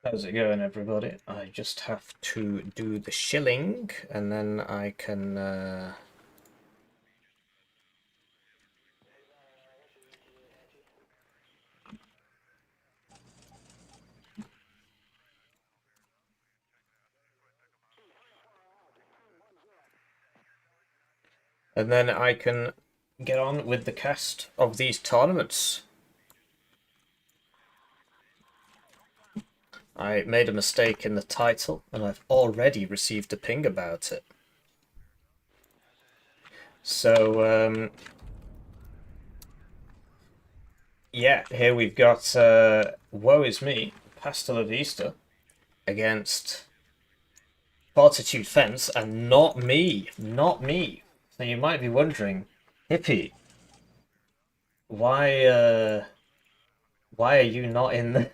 How's it going, everybody? I just have to do the shilling, and then I can. And then I can get on with the cast of these tournaments. I made a mistake in the title, and I've already received a ping about it. So, yeah, here we've got Woe Is Me, Pastel of Easter, against Fortitude Fence, and not me. Not me. So you might be wondering, Hippie, why why are you not in the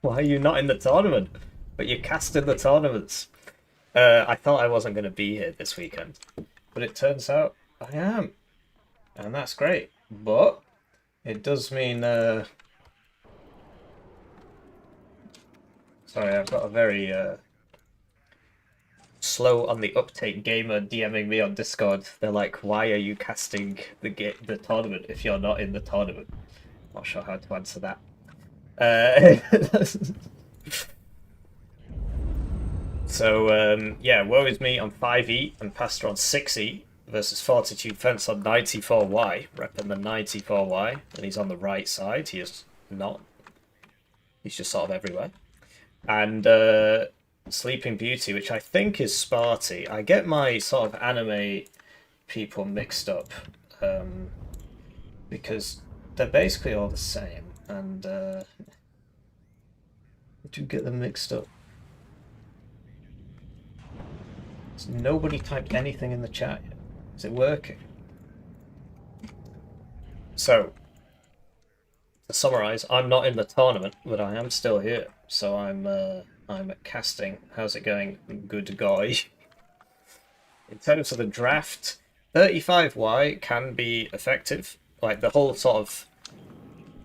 why are you not in the tournament? But you're cast in the tournaments. I thought I wasn't going to be here this weekend, but it turns out I am, and that's great. But it does mean sorry, I've got a very slow on the uptake gamer DMing me on Discord. They're like, "Why are you casting the tournament if you're not in the tournament?" Not sure how to answer that. So, yeah, Woe Is Me on 5E and Pastor on 6E versus Fortitude Fence on 94Y, repping the 94Y, and he's on the right side. He is not. He's just sort of everywhere. And Sleeping Beauty, which I think is Sparty. I get my sort of anime people mixed up because they're basically all the same, and I do get them mixed up. Nobody typed anything in the chat yet. Is it working? So, to summarize, I'm not in the tournament, but I am still here. So I'm casting. How's it going? Good guy. In terms of the draft, 35Y can be effective. Like the whole sort of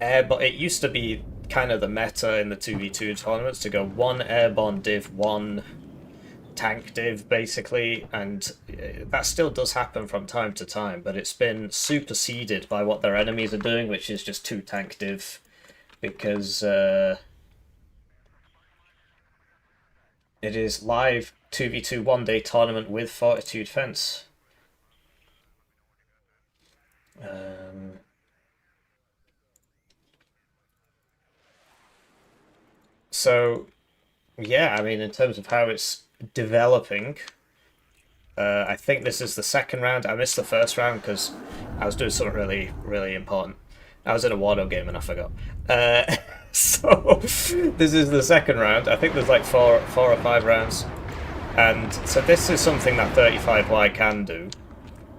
air, but it used to be kind of the meta in the 2v2 tournaments to go one airborne div, one tank div basically, and that still does happen from time to time, but it's been superseded by what their enemies are doing, which is just two tank div, because it is live 2v2 one-day tournament with Fortitude Fence. So yeah, I mean, in terms of how it's developing, I think this is the second round. I missed the first round because I was doing something really, really important. I was in a Warno game and I forgot. So this is the second round. I think there's like four or five rounds, and so this is something that 35Y can do.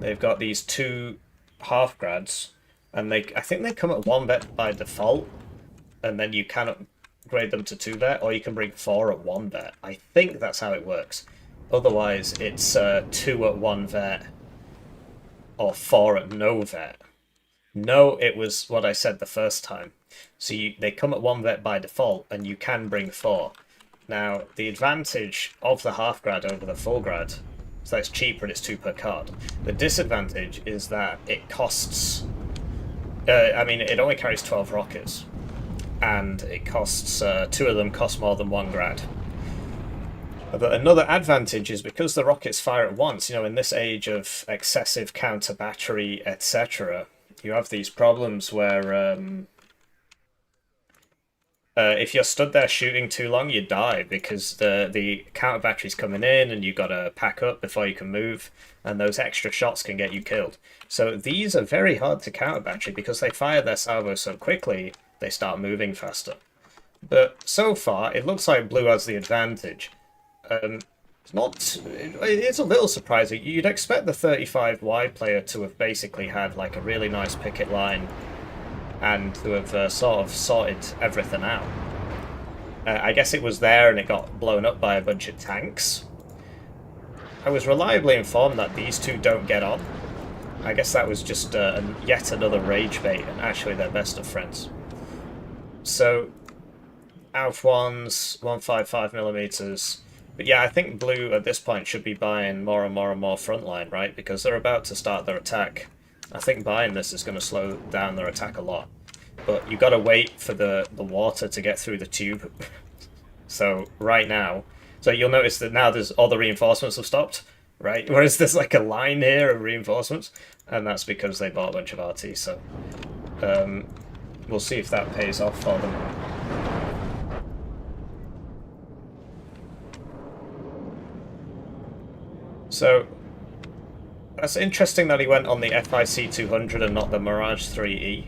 They've got these two half grads, and I think they come at one vet by default, and then you can upgrade them to two vet, or you can bring four at one vet. I think that's how it works. Otherwise, it's two at one vet or four at no vet. No, it was what I said the first time. So they come at one vet by default, and you can bring four. Now, the advantage of the half grad over the full grad is that it's cheaper and it's two per card. The disadvantage is that it costs. I mean, it only carries 12 rockets, and it costs two of them cost more than one grad. But another advantage is because the rockets fire at once, in this age of excessive counter battery, etc., you have these problems where if you're stood there shooting too long, you die because the counter battery's coming in and you've got to pack up before you can move, and those extra shots can get you killed. So these are very hard to counter battery because they fire their salvos so quickly, they start moving faster. But so far, it looks like blue has the advantage. It's a little surprising. You'd expect the 35Y player to have basically had like a really nice picket line and to have sort of sorted everything out. I guess it was there and it got blown up by a bunch of tanks. I was reliably informed that these two don't get on. I guess that was just yet another rage bait, and actually they're best of friends. So Alf 1s, 155mm. But yeah, I think blue at this point should be buying more and more and more frontline, right? Because they're about to start their attack. I think buying this is going to slow down their attack a lot. But you've got to wait for the water to get through the tube. So right now, so you'll notice that now there's all the reinforcements have stopped, right? Whereas there's like a line here of reinforcements, and that's because they bought a bunch of RT. So we'll see if that pays off for them. So that's interesting that he went on the FIC 200 and not the Mirage 3E.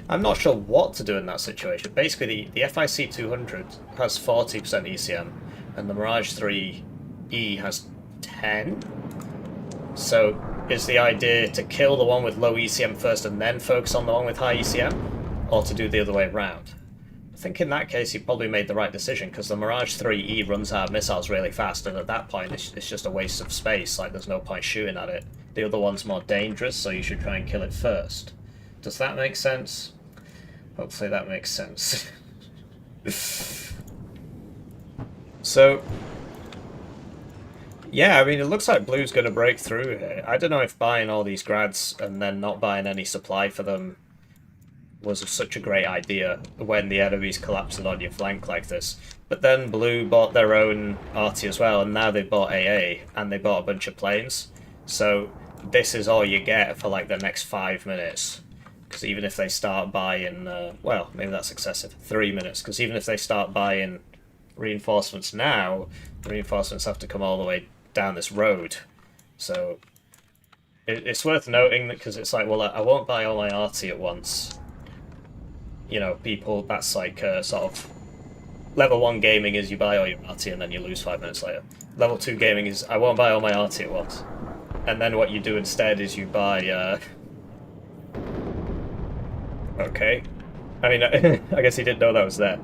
I'm not sure what to do in that situation. Basically, the FIC 200 has 40% ECM, and the Mirage 3E has 10. So is the idea to kill the one with low ECM first and then focus on the one with high ECM? Or to do the other way around? I think in that case he probably made the right decision, because the Mirage 3E runs out of missiles really fast, and at that point it's just a waste of space. Like, there's no point shooting at it. The other one's more dangerous, so you should try and kill it first. Does that make sense? Hopefully that makes sense. So, yeah, I mean, it looks like blue's going to break through here. I don't know if buying all these grads and then not buying any supply for them was such a great idea when the enemy's collapsing on your flank like this. But then blue bought their own arty as well, and now they bought AA, and they bought a bunch of planes. So this is all you get for like the next 5 minutes. Because even if they start buying, well, maybe that's excessive, 3 minutes, because even if they start buying reinforcements now, the reinforcements have to come all the way down this road. So it's worth noting that, because it's like, well, I won't buy all my arty at once. You know, people, that's like sort of level 1 gaming is you buy all your arty and then you lose 5 minutes later. Level 2 gaming is I won't buy all my arty at once. And then what you do instead is you buy okay. I mean, I guess he didn't know that was there.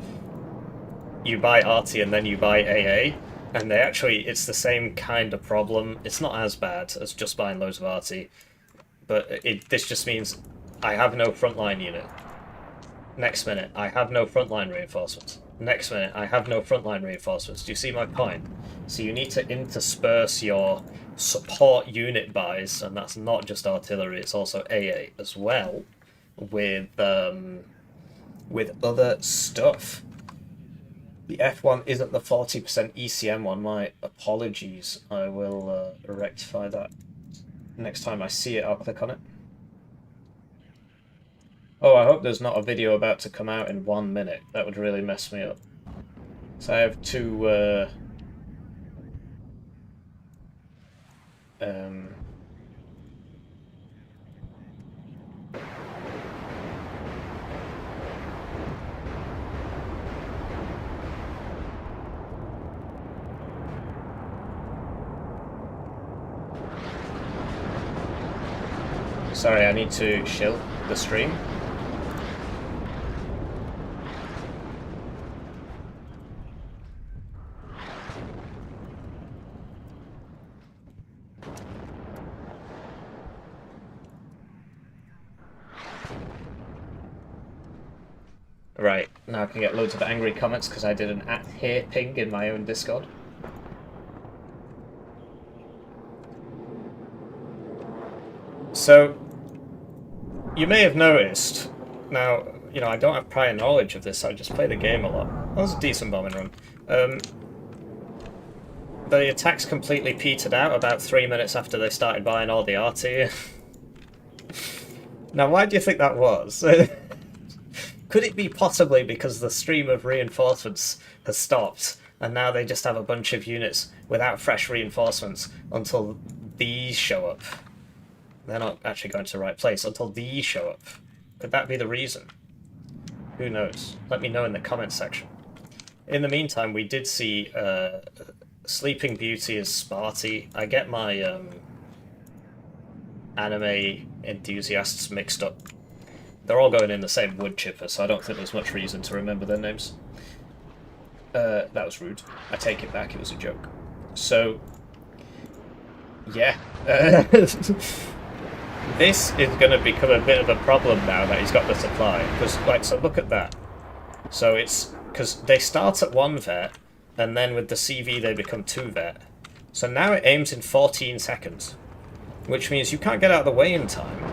You buy arty and then you buy AA, and they actually, it's the same kind of problem. It's not as bad as just buying loads of arty, but this just means I have no frontline unit. Next minute, I have no frontline reinforcements. Next minute, I have no frontline reinforcements. Do you see my point? So you need to intersperse your support unit buys, and that's not just artillery, it's also AA as well, with other stuff. The F1 isn't the 40% ECM one. My apologies. I will rectify that. Next time I see it, I'll click on it. Oh, I hope there's not a video about to come out in 1 minute. That would really mess me up. So I have to... Sorry, I need to shield the stream. Right, now I can get loads of angry comments because I did an @here ping in my own Discord. So, you may have noticed, now, you know, I don't have prior knowledge of this, I just play the game a lot. That was a decent bombing run. The attacks completely petered out about 3 minutes after they started buying all the RT. Now, why do you think that was? Could it be possibly because the stream of reinforcements has stopped, and now they just have a bunch of units without fresh reinforcements until these show up? They're not actually going to the right place until these show up. Could that be the reason? Who knows? Let me know in the comments section. In the meantime, we did see Sleeping Beauty as Sparty. I get my anime enthusiasts mixed up. They're all going in the same wood chipper, so I don't think there's much reason to remember their names. That was rude. I take it back, it was a joke. So, yeah. This is going to become a bit of a problem now that he's got the supply. Because, like, so look at that. So it's because they start at 1 vet, and then with the CV they become 2 vet. So now it aims in 14 seconds, which means you can't get out of the way in time.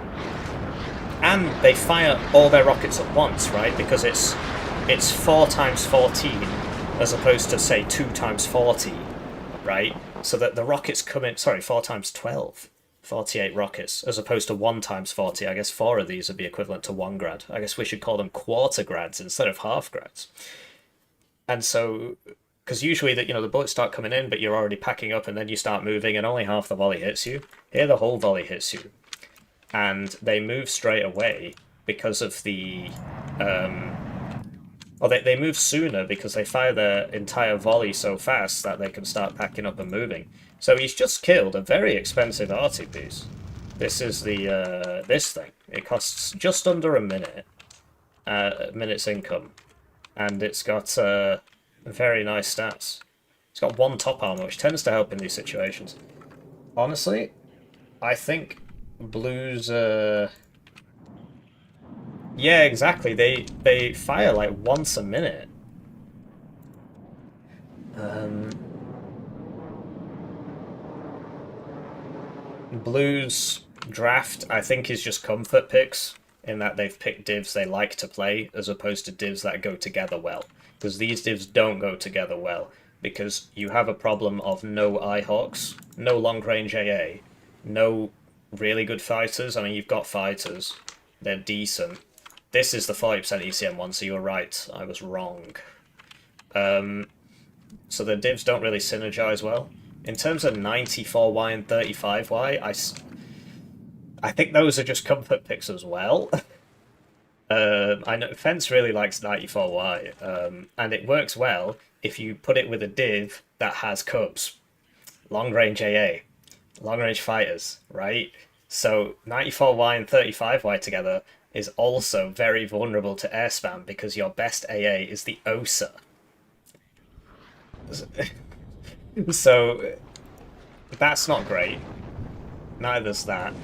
And they fire all their rockets at once, right? Because it's 4 times 14 as opposed to, say, 2 times 40, right? So that the rockets come in, sorry, 4 times 12. 48 rockets, as opposed to 1 times 40. I guess 4 of these would be equivalent to 1 grad. I guess we should call them quarter grads instead of half grads. And so, because usually the bullets start coming in, but you're already packing up, and then you start moving, and only half the volley hits you. Here, the whole volley hits you, and they move straight away because of the. They move sooner because they fire their entire volley so fast that they can start packing up and moving. So he's just killed a very expensive arty piece. This is the this thing. It costs just under a minute's income, and it's got very nice stats. It's got 1 top armor, which tends to help in these situations. Honestly, I think blues. Yeah, exactly. They fire like once a minute. Blues draft, I think, is just comfort picks, in that they've picked divs they like to play as opposed to divs that go together well. Because these divs don't go together well, because you have a problem of no Eyehawks, no long-range AA, no really good fighters. I mean, you've got fighters. They're decent. This is the 40% ECM one, so you were right. I was wrong. So the divs don't really synergize well. In terms of 94Y and 35Y, I think those are just comfort picks as well. I know Fence really likes 94Y, and it works well if you put it with a div that has cubs. Long-range AA, long-range fighters, right? So 94Y and 35Y together is also very vulnerable to air spam because your best AA is the OSA. So that's not great. Neither's that.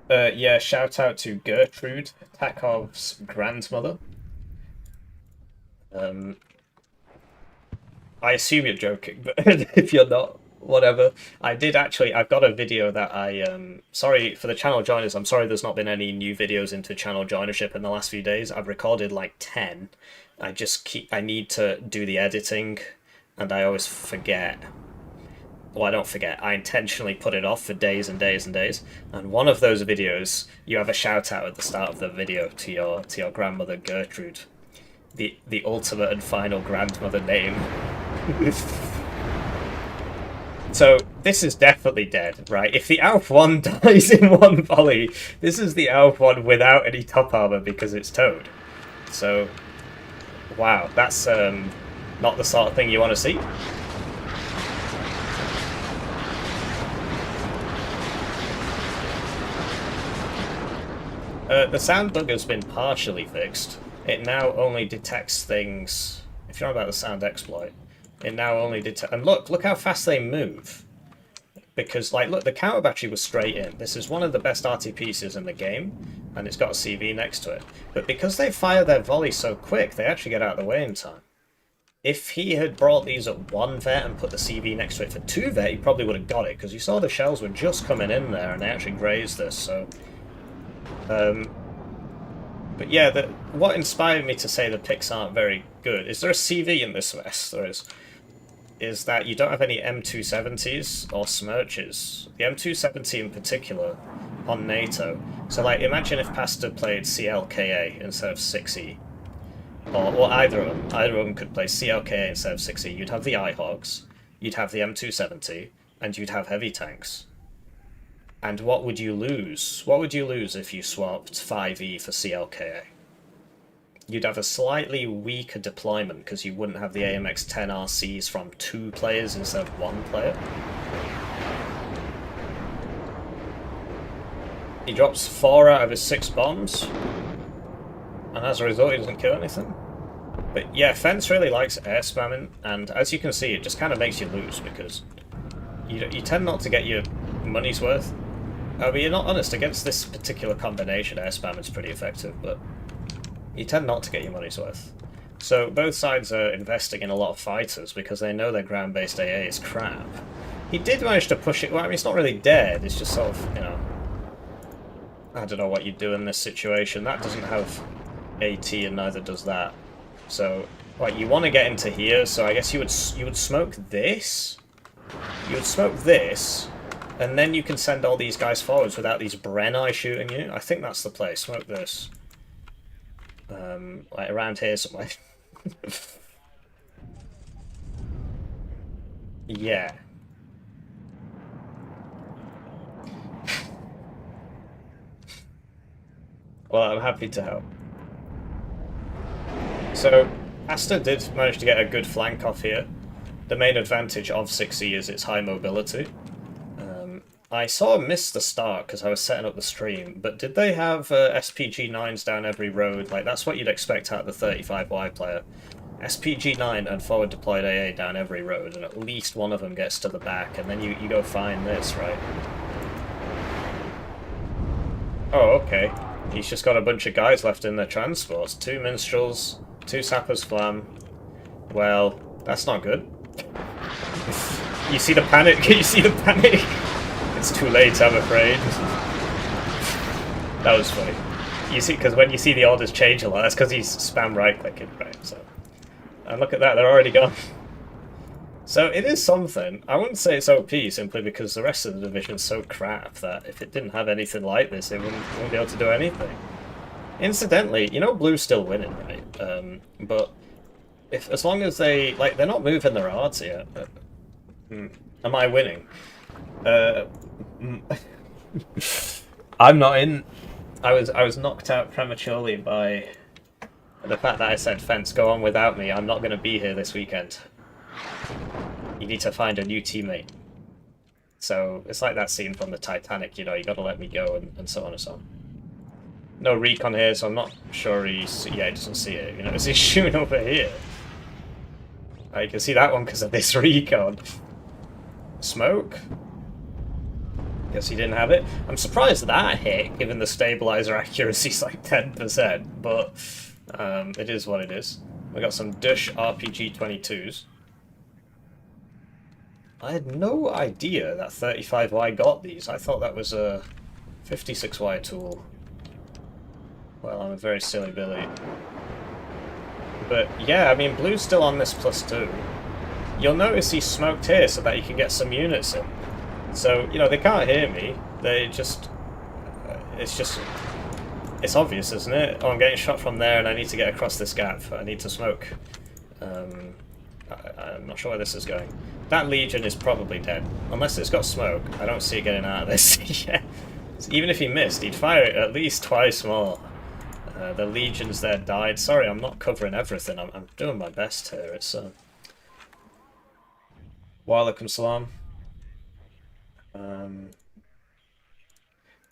Yeah, shout out to Gertrude, Takov's grandmother. I assume you're joking, but if you're not, whatever. I've got a video that sorry for the channel joiners, I'm sorry there's not been any new videos into channel joinership in the last few days. I've recorded like 10. I need to do the editing, and I always forget. Well, I don't forget, I intentionally put it off for days and days and days. And one of those videos, you have a shout out at the start of the video to your grandmother Gertrude. The ultimate and final grandmother name. So this is definitely dead, right? If the Alf 1 dies in 1 volley, this is the Alf 1 without any top armor because it's towed. So, wow, that's not the sort of thing you want to see. The sound bug has been partially fixed. It now only detects things. If you're on about the sound exploit, it now only detects. And look how fast they move. Because, like, look, the counter battery was straight in. This is one of the best RT pieces in the game, and it's got a CV next to it. But because they fire their volley so quick, they actually get out of the way in time. If he had brought these at 1 vet and put the CV next to it for 2 vet, he probably would have got it, because you saw the shells were just coming in there, and they actually grazed this, so. But yeah, what inspired me to say the picks aren't very good. Is there a CV in this mess? There is. Is that you don't have any M270s or Smirches. The M270 in particular on NATO. So, like, imagine if Pastor played CLKA instead of 6E. Or either of them. Either of them could play CLKA instead of 6E. You'd have the Eyehawks, you'd have the M270, and you'd have heavy tanks. And what would you lose? What would you lose if you swapped 5E for CLKA? You'd have a slightly weaker deployment because you wouldn't have the AMX-10 RCs from 2 players instead of 1 player. He drops 4 out of his 6 bombs, and as a result he doesn't kill anything. But yeah, Fence really likes air spamming, and as you can see, it just kind of makes you lose because you tend not to get your money's worth. I mean, you're not honest, against this particular combination, air spam is pretty effective, but you tend not to get your money's worth. So both sides are investing in a lot of fighters because they know their ground-based AA is crap. He did manage to push it. Well, I mean, it's not really dead. It's just sort of, you know, I don't know what you do in this situation. That doesn't have AT, and neither does that. So, like, you want to get into here. So I guess you would smoke this. You would smoke this, and then you can send all these guys forwards without these Brenni shooting you. I think that's the play. Smoke this. Like around here somewhere. Yeah. Well, I'm happy to help. So, Asta did manage to get a good flank off here. The main advantage of 6E is its high mobility. I sort of missed the start because I was setting up the stream, but did they have SPG-9s down every road? Like, that's what you'd expect out of the 35Y player. SPG-9 and forward deployed AA down every road, and at least one of them gets to the back, and then you go find this, right? Oh, okay. He's just got a bunch of guys left in their transports. 2 minstrels, 2 sappers flam. Well, that's not good. You see the panic? You see the panic? It's too late, I'm afraid. That was funny. You see, because when you see the orders change a lot, that's because he's spam right-clicking, right? So, and look at that, they're already gone. So it is something. I wouldn't say it's OP simply because the rest of the division is so crap that if it didn't have anything like this, it wouldn't be able to do anything. Incidentally, you know Blue's still winning, right? But as long as they're not moving their odds yet. Am I winning? I'm not in. I was knocked out prematurely by the fact that I said, "Fence, go on without me. I'm not going to be here this weekend. You need to find a new teammate." So it's like that scene from the Titanic, you know, you got to let me go, and so on and so on. No recon here, so I'm not sure he doesn't see it. You know, is he shooting over here? You can see that one because of this recon. Smoke. Guess he didn't have it. I'm surprised that hit, given the stabilizer accuracy is like 10%, but it is what it is. We got some Dush RPG 22s. I had no idea that 35Y got these. I thought that was a 56Y tool. Well, I'm a very silly Billy. But yeah, I mean, Blue's still on this +2. You'll notice he smoked here so that he can get some units in. So, you know, they can't hear me. They just... It's obvious, isn't it? Oh, I'm getting shot from there and I need to get across this gap. I need to smoke. I'm not sure where this is going. That Legion is probably dead. Unless it's got smoke. I don't see it getting out of this. Yeah. Even if he missed, he'd fire it at least twice more. The Legions there died. Sorry, I'm not covering everything. I'm doing my best here. It's... Walaikum salam.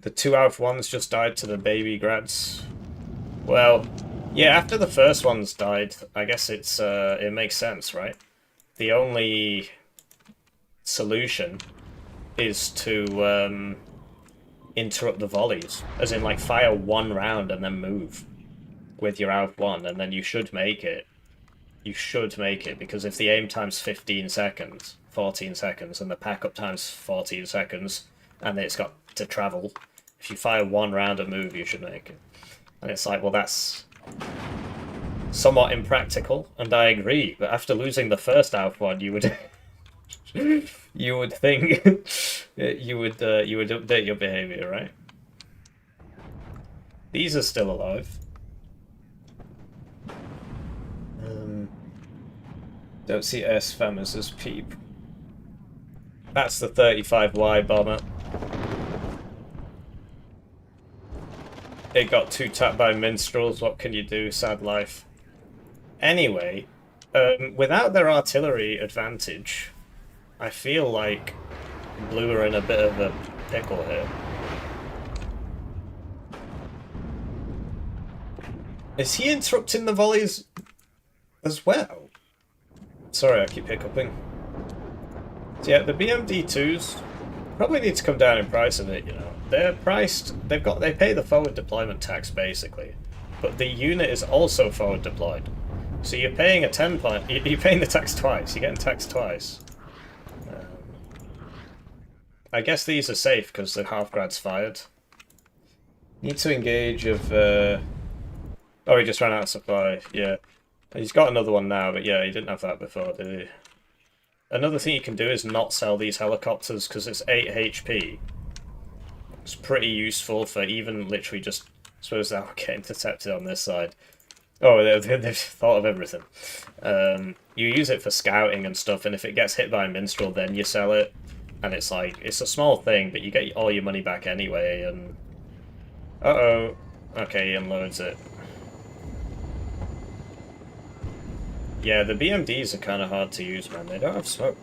The 2 out of 1s just died to the baby grads. Well, yeah, after the first ones died, I guess it's it makes sense, right? The only solution is to interrupt the volleys, as in like fire 1 round and then move with your out 1, and then you should make it. You should make it, because if the aim time's 15 seconds, 14 seconds, and the pack up time's 14 seconds, and it's got to travel, if you fire 1 round and move, you should make it. And it's like, well, that's somewhat impractical, and I agree. But after losing the first out 1, you would, you would think, you would update your behavior, right? These are still alive. Don't see S-Famous as peep. That's the 35Y bomber. It got 2-tapped by minstrels. What can you do? Sad life. Anyway, without their artillery advantage, I feel like Blue are in a bit of a pickle here. Is he interrupting the volleys as well? Sorry, I keep hiccuping. So yeah, the BMD2s probably need to come down in price a bit, you know. They're priced, they pay the forward deployment tax, basically. but the unit is also forward deployed. So you're paying a 10 point. You're paying the tax twice. You're getting taxed twice. I guess these are safe because the half-grad's fired. Need to engage of... Oh, he just ran out of supply. Yeah. He's got another one now, but yeah, he didn't have that before, did he? Another thing you can do is not sell these helicopters because it's 8 HP. It's pretty useful for even literally just... I suppose they'll get intercepted on this side. Oh, they've thought of everything. You use it for scouting and stuff, and if it gets hit by a minstrel, then you sell it. And it's like, it's a small thing, but you get all your money back anyway, and... Uh-oh. Okay, he unloads it. Yeah, the BMDs are kind of hard to use, man. They don't have smoke.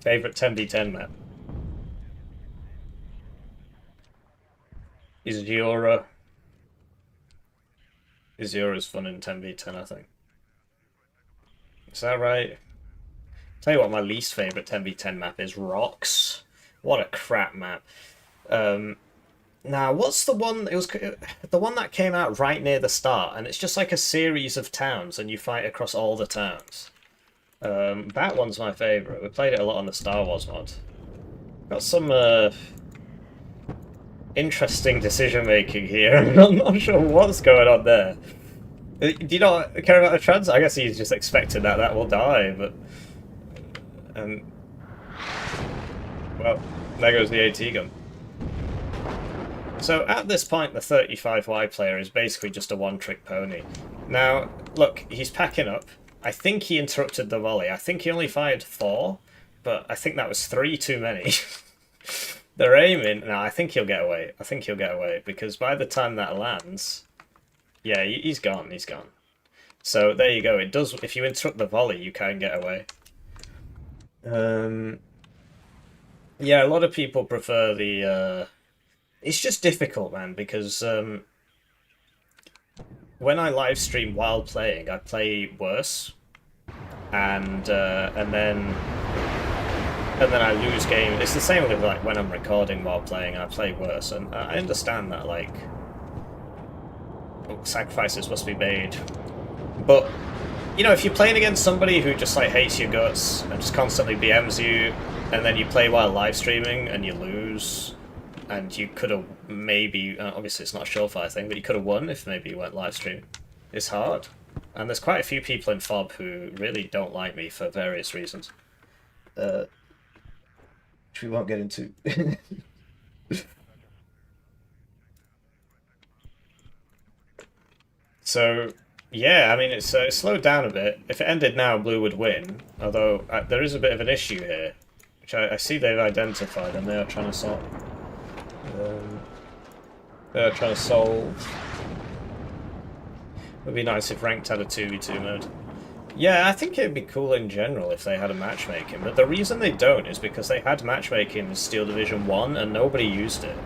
Favorite 10v10 map? Is Giora... Iziora's fun in 10v10, I think. Is that right? Tell you what, my least favourite 10v10 map is Rocks. What a crap map. Now, what's the one... It was the one that came out right near the start, and it's just like a series of towns, and you fight across all the towns. That one's my favourite. We played it a lot on the Star Wars mod. Got some interesting decision-making here. I'm not sure what's going on there. Do you not care about the trans? I guess he's just expecting that will die, but... Well, there goes the AT gun. So at this point, the 35Y player is basically just a one-trick pony. Now, look, he's packing up. I think he interrupted the volley. I think he only fired 4, but I think that was 3 too many. They're aiming. No, I think he'll get away. I think he'll get away, because by the time that lands... Yeah, he's gone. He's gone. So there you go. It does. If you interrupt the volley, you can get away. Yeah, a lot of people prefer the... It's just difficult, man, because when I live stream while playing, I play worse, and then I lose game. It's the same with like when I'm recording while playing, I play worse, and I understand that like sacrifices must be made, but you know, if you're playing against somebody who just like hates your guts and just constantly BMs you, and then you play while live streaming and you lose. And you could have maybe, obviously it's not a surefire thing, but you could have won if maybe you went live stream. It's hard. And there's quite a few people in FOB who really don't like me for various reasons. Which we won't get into. So, yeah, I mean, it's slowed down a bit. If it ended now, Blue would win. Although, there is a bit of an issue here, which I see they've identified and they are trying to solve. They're trying to solve. It would be nice if Ranked had a 2v2 mode. Yeah, I think it would be cool in general if they had a matchmaking, but the reason they don't is because they had matchmaking in Steel Division 1 and nobody used it.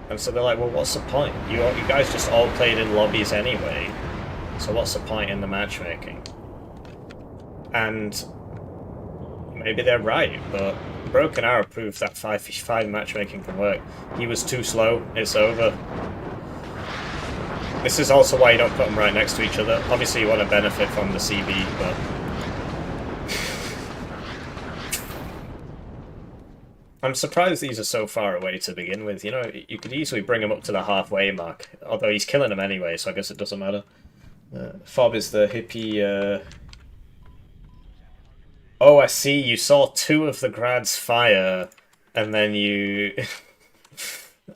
And so they're like, well, what's the point? You guys just all played in lobbies anyway, so what's the point in the matchmaking? And maybe they're right, but Broken Arrow proved that 5v5 matchmaking can work. He was too slow, it's over. This is also why you don't put them right next to each other. Obviously you want to benefit from the CB, but... I'm surprised these are so far away to begin with. You know, you could easily bring him up to the halfway mark, although he's killing them anyway, so I guess it doesn't matter. Fob is the hippie... Oh, I see. You saw 2 of the grads fire, and then you...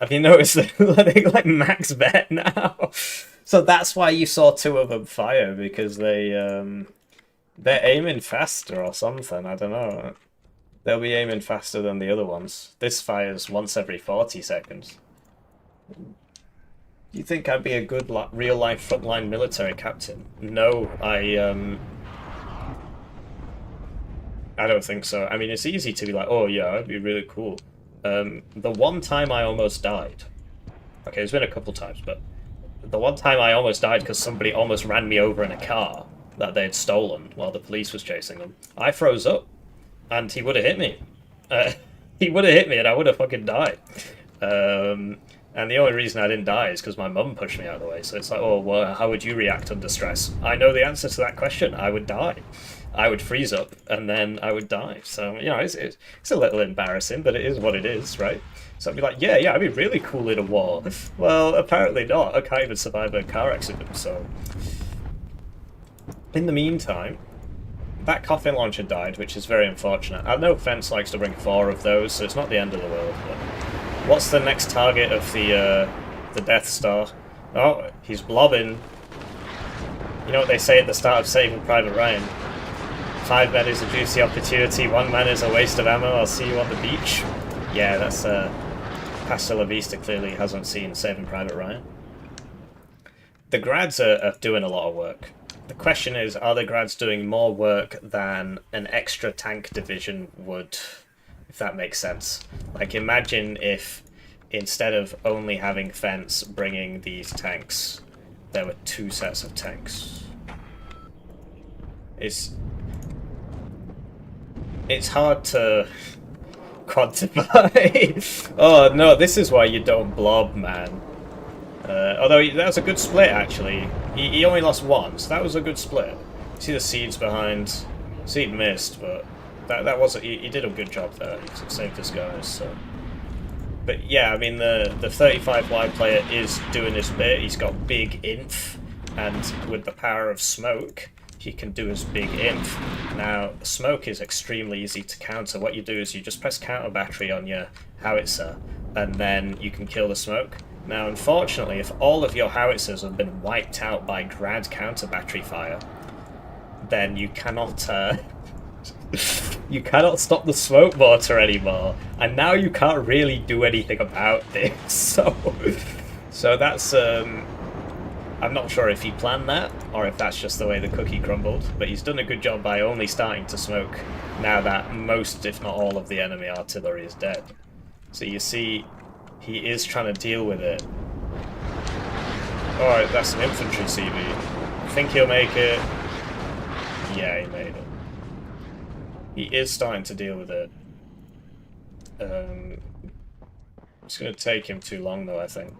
Have you noticed that they're like max bet now? So that's why you saw 2 of them fire, because they're aiming faster or something. I don't know. They'll be aiming faster than the other ones. This fires once every 40 seconds. Do you think I'd be a good real-life frontline military captain? No, I don't think so. I mean, it's easy to be like, oh yeah, that'd be really cool. The one time I almost died... Okay, there's been a couple times, but... The one time I almost died because somebody almost ran me over in a car that they had stolen while the police was chasing them. I froze up, and he would have hit me. He would have hit me and I would have fucking died. And the only reason I didn't die is because my mum pushed me out of the way. So it's like, oh, well, how would you react under stress? I know the answer to that question. I would die. I would freeze up, and then I would die. So, you know, it's a little embarrassing, but it is what it is, right? So I'd be like, yeah, I'd be really cool in a war. Well, apparently not. I can't even survive a car accident, so... In the meantime, that coffin launcher died, which is very unfortunate. I know Fence likes to bring 4 of those, so it's not the end of the world, but... What's the next target of the Death Star? Oh, he's blobbing. You know what they say at the start of Saving Private Ryan? 5 men is a juicy opportunity, 1 man is a waste of ammo, I'll see you on the beach. Yeah, that's, Pasta La Vista clearly hasn't seen Saving Private Ryan. The grads are doing a lot of work. The question is, are the grads doing more work than an extra tank division would... If that makes sense. Like, imagine if, instead of only having Fence bringing these tanks, there were 2 sets of tanks. It's hard to quantify. Oh, no, this is why you don't blob, man. Although, that was a good split, actually. He only lost 1, so that was a good split. See the seeds behind. Seed missed, but... That was he did a good job there. He saved his guys. So, but yeah, I mean the 35 wide player is doing his bit. He's got big inf, and with the power of smoke, he can do his big inf. Now, smoke is extremely easy to counter. What you do is you just press counter battery on your howitzer, and then you can kill the smoke. Now, unfortunately, if all of your howitzers have been wiped out by grad counter battery fire, then you cannot. You cannot stop the smoke mortar anymore, and now you can't really do anything about this. So that's I'm not sure if he planned that or if that's just the way the cookie crumbled, but he's done a good job by only starting to smoke now that most, if not all, of the enemy artillery is dead. So you see, he is trying to deal with it. Alright, that's an infantry CV. I think he'll make it. Yeah, he made it. He is starting to deal with it. It's going to take him too long, though, I think.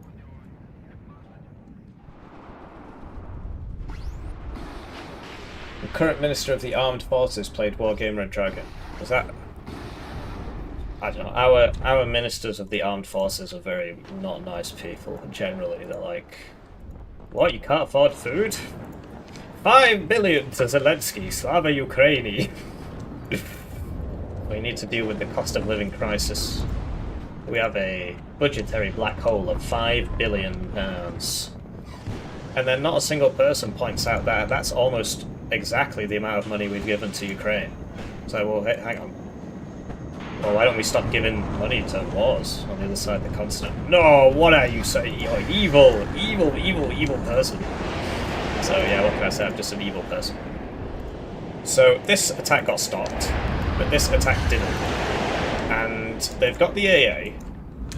The current Minister of the Armed Forces played Wargame Red Dragon. Was that... I don't know. Our Ministers of the Armed Forces are very not nice people, generally. They're like... What, you can't afford food? 5 billion to Zelensky, Slava Ukraini. We need to deal with the cost of living crisis. We have a budgetary black hole of £5 billion. And then not a single person points out that that's almost exactly the amount of money we've given to Ukraine. So, well, hey, hang on. Well, why don't we stop giving money to wars on the other side of the continent? No, what are you saying? You're evil, evil, evil, evil person. So, yeah, what can I say? I'm just an evil person. So, this attack got stopped, but this attack didn't. And they've got the AA,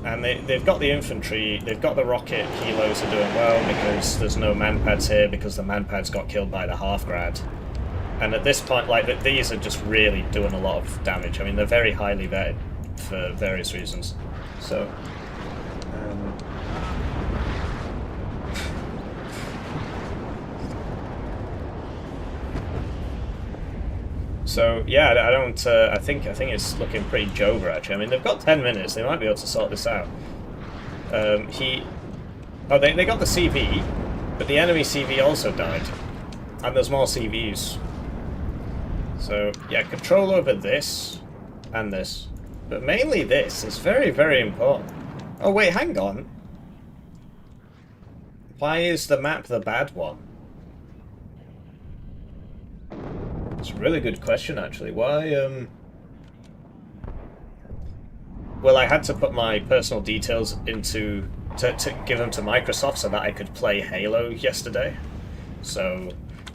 and they've got the infantry, they've got the rocket kilos are doing well because there's no manpads here because the manpads got killed by the half-grad. And at this point, like, these are just really doing a lot of damage. I mean, they're very highly vetted for various reasons. So, yeah, I don't. I think it's looking pretty Jover actually. I mean, they've got 10 minutes. They might be able to sort this out. They got the CV, but the enemy CV also died, and there's more CVs. So yeah, control over this and this, but mainly this is very, very important. Oh wait, hang on. Why is the map the bad one? It's a really good question, actually. Why, Well, I had to put my personal details into... to give them to Microsoft so that I could play Halo yesterday. So,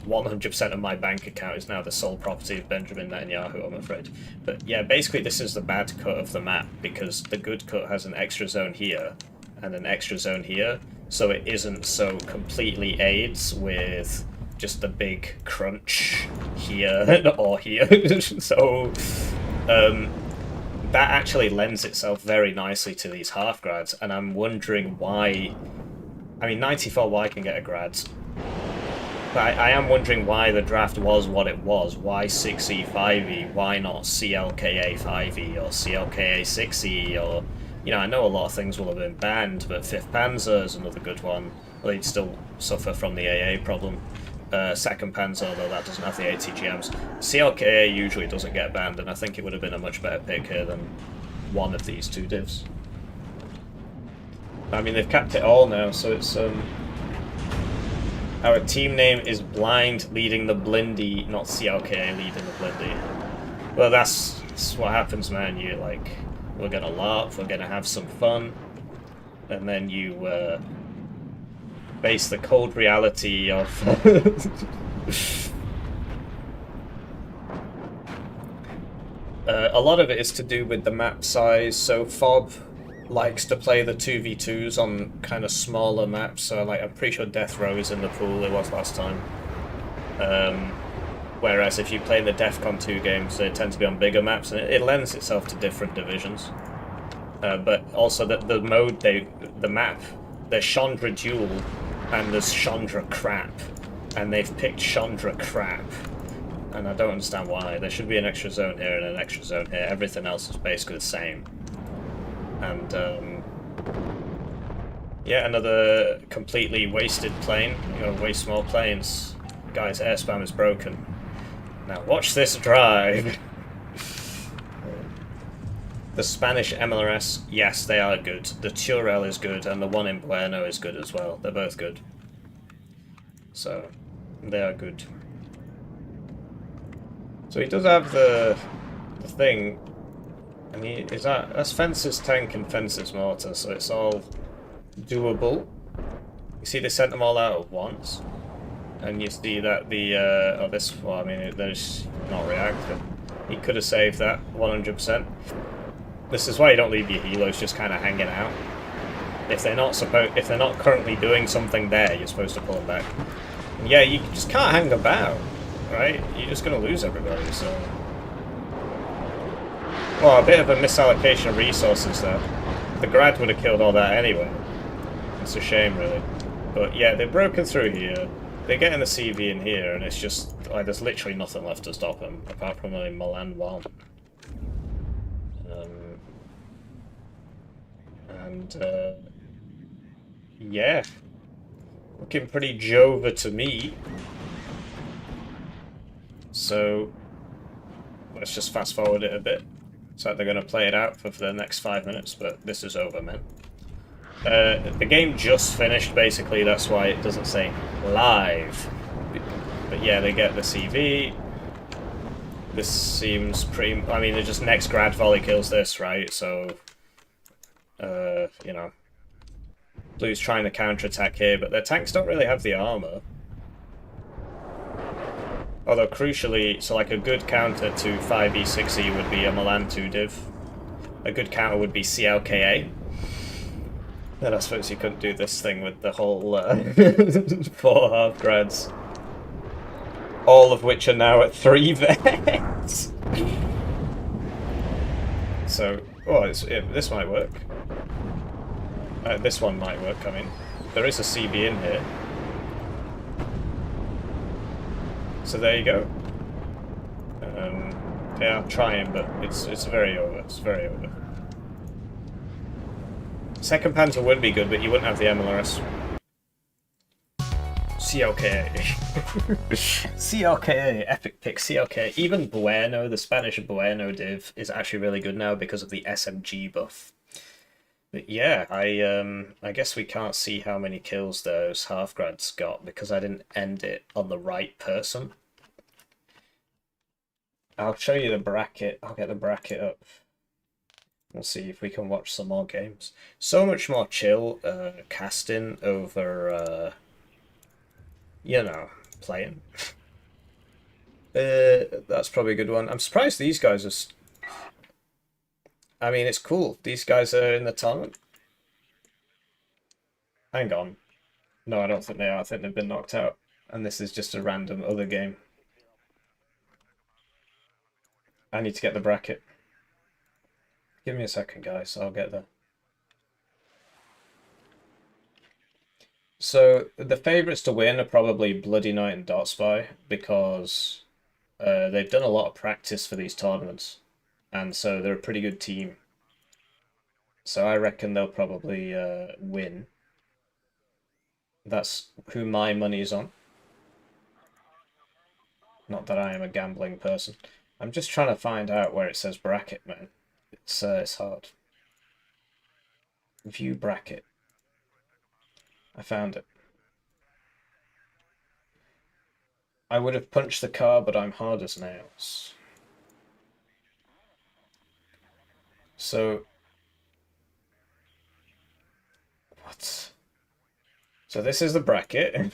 100% of my bank account is now the sole property of Benjamin Netanyahu, I'm afraid. But yeah, basically this is the bad cut of the map, because the good cut has an extra zone here, and an extra zone here, so it isn't so completely AIDS with... just the big crunch here or here. So that actually lends itself very nicely to these half grads, and I'm wondering why. I mean, 94Y can get a grad, but I am wondering why the draft was what it was. Why 6E, 5E? Why not CLKA 5E or CLKA 6E? Or, you know, I know a lot of things will have been banned, but 5th Panzer is another good one. Well, they'd still suffer from the AA problem. 2nd Panzer, though that doesn't have the ATGMs. CLKA usually doesn't get banned, and I think it would have been a much better pick here than one of these two divs. I mean, they've capped it all now, so it's our team name is Blind leading the Blindy, not CLKA leading the Blindy. Well, that's what happens, man. You like, we're gonna laugh, we're gonna have some fun, and then you face the cold reality of a lot of it is to do with the map size. So Fob likes to play the 2v2s on kind of smaller maps, so like I'm pretty sure Death Row is in the pool, it was last time. Whereas if you play the DEFCON 2 games, they tend to be on bigger maps, and it lends itself to different divisions. But also the mode, the map, there's Chandra Duel, and there's Chandra Crap, and they've picked Chandra Crap, and I don't understand why. There should be an extra zone here and an extra zone here, everything else is basically the same. And yeah, another completely wasted plane. You know, waste more planes. Guys, air spam is broken. Now watch this drive. The Spanish MLRS, yes, they are good. The Turel is good, and the one in Warno is good as well. They're both good. So, they are good. So he does have the thing. And that's Fence's tank and Fence's mortar, so it's all doable. You see they sent them all out at once. And you see that well, I mean, they're just not reacting. He could have saved that 100%. This is why you don't leave your helos just kind of hanging out. If they're not currently doing something there, you're supposed to pull them back. And yeah, you just can't hang about, right? You're just gonna lose everybody, so. Well, a bit of a misallocation of resources there. The grad would have killed all that anyway. It's a shame, really. But yeah, they've broken through here. They get in the CV in here, and it's just like there's literally nothing left to stop them apart from a Milan 1. Yeah, looking pretty Jova to me. So let's just fast forward it a bit. So they're going to play it out for the next 5 minutes, but this is over, man. The game just finished, basically, that's why it doesn't say live. But yeah, they get the CV. This seems pretty... I mean, it just next grad volley kills this, right? So, you know, Blue's trying to counterattack here, but their tanks don't really have the armor. Although, crucially, so like a good counter to 5E, 6E would be a Milan 2 div. A good counter would be CLKA. Then I suppose you couldn't do this thing with the whole 4 half grads. All of which are now at 3 vets. So, oh, this might work. This one might work, I mean. There is a CB in here. So there you go. Yeah, I'm trying, but it's very over. It's very over. 2nd Panzer would be good, but you wouldn't have the MLRS. CLKA. CLKA, epic pick, CLKA. Even Bueno, the Spanish Bueno div, is actually really good now because of the SMG buff. But yeah, I guess we can't see how many kills those half-grads got because I didn't end it on the right person. I'll show you the bracket. I'll get the bracket up. We'll see if we can watch some more games. So much more chill casting over, you know, playing. That's probably a good one. I'm surprised these guys are... I mean, it's cool. These guys are in the tournament. Hang on. No, I don't think they are. I think they've been knocked out. And this is just a random other game. I need to get the bracket. Give me a second, guys. I'll get there. So the favourites to win are probably Bloody Knight and Dot Spy because they've done a lot of practice for these tournaments, and so they're a pretty good team. So I reckon they'll probably win. That's who my money's on. Not that I am a gambling person. I'm just trying to find out where it says bracket, man. It's hard. View bracket. I found it. I would have punched the car, but I'm hard as nails. So... What? So this is the bracket.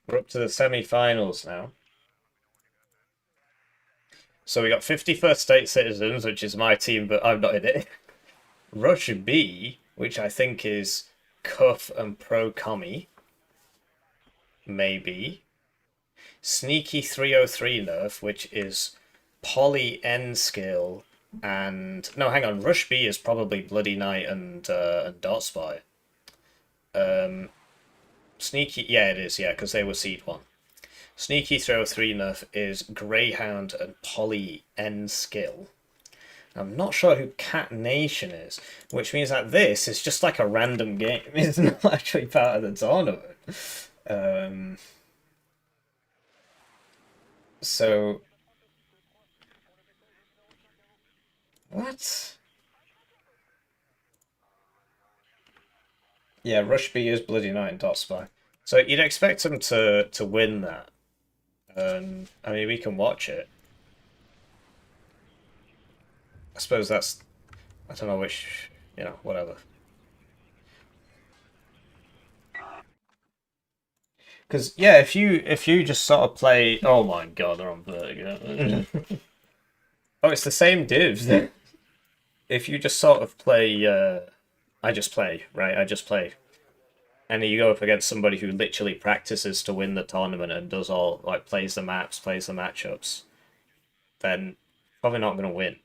We're up to the semi-finals now. So we got 51st State Citizens, which is my team, but I'm not in it. Rush B, which I think is Cuff and Pro Commie. Maybe. Sneaky 303 Nerf, which is Poly N Skill, and... No, hang on. Rush B is probably Bloody Knight and Dot Spy. Sneaky... Yeah, it is, yeah, because they were Seed 1. Sneaky 303 Nerf is Greyhound and Poly N Skill. I'm not sure who Cat Nation is, which means that this is just like a random game. It's not actually part of the tournament. So... What? Yeah, Rush B is Bloody Knight and Dot Spy. So you'd expect them to win that. I mean, we can watch it. I suppose that's... I don't know which... You know, whatever. Because, yeah, if you just sort of play... Oh my god, they're on Vertigo. Oh, it's the same divs. If you just sort of play... I just play, right? I just play. And you go up against somebody who literally practices to win the tournament and does all... Like, plays the maps, plays the matchups. Then probably not going to win.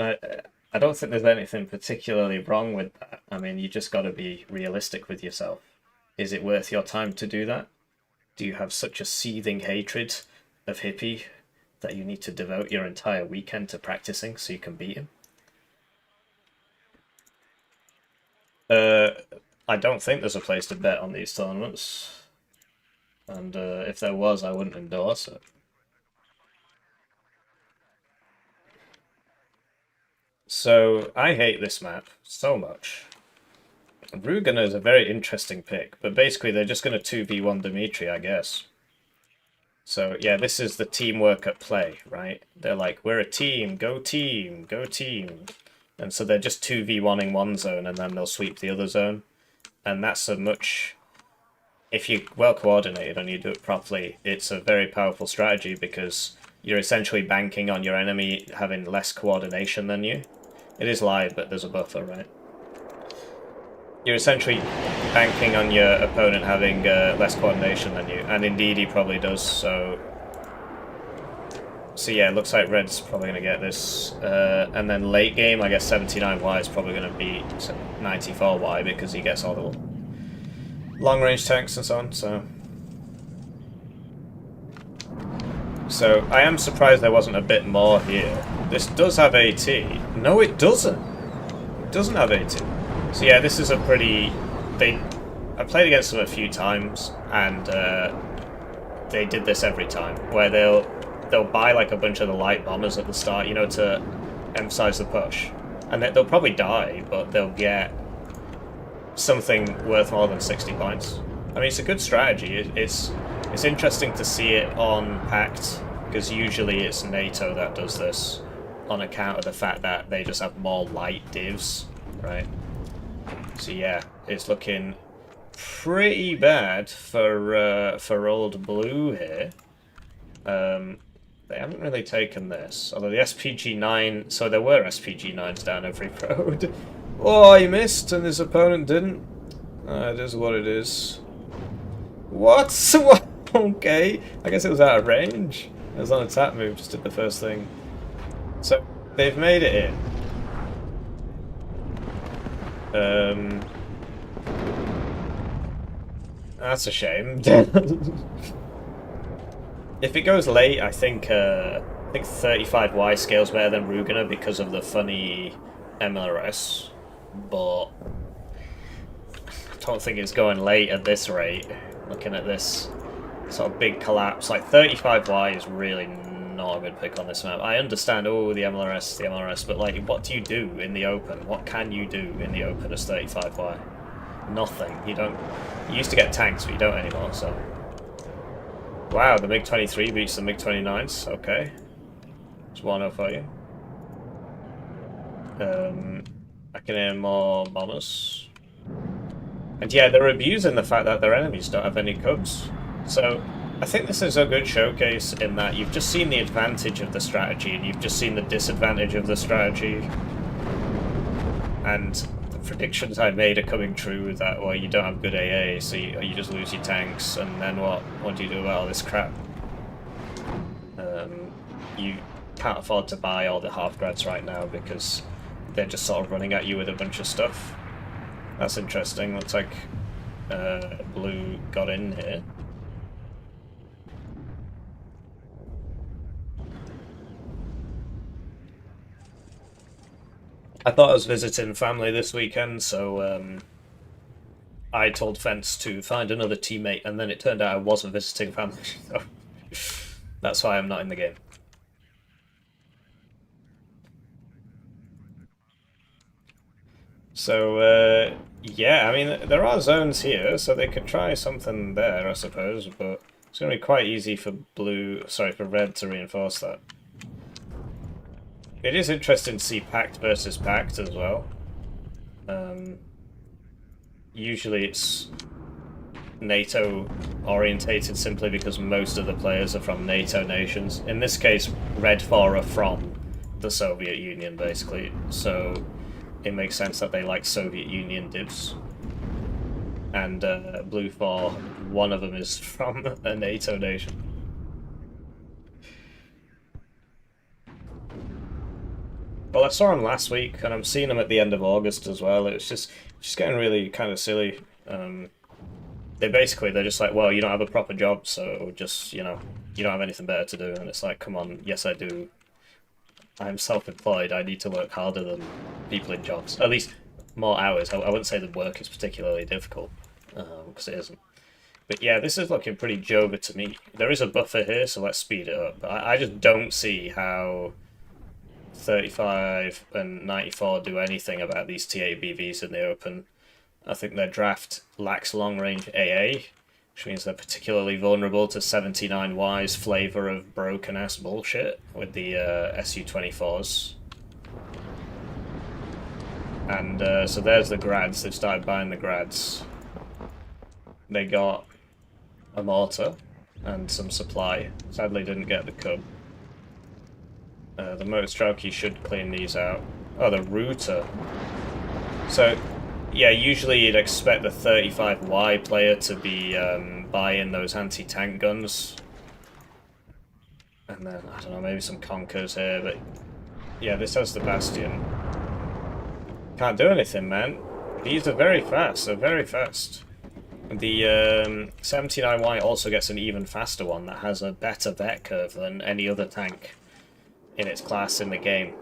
I don't think there's anything particularly wrong with that. I mean, you just got to be realistic with yourself. Is it worth your time to do that? Do you have such a seething hatred of Hippie that you need to devote your entire weekend to practicing so you can beat him? I don't think there's a place to bet on these tournaments. And if there was, I wouldn't endorse it. So, I hate this map so much. Rugen is a very interesting pick, but basically they're just going to 2v1 Dimitri, I guess. So, yeah, this is the teamwork at play, right? They're like, we're a team, go team, go team. And so they're just 2v1ing one zone, and then they'll sweep the other zone. And that's a much... If you're well coordinated and you do it properly, it's a very powerful strategy because you're essentially banking on your enemy having less coordination than you. It is live, but there's a buffer, right? You're essentially banking on your opponent having less coordination than you, and indeed he probably does, so... So yeah, it looks like Red's probably going to get this, and then late game, I guess 79Y is probably going to beat 94Y because he gets all the long-range tanks and so on, so... So, I am surprised there wasn't a bit more here. This does have AT. No, it doesn't! It doesn't have AT. So yeah, this is a pretty... I played against them a few times, and they did this every time, where they'll buy like a bunch of the light bombers at the start, you know, to emphasize the push. And they'll probably die, but they'll get something worth more than 60 points. I mean, it's a good strategy. It's interesting to see it on Pact, because usually it's NATO that does this, on account of the fact that they just have more light divs, right? So yeah, it's looking pretty bad for old blue here. They haven't really taken this, although the SPG-9... So there were SPG-9s down every road. Oh, he missed, and his opponent didn't. It is what it is. What? What? Okay, I guess it was out of range. It was on a tap move, just did the first thing. So, they've made it in. Um, that's a shame. If it goes late, I think 35Y scales better than Rugana because of the funny MLRS, but I don't think it's going late at this rate. Looking at this sort of big collapse, like 35Y is really not a good pick on this map. I understand, oh, the MLRS, but like, what do you do in the open? What can you do in the open as 35Y? Nothing. You don't. You used to get tanks, but you don't anymore. So, wow, the MiG-23 beats the MiG-29s. Okay, it's Warno for you. I can hear more bombers, and yeah, they're abusing the fact that their enemies don't have any cubs. So, I think this is a good showcase in that you've just seen the advantage of the strategy, and you've just seen the disadvantage of the strategy, and predictions I made are coming true that, well, you don't have good AA, so you just lose your tanks, and then what? What do you do about all this crap? You can't afford to buy all the half-grads right now because they're just sort of running at you with a bunch of stuff. That's interesting. Looks like Blue got in here. I thought I was visiting family this weekend, so I told Fence to find another teammate, and then it turned out I wasn't visiting family, so that's why I'm not in the game. So, yeah, I mean, there are zones here, so they could try something there, I suppose, but it's going to be quite easy for for Red to reinforce that. It is interesting to see Pact versus Pact as well. Usually it's NATO orientated simply because most of the players are from NATO nations. In this case, Red 4 are from the Soviet Union, basically, so it makes sense that they like Soviet Union divs. And Blue 4, one of them is from a NATO nation. Well, I saw him last week, and I'm seeing him at the end of August as well. It's just getting really kind of silly. They're just like, well, you don't have a proper job, so just, you know, you don't have anything better to do. And it's like, come on, yes I do. I'm self-employed, I need to work harder than people in jobs. At least more hours. I wouldn't say the work is particularly difficult, because it isn't. But yeah, this is looking pretty Joba to me. There is a buffer here, so let's speed it up. I just don't see how 35 and 94 do anything about these T8BVs in the open. I think their draft lacks long-range AA, which means they're particularly vulnerable to 79Y's flavour of broken-ass bullshit with the Su-24s. And so there's the grads. They've started buying the grads. They got a mortar and some supply. Sadly didn't get the cub. The Motostrelki should clean these out. Oh, the router. So, yeah, usually you'd expect the 35Y player to be buying those anti-tank guns. And then, I don't know, maybe some Conkers here, but yeah, this has the Bastion. Can't do anything, man. These are very fast, they're very fast. The 79Y also gets an even faster one that has a better vet curve than any other tank in its class in the game.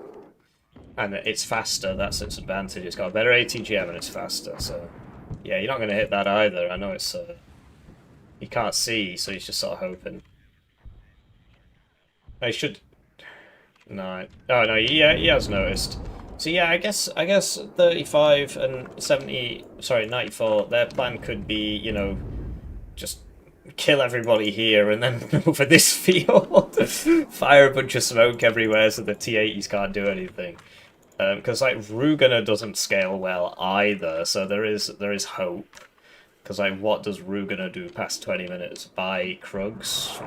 And it's faster, that's its advantage. It's got a better ATGM and it's faster, so yeah, you're not going to hit that either. I know it's he can't see, so he's just sort of hoping. I should... No. Oh no, yeah, he has noticed. So yeah, I guess 35 and 70, sorry, 94, their plan could be, you know, just kill everybody here and then over this field, fire a bunch of smoke everywhere so the T80s can't do anything. Because like Rugana doesn't scale well either, so there is hope. Because like, what does Rugana do past 20 minutes? Buy Krugs.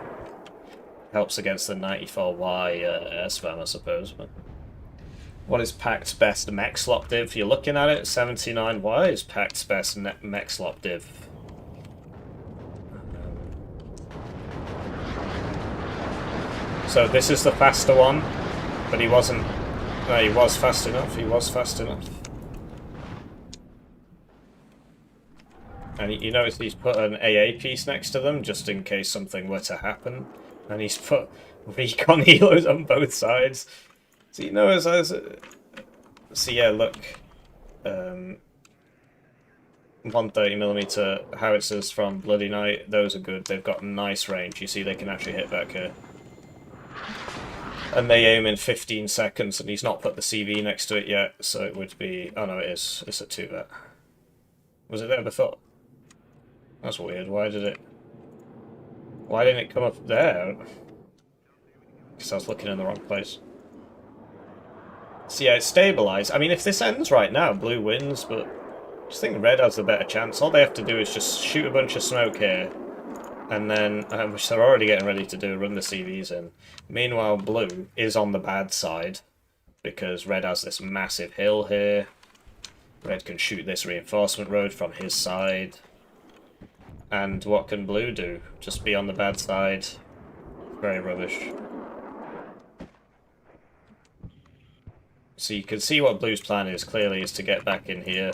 Helps against the 94Y air spam, I suppose. But what is Pact's best mech slop div? You're looking at it. 79Y is Pact's best mech slop div. So this is the faster one, but he wasn't. No, he was fast enough. He was fast enough. And you notice he's put an AA piece next to them, just in case something were to happen. And he's put recon healers on both sides. So you notice as... So yeah, look. 130mm howitzers from Bloody Knight, those are good. They've got nice range. You see they can actually hit back here. And they aim in 15 seconds, and he's not put the CV next to it yet, so it would be... Oh no, it is. It's a 2-vet. Was it there before? That's weird. Why didn't it come up there? Because I was looking in the wrong place. So yeah, it's stabilised. I mean, if this ends right now, blue wins, but I just think red has a better chance. All they have to do is just shoot a bunch of smoke here, and then, which they're already getting ready to do, run the CVs in. Meanwhile, blue is on the bad side, because red has this massive hill here. Red can shoot this reinforcement road from his side. And what can blue do? Just be on the bad side. Very rubbish. So you can see what blue's plan is, clearly, is to get back in here.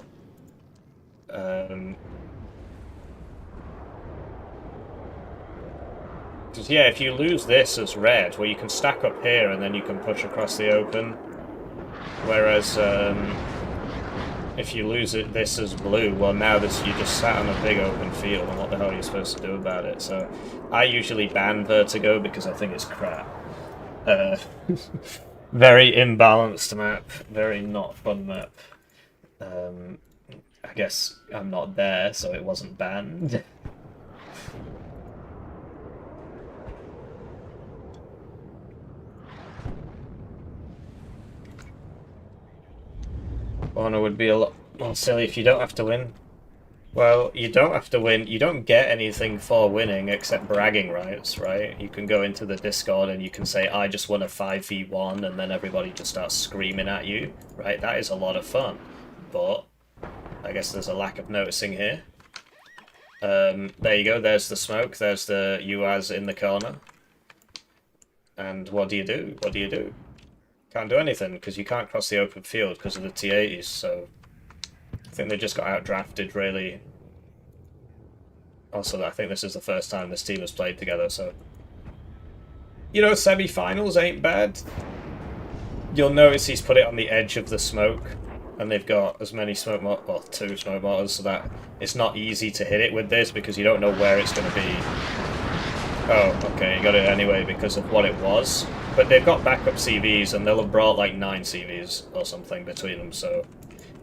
Because, yeah, if you lose this as red, well, you can stack up here and then you can push across the open. Whereas, if you lose this as blue, well, now you just sat on a big open field, and what the hell are you supposed to do about it? So, I usually ban Vertigo because I think it's crap. Very imbalanced map, very not fun map. I guess I'm not there, so it wasn't banned. Warno would be a lot more silly if you don't have to win. Well, you don't have to win. You don't get anything for winning except bragging rights, right? You can go into the Discord and you can say, I just won a 5v1, and then everybody just starts screaming at you, right? That is a lot of fun. But I guess there's a lack of noticing here. There you go. There's the smoke. There's the UAZ in the corner. And what do you do? What do you do? Can't do anything, because you can't cross the open field because of the T-80s, so... I think they just got outdrafted, really. Also, I think this is the first time this team has played together, so... You know, semi-finals ain't bad. You'll notice he's put it on the edge of the smoke, and they've got as many smoke mortars, well, 2 smoke mortars, so that it's not easy to hit it with this, because you don't know where it's going to be. Oh, okay, you got it anyway because of what it was. But they've got backup CVs, and they'll have brought like 9 CVs or something between them, so...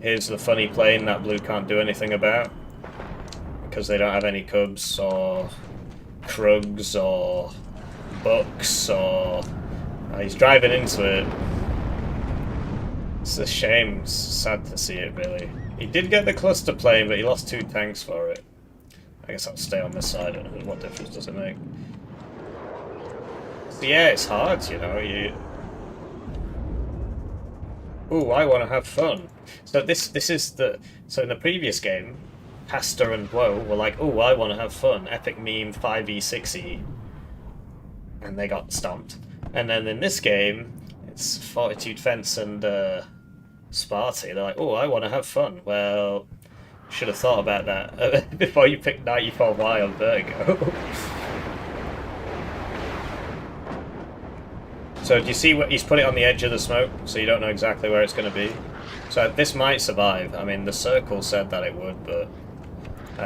Here's the funny plane that blue can't do anything about. Because they don't have any Cubs, or... Krugs, or... Bucks, or... he's driving into it. It's a shame, it's sad to see it, really. He did get the cluster plane, but he lost 2 tanks for it. I guess I'll stay on this side, and what difference does it make? So yeah, it's hard, you know, Ooh, I want to have fun. So this is the... So in the previous game, Pasta and Woe were like, ooh, I want to have fun. Epic meme 5e, 6e. And they got stomped. And then in this game, it's Fortitude, Fence, and Sparty. They're like, oh, I want to have fun. Well, should have thought about that before you picked 94Y on Vertigo. So do you see what he's put it on the edge of the smoke, so you don't know exactly where it's going to be? So this might survive. I mean, the circle said that it would, but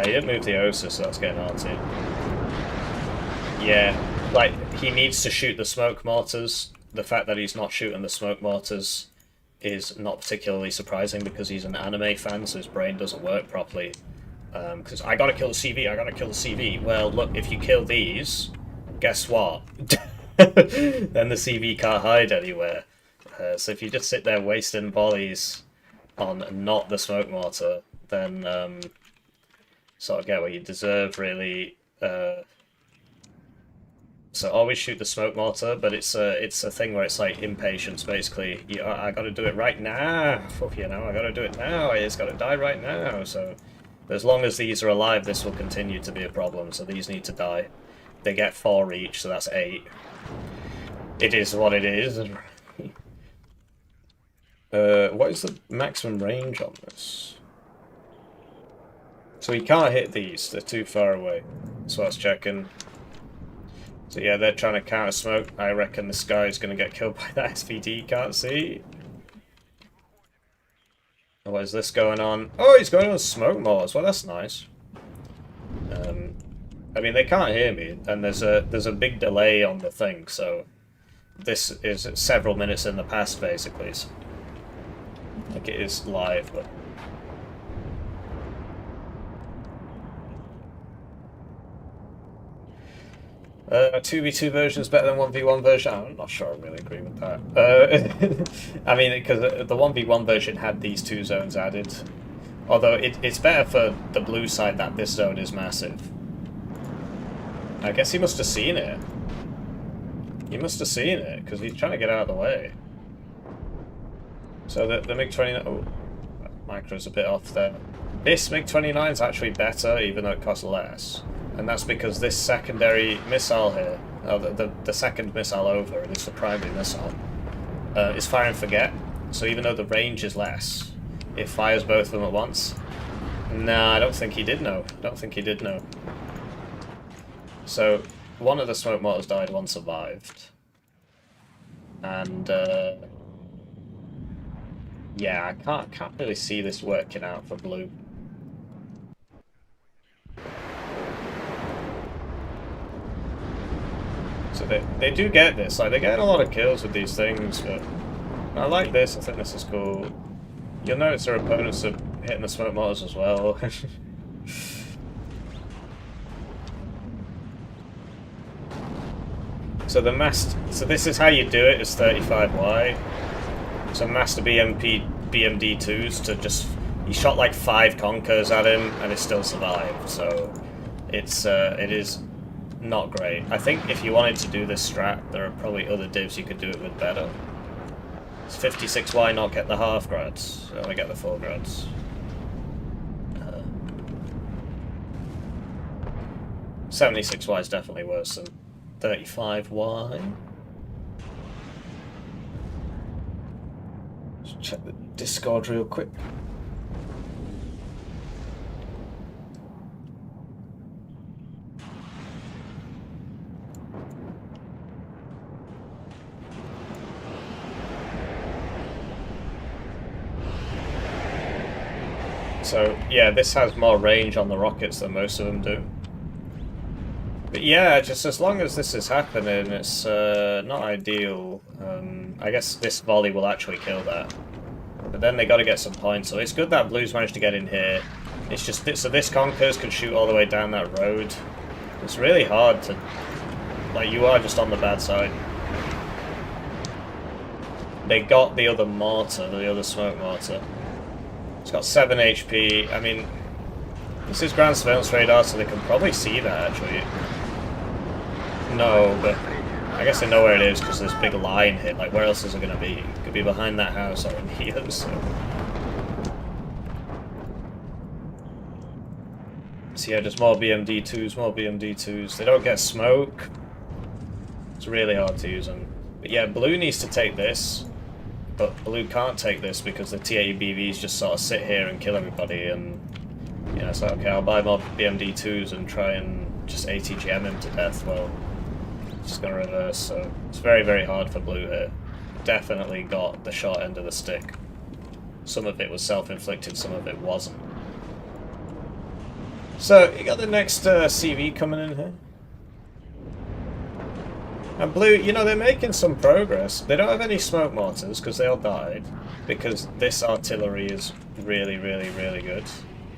he didn't move the OSA, so that's getting arty. Yeah, like, he needs to shoot the smoke mortars. The fact that he's not shooting the smoke mortars is not particularly surprising because he's an anime fan, so his brain doesn't work properly. Because I gotta kill the CV, I gotta kill the CV. Well, look, if you kill these, guess what? Then the CV can't hide anywhere. So if you just sit there wasting volleys on not the smoke mortar, then sort of get what you deserve, really. So always shoot the smoke mortar, but it's a thing where it's like impatience, basically. I gotta do it right now. You know, I gotta do it now. It's gotta die right now. So as long as these are alive, this will continue to be a problem. So these need to die. They get 4 each, so that's 8. It is what it is. What is the maximum range on this? So he can't hit these, they're too far away. That's what I was checking. So yeah, they're trying to counter smoke. I reckon this guy is going to get killed by that SVD, can't see. What is this going on? Oh, he's going on smoke mortars. Well, that's nice. I mean, they can't hear me, and there's a big delay on the thing, so this is several minutes in the past, basically. So, like it is live, but... 2v2 version is better than 1v1 version. I'm not sure I really agree with that. I mean, because the 1v1 version had these 2 zones added. Although it's better for the blue side that this zone is massive. I guess he must have seen it. He must have seen it, because he's trying to get out of the way. So the MiG-29... Oh, micro's a bit off there. This MiG-29 is actually better, even though it costs less. And that's because this secondary missile here, the second missile over, and it's the primary missile, is fire and forget. So even though the range is less, it fires both of them at once. Nah, I don't think he did know. I don't think he did know. So one of the smoke mortars died, one survived. And yeah, I can't really see this working out for blue. So they do get this, like they get a lot of kills with these things, but I like this, I think this is cool. You'll notice their opponents are hitting the smoke mortars as well. So this is how you do it, it's 35Y. So Master BMD2s to just... He shot like 5 Conkers at him and it still survived, so it is not great. I think if you wanted to do this strat, there are probably other divs you could do it with better. It's 56Y, not get the half grads, only get the 4 grads. 76Y is definitely worse than 35Y. Just check the Discord real quick. So, yeah, this has more range on the rockets than most of them do. But yeah, just as long as this is happening, it's not ideal. I guess this volley will actually kill that. But then they got to get some points, so it's good that Blue's managed to get in here. It's just, so this Conkers can shoot all the way down that road. It's really hard to... Like, you are just on the bad side. They got the other mortar, the other smoke mortar. It's got 7 HP. I mean, this is ground surveillance radar, so they can probably see that, actually. No, but I guess they know where it is, because there's a big line here. Like, where else is it going to be? It could be behind that house or in here, so... So yeah, just more BMD2s, more BMD2s. They don't get smoke. It's really hard to use them. But yeah, Blue needs to take this. But Blue can't take this because the TABVs just sort of sit here and kill everybody, and yeah, it's like, okay, I'll buy more BMD2s and try and just ATGM him to death. Well, it's just gonna reverse, so it's very, very hard for Blue here. Definitely got the short end of the stick. Some of it was self-inflicted, some of it wasn't. So, you got the next CV coming in here. And Blue, you know, they're making some progress. They don't have any smoke mortars, because they all died. Because this artillery is really, really, really good.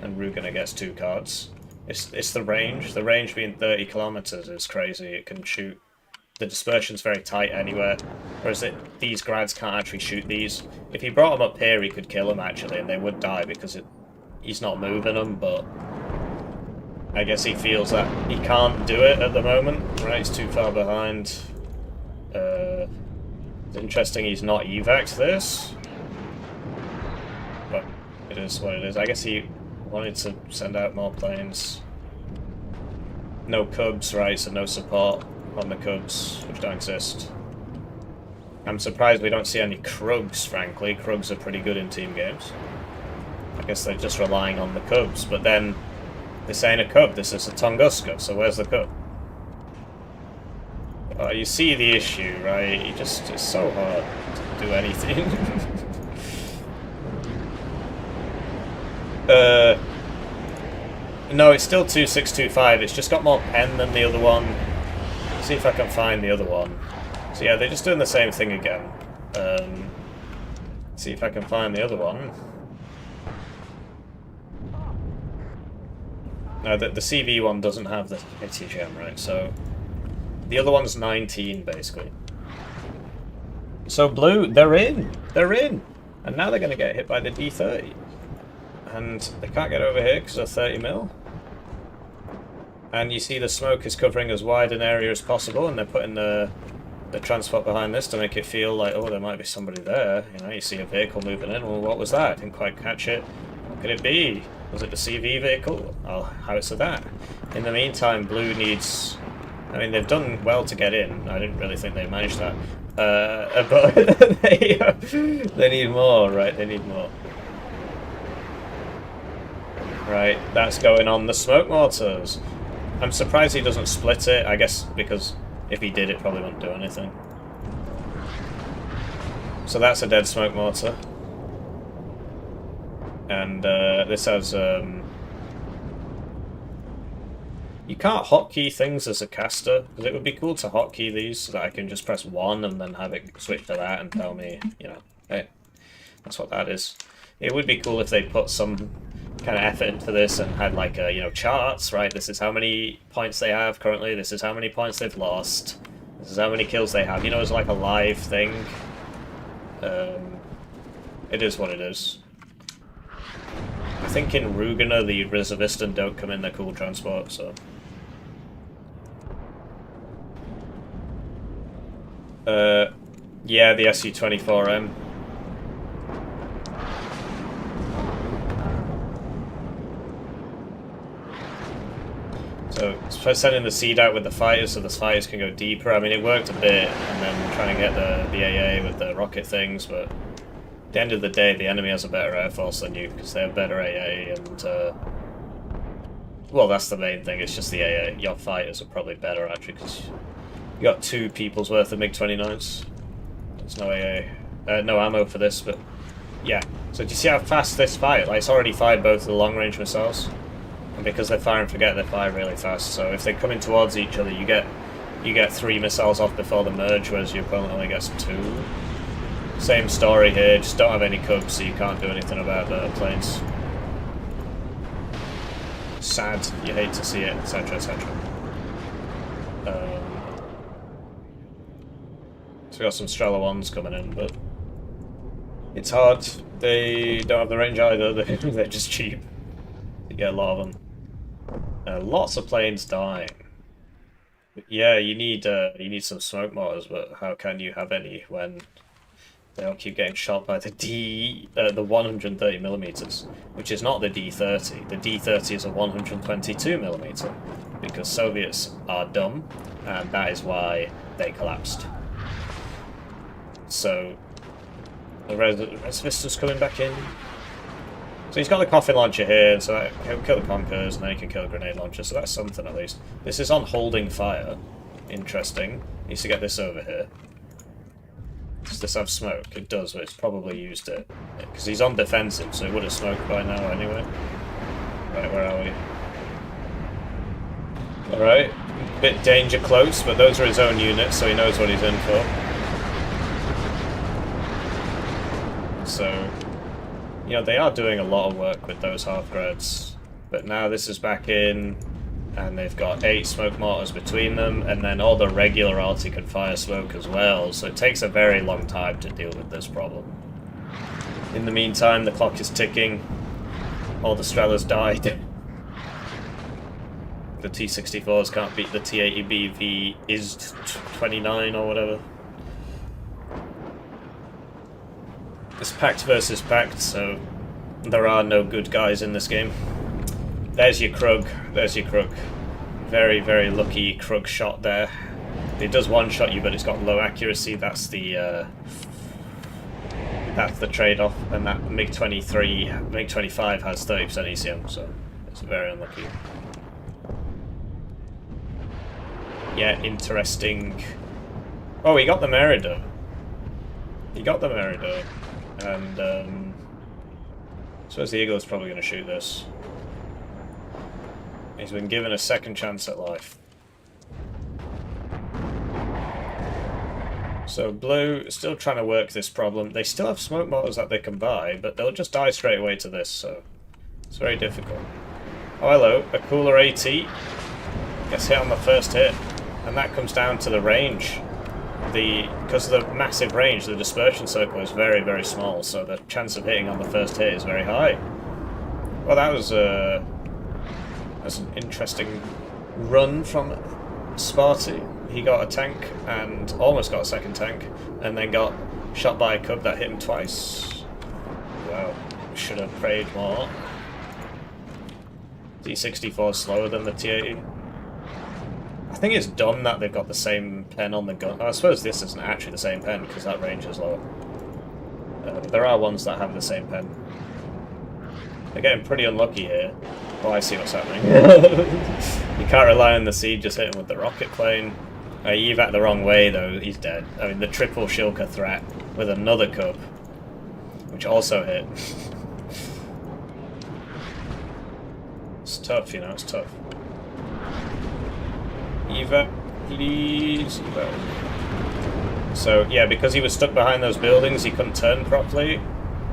And Rugener gets 2 cards. It's the range. The range being 30 kilometers is crazy. It can shoot. The dispersion's very tight anywhere. Whereas these grads can't actually shoot these. If he brought them up here, he could kill them, actually, and they would die, because he's not moving them, but... I guess he feels that he can't do it at the moment, right? He's too far behind. It's interesting he's not evac this. But it is what it is. I guess he wanted to send out more planes. No Cubs, right? So no support on the Cubs, which don't exist. I'm surprised we don't see any Krugs, frankly. Krugs are pretty good in team games. I guess they're just relying on the Cubs, but then This ain't a Cub, this is a Tunguska, so where's the Cub? You see the issue, right? It's so hard to do anything. No, it's still 2625, it's just got more pen than the other one. Let's see if I can find the other one. So yeah, they're just doing the same thing again. See if I can find the other one. No, the CV one doesn't have the Hippie gem, right? So the other one's 19, basically. So blue, they're in! They're in! And now they're going to get hit by the D30. And they can't get over here because of 30 mil. And you see the smoke is covering as wide an area as possible, and they're putting the transport behind this to make it feel like, oh, there might be somebody there. You know, you see a vehicle moving in. Well, what was that? Didn't quite catch it. What could it be? Was it the CV vehicle? Oh, how's that? In the meantime, blue needs... I mean, they've done well to get in. I didn't really think they managed that. But they need more, right? They need more. Right, that's going on the smoke mortars. I'm surprised he doesn't split it, I guess, because if he did, it probably wouldn't do anything. So that's a dead smoke mortar. And this has... You can't hotkey things as a caster, because it would be cool to hotkey these so that I can just press 1 and then have it switch to that and tell me, you know, hey, that's what that is. It would be cool if they put some kind of effort into this and had like, you know, charts, right? This is how many points they have currently, this is how many points they've lost, this is how many kills they have. You know, it's like a live thing. It is what it is. I think in Rugana the Reservistan don't come in their cool transport, so... yeah, the SU-24M. So, it's sending the seed out with the fighters so the fighters can go deeper. I mean, it worked a bit, and then trying to get the AA with the rocket things, but at the end of the day, the enemy has a better air force than you, because they have better AA, and, well, that's the main thing, it's just the AA. Your fighters are probably better, actually, because you got 2 people's worth of MiG-29s. There's no AA. No ammo for this, but yeah. So do you see how fast this fires? Like, it's already fired both of the long-range missiles. And because they fire and forget, they fire really fast. So if they're coming towards each other, you get 3 missiles off before the merge, whereas your opponent only gets 2. Same story here, just don't have any cubs, so you can't do anything about the planes. Sad, you hate to see it, etc, etc. So we got some Strela 1s coming in, but it's hard. They don't have the range either, they're just cheap. You get a lot of them. Lots of planes dying. But yeah, you need some smoke mortars, but how can you have any when they all keep getting shot by the 130mm, which is not the D30. The D30 is a 122mm, because Soviets are dumb, and that is why they collapsed. So, the Reservistan's coming back in. So he's got the coffin launcher here, so he'll kill the Conkers, and then he can kill a grenade launcher, so that's something at least. This is on holding fire. Interesting. Needs to get this over here. Does this have smoke? It does, but it's probably used it. Because he's on defensive, so he would have smoked by now anyway. Right, where are we? Alright. Bit danger close, but those are his own units, so he knows what he's in for. So, you know, they are doing a lot of work with those half-grads. But now this is back in, and they've got 8 smoke mortars between them, and then all the regular arty can fire smoke as well, so it takes a very long time to deal with this problem. In the meantime, the clock is ticking. All the Strelas died. The T-64s can't beat the T-80BV is 29 or whatever. It's pact versus pact, so there are no good guys in this game. There's your Krug. There's your Krug. Very, very lucky Krug shot there. It does one-shot you, but it's got low accuracy. That's the trade-off. And that MiG-23, MiG-25 has 30% ECM, so It's very unlucky. Yeah, interesting. Oh, he got the Merida. He got the Merida. And, I suppose the Eagle is probably going to shoot this. He's been given a second chance at life. So Blue is still trying to work this problem. They still have smoke mortars that they can buy, but they'll just die straight away to this, so it's very difficult. Oh, hello, a cooler AT. Gets hit on the first hit, and that comes down to the range. Because of the massive range, the dispersion circle is very, very small, so the chance of hitting on the first hit is very high. Well, that's an interesting run from Sparty. He got a tank and almost got a second tank, and then got shot by a cub that hit him twice. Wow, should have prayed more. D64 is slower than the T80. I think it's dumb that they've got the same pen on the gun. I suppose this isn't actually the same pen because that range is lower. There are ones that have the same pen. They're getting pretty unlucky here. Oh, I see what's happening. You can't rely on the seed, just hit him with the rocket plane. Evac the wrong way, though, he's dead. I mean, the triple Shilka threat with another cub, which also hit. It's tough, you know, it's tough. Evac, please, evac. So, yeah, because he was stuck behind those buildings, he couldn't turn properly.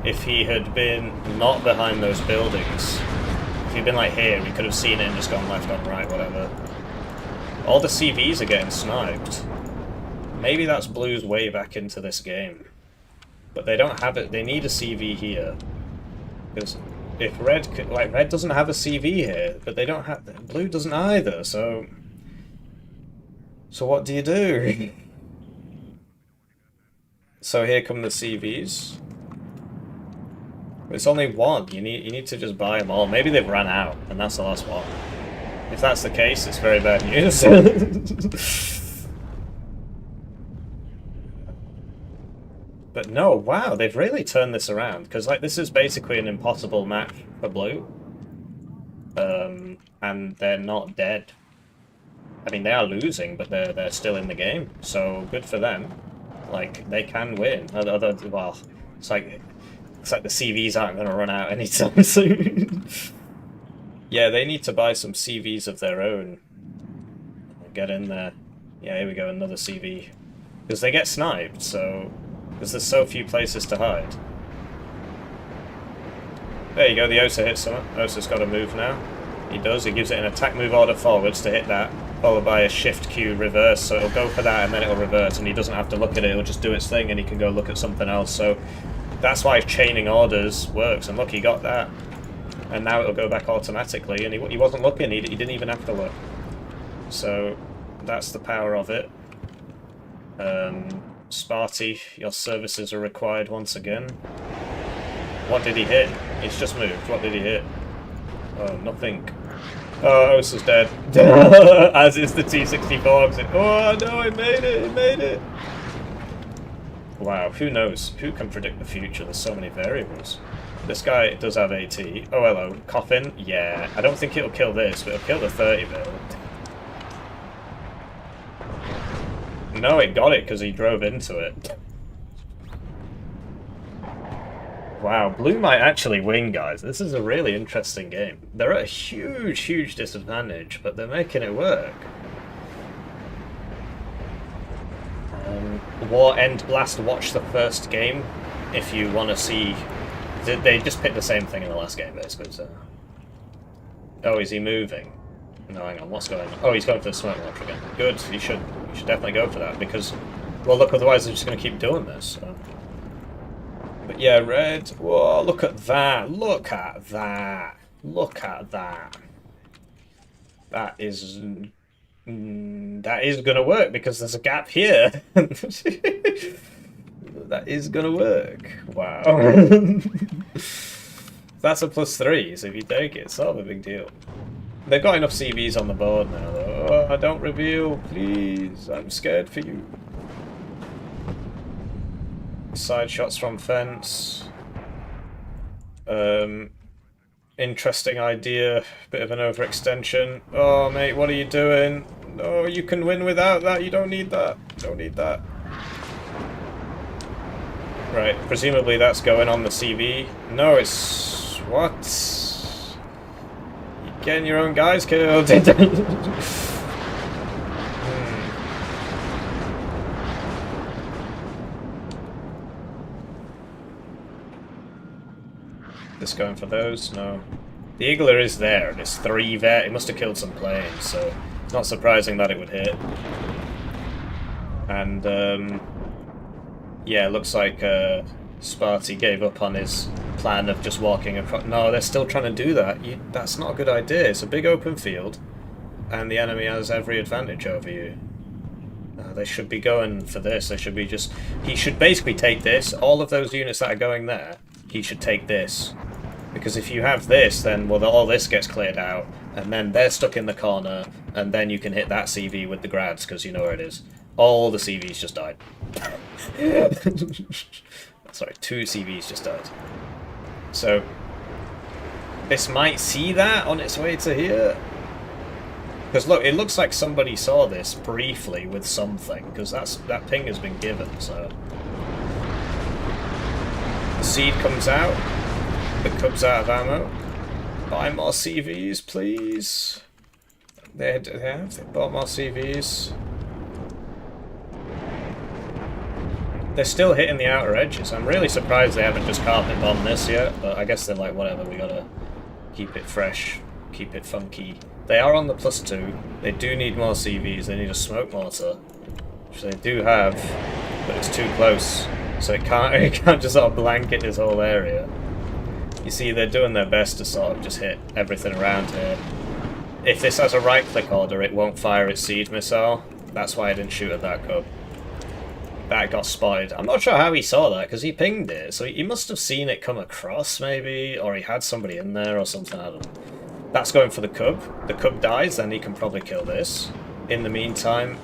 If he had been not behind those buildings, if he'd been like here, we could have seen it and just gone left, gone right, whatever. All the CVs are getting sniped. Maybe that's Blue's way back into this game. But they don't have it. They need a CV here. Because if Red doesn't have a CV here, but they don't have... Blue doesn't either, so... So what do you do? So here come the CVs. It's only one. You need to just buy them all. Maybe they've run out, and that's the last one. If that's the case, it's very bad news. But no, wow, they've really turned this around, because like this is basically an impossible match for Blue. And they're not dead. I mean, they are losing, but they're still in the game, so good for them. Like, they can win. Well, it's like the CVs aren't going to run out anytime soon. Yeah, they need to buy some CVs of their own. Get in there. Yeah, here we go, another CV. Because they get sniped, so... Because there's so few places to hide. There you go, the Osa hits someone. Osa's got to move now. He does, he gives it an attack move order forwards to hit that, followed by a shift Q reverse, so it'll go for that and then it'll reverse, and he doesn't have to look at it, it'll just do its thing and he can go look at something else, so that's why chaining orders works, and look, he got that. And now it'll go back automatically, and he wasn't looking, he didn't even have to look. So, that's the power of it. Sparty, your services are required once again. What did he hit? He's just moved. What did he hit? Oh, nothing. Oh, Osa's dead. As is the T-64. Oh no, I made it! I made it! Wow, who knows? Who can predict the future? There's so many variables. This guy does have AT. Oh, hello. Coffin? Yeah. I don't think it'll kill this, but it'll kill the 30 build. No, it got it because he drove into it. Wow, Blue might actually win, guys. This is a really interesting game. They're at a huge, huge disadvantage, but they're making it work. War End Blast, watch the first game if you want to see... They just picked the same thing in the last game, basically, so... Oh, is he moving? No, hang on, what's going on? Oh, he's going for the smoke launcher again. Good, you should definitely go for that, because... Well, look, otherwise they're just going to keep doing this, so... But yeah, Red... Whoa, look at that! Look at that! Look at that! That is going to work, because there's a gap here! That is going to work. Wow. That's a +3, so if you take it, it's not a big deal. They've got enough CVs on the board now, though. Oh, don't reveal, please. I'm scared for you. Side shots from fence. interesting idea. Bit of an overextension. Oh, mate, what are you doing? No, you can win without that. You don't need that. Don't need that. Right, presumably that's going on the CV. No, it's... what? You're getting your own guys killed. This going for those? No. The Eagler is there, and it's 3 vet. It must have killed some planes, so it's not surprising that it would hit. And, yeah, it looks like Sparty gave up on his plan of just walking across. No, they're still trying to do that. That's not a good idea. It's a big open field, and the enemy has every advantage over you. They should be going for this. They should be just... He should basically take this. All of those units that are going there, he should take this. Because if you have this, then, well, all this gets cleared out, and then they're stuck in the corner, and then you can hit that CV with the grads, because you know where it is. All the CVs just died. Sorry, 2 CVs just died. So, this might see that on its way to here. Because look, it looks like somebody saw this briefly with something, because that ping has been given, so... The seed comes out. The Cub's out of ammo. Buy more CVs, please. They bought more CVs. They're still hitting the outer edges. I'm really surprised they haven't just carpet bombed this yet, but I guess they're like, whatever, we gotta keep it fresh, keep it funky. They are on the +2. They do need more CVs. They need a smoke mortar, which they do have, but it's too close, so it can't just sort of blanket this whole area. You see, they're doing their best to sort of just hit everything around here. If this has a right-click order, it won't fire its seed missile. That's why I didn't shoot at that Cub. That got spotted. I'm not sure how he saw that, because he pinged it, so he must have seen it come across, maybe, or he had somebody in there or something, I don't know. That's going for the Cub. The Cub dies, then he can probably kill this. In the meantime,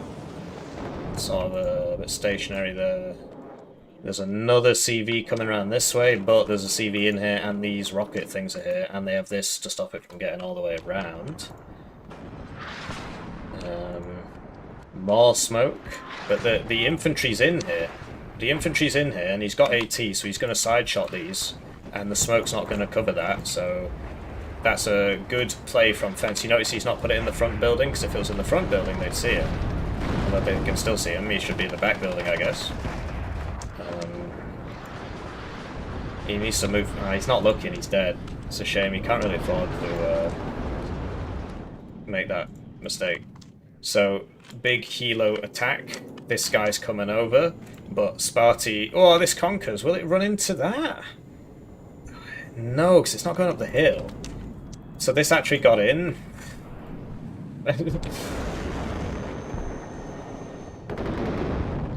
sort of a bit stationary there. There's another CV coming around this way, but there's a CV in here, and these rocket things are here, and they have this to stop it from getting all the way around. More smoke, but the infantry's in here. The infantry's in here, and he's got AT, so he's going to side shot these, and the smoke's not going to cover that, so that's a good play from fence. You notice he's not put it in the front building, because if it was in the front building, they'd see him. Although they can still see him, he should be in the back building, I guess. He needs to move. He's not looking, he's dead. It's a shame, he can't really afford to make that mistake. So, big helo attack. This guy's coming over, but Sparty... Oh, this conquers. Will it run into that? No, because it's not going up the hill. So this actually got in.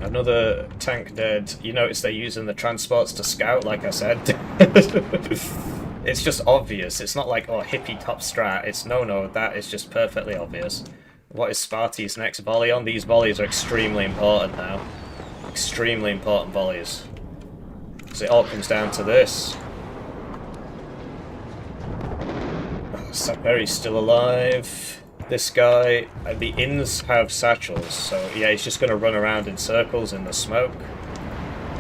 Another tank dead. You notice they're using the transports to scout, like I said. It's just obvious. It's not like, oh, hippie top strat. It's no, that is just perfectly obvious. What is Sparty's next volley on? These volleys are extremely important now. Extremely important volleys. Because it all comes down to this. Oh, Saperi's still alive. This guy, the inns have satchels, so yeah, he's just going to run around in circles in the smoke.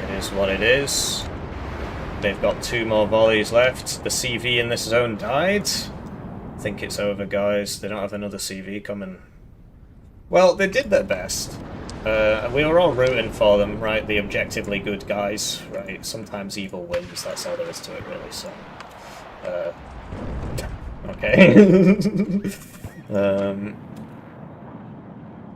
It is what it is. They've got 2 more volleys left. The CV in this zone died. I think it's over, guys. They don't have another CV coming. Well, they did their best. We were all rooting for them, right? The objectively good guys, right? Sometimes evil wins, that's all there is to it, really, so... okay.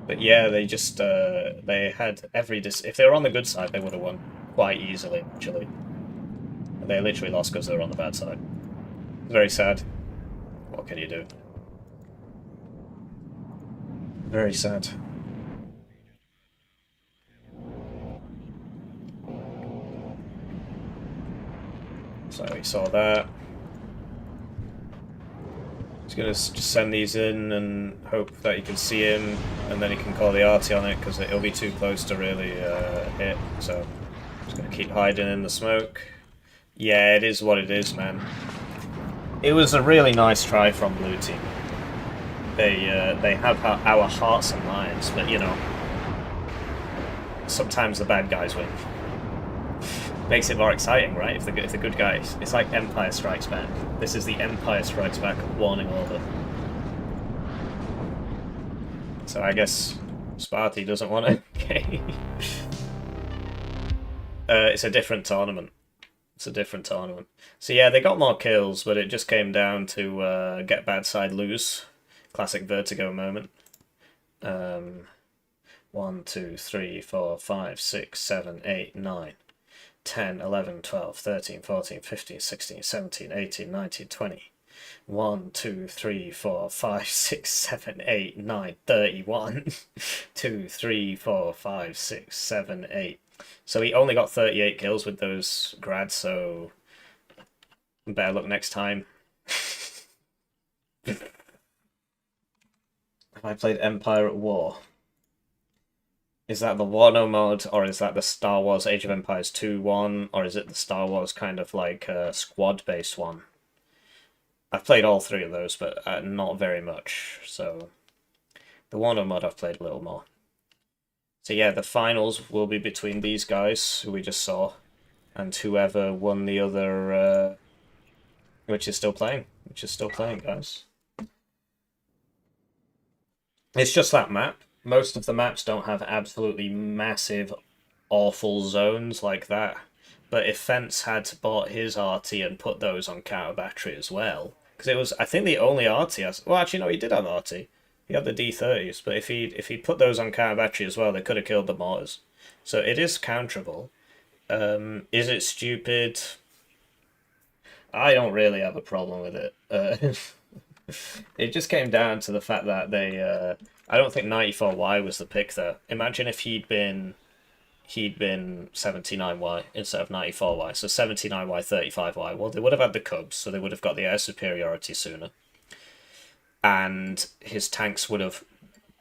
But yeah, they just, they had every... if they were on the good side, they would have won quite easily, actually. They literally lost because they were on the bad side. Very sad. What can you do? Very sad. So we saw that. He's going to just send these in and hope that he can see him, and then he can call the arty on it, because it'll be too close to really hit. So just going to keep hiding in the smoke. Yeah, it is what it is, man. It was a really nice try from Blue Team. They have our hearts and minds, but you know, sometimes the bad guys win. Makes it more exciting, right? If the good guys, it's like Empire Strikes Back. This is the Empire Strikes Back warning order. So I guess Sparty doesn't want to. Okay. It's a different tournament. It's a different tournament. So yeah, they got more kills, but it just came down to get bad side, lose. Classic Vertigo moment. 1, 2, 3, 4, 5, 6, 7, 8, 9, 10, 11, 12, 13, 14, 15, 16, 17, 18, 19, 20. 1, 2, 3, 4, 5, 6, 7, 8, 9, 31. 2, 3, 4, 5, 6, 7, 8. So he only got 38 kills with those grads, so better luck next time. Have I played Empire at War? Is that the Warno mode, or is that the Star Wars Age of Empires 2 one, or is it the Star Wars kind of like squad-based one? I've played all three of those, but not very much, so the Warno mod I've played a little more. So yeah, the finals will be between these guys, who we just saw, and whoever won the other, which is still playing, guys. It's just that map. Most of the maps don't have absolutely massive, awful zones like that. But if Fence had bought his RT and put those on counter battery as well, because it was, I think, the only RT has. Well, actually, no, he did have RT. He had the D30s, but if he put those on counter battery as well, they could have killed the mortars. So it is counterable. Is it stupid? I don't really have a problem with it. It just came down to the fact that they. I don't think 94Y was the pick there. Imagine if he'd been 79Y instead of 94Y. So 79Y, 35Y. Well, they would have had the Cubs, so they would have got the air superiority sooner. And his tanks would have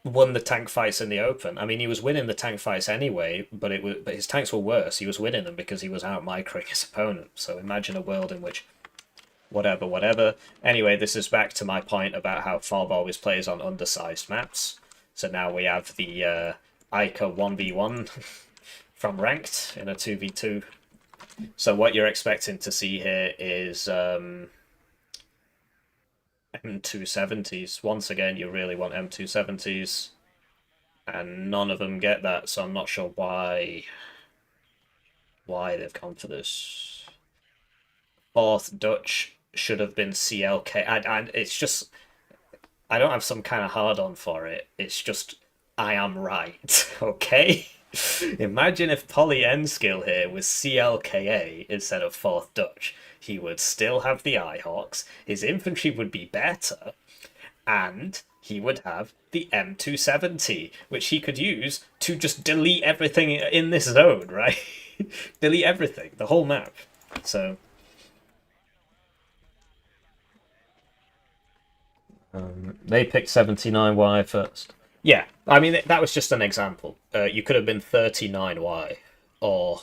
won the tank fights in the open. I mean, he was winning the tank fights anyway, but his tanks were worse. He was winning them because he was out microing his opponent. So imagine a world in which whatever. Anyway, this is back to my point about how Fob always plays on undersized maps. So now we have the Ica 1v1 from Ranked in a 2v2. So what you're expecting to see here is M270s. Once again, you really want M270s. And none of them get that, so I'm not sure why they've gone for this. Fourth Dutch should have been CLK. And it's just, I don't have some kind of hard-on for it. It's just, I am right, okay? Imagine if Poly N-Skill here was CLKA instead of Fourth Dutch. He would still have the Eyehawks, his infantry would be better, and he would have the M270, which he could use to just delete everything in this zone, right? Delete everything, the whole map. So... they picked 79Y first. Yeah, I mean, that was just an example. You could have been 39Y or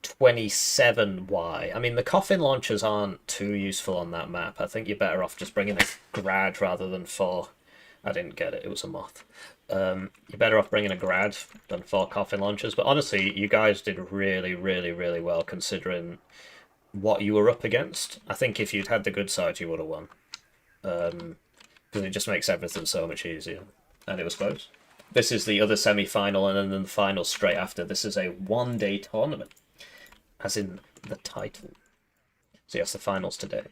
27Y. I mean, the coffin launchers aren't too useful on that map. I think you're better off just bringing a grad rather than 4. I didn't get it, it was a moth. You're better off bringing a grad than 4 coffin launchers. But honestly, you guys did really, really, really well considering what you were up against. I think if you'd had the good side, you would have won. Because it just makes everything so much easier. And it was close. This is the other semi-final, and then the final straight after. This is a one-day tournament, as in the title. So yes, the finals today.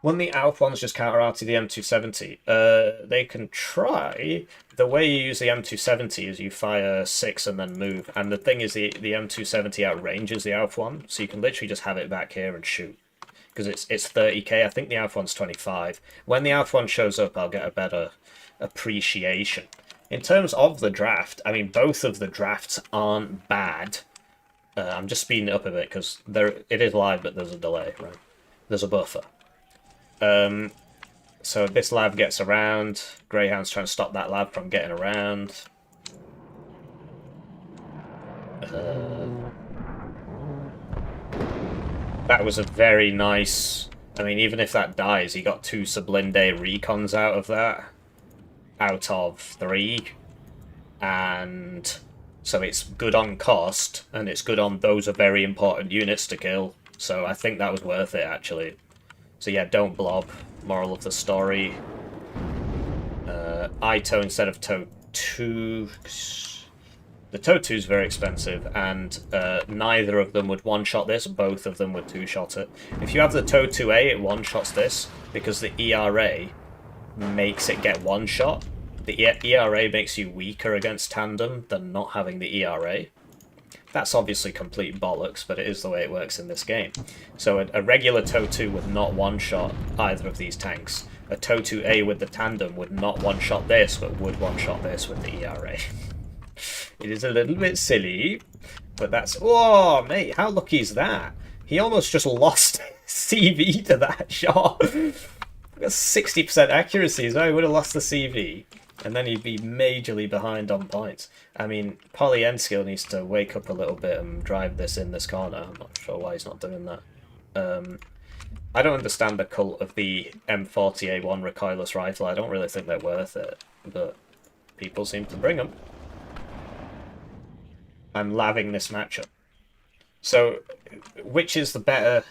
When the Alf ones just counter-arty the M270, they can try. The way you use the M270 is you fire 6 and then move. And the thing is, the M270 outranges the Alf one, so you can literally just have it back here and shoot. Because it's 30k. I think the Alf one's 25. When the Alf one shows up, I'll get a better appreciation. In terms of the draft, I mean, both of the drafts aren't bad. I'm just speeding it up a bit because it is live, but there's a delay, right? There's a buffer. So this lab gets around. Greyhound's trying to stop that lab from getting around. That was a very nice I mean, even if that dies, he got 2 Sublinde recons out of that, out of 3, and so it's good on cost, and it's good on those are very important units to kill, so I think that was worth it, actually. So yeah, don't blob, moral of the story. Ito instead of Toe 2. The Toe 2 is very expensive, and neither of them would one-shot this, both of them would two-shot it. If you have the Toe 2A, it one-shots this, because the ERA makes it get one-shot. The ERA makes you weaker against tandem than not having the ERA. That's obviously complete bollocks, but it is the way it works in this game. So a regular Toe 2 would not one-shot either of these tanks. A Toe 2A with the tandem would not one-shot this, but would one-shot this with the ERA. It is a little bit silly, but that's... Oh, mate, how lucky is that? He almost just lost CV to that shot. That's 60% accuracy, so he would have lost the CV. And then he'd be majorly behind on points. I mean, Polyenskill needs to wake up a little bit and drive this in this corner. I'm not sure why he's not doing that. I don't understand the cult of the M40A1 recoilless rifle. I don't really think they're worth it, but people seem to bring them. I'm laving this matchup. So, which is the better...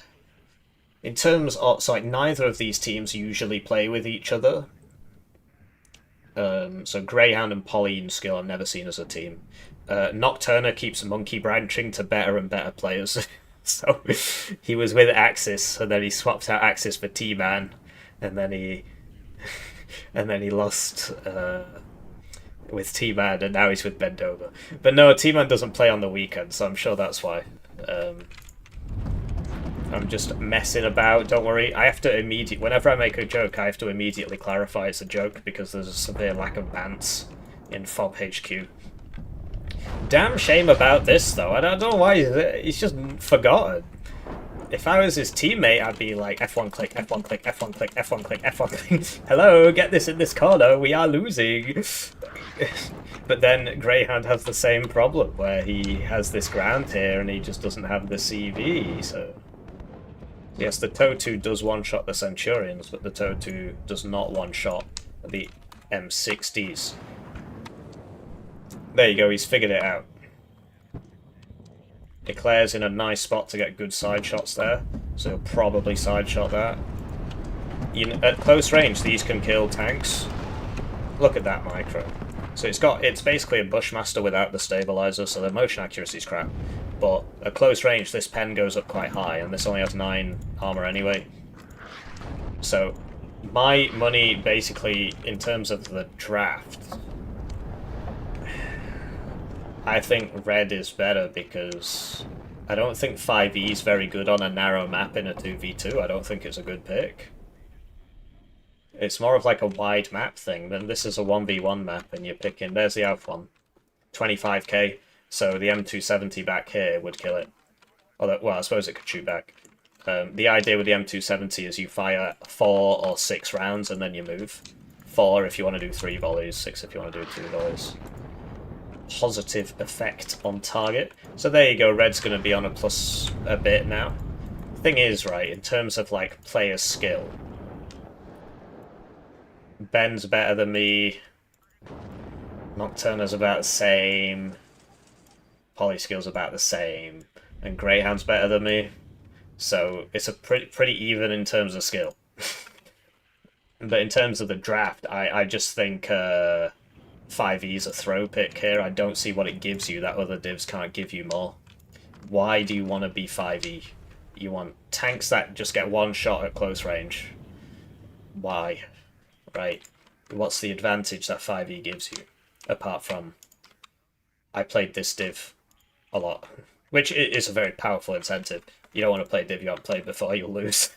In terms of... So, like, neither of these teams usually play with each other. So, Greyhound and Polyenskill I've never seen as a team. Nocturna keeps monkey branching to better and better players. So, he was with Axis, and then he swapped out Axis for T-Man, and then he... and then he lost... with T-Man, and now he's with Bendover. But no, T-Man doesn't play on the weekend, so I'm sure that's why. I'm just messing about, don't worry. I have to immediately... Whenever I make a joke, I have to immediately clarify it's a joke, because there's a severe lack of bants in FOB HQ. Damn shame about this, though. I don't know why he's just forgotten. If I was his teammate, I'd be like, F1 click, F1 click, F1 click, F1 click, F1 click. Hello, get this in this corner, we are losing. But then Greyhound has the same problem, where he has this ground here and he just doesn't have the CV, so... Yes, the Toe 2 does one-shot the Centurions, but the Toe 2 does not one-shot the M60s. There you go, he's figured it out. Eclair's in a nice spot to get good side shots there, so he'll probably side shot that. At close range, these can kill tanks. Look at that micro. So it's basically a Bushmaster without the stabilizer, so the motion accuracy's crap. But at close range, this pen goes up quite high, and this only has 9 armor anyway. So my money, basically, in terms of the draft, I think red is better because I don't think 5e is very good on a narrow map in a 2v2. I don't think it's a good pick. It's more of like a wide map thing. Then this is a 1v1 map and you're picking... There's the Alpha one. 25k. So the M270 back here would kill it. Although, well, I suppose it could shoot back. The idea with the M270 is you fire 4 or 6 rounds and then you move. 4 if you want to do 3 volleys, 6 if you want to do 2 volleys. Positive effect on target. So there you go, red's going to be on a plus a bit now. Thing is, right, in terms of like player skill, Ben's better than me, Nocturna's about the same, Polyskill's about the same, and Greyhound's better than me. So it's a pretty even in terms of skill. But in terms of the draft, I just think 5e is a throw pick here. I don't see what it gives you that other divs can't give you more. Why do you want to be 5e? You want tanks that just get one shot at close range. Why? Right. What's the advantage that 5e gives you? Apart from, I played this div a lot. Which is a very powerful incentive. You don't want to play a div you haven't played before, you'll lose.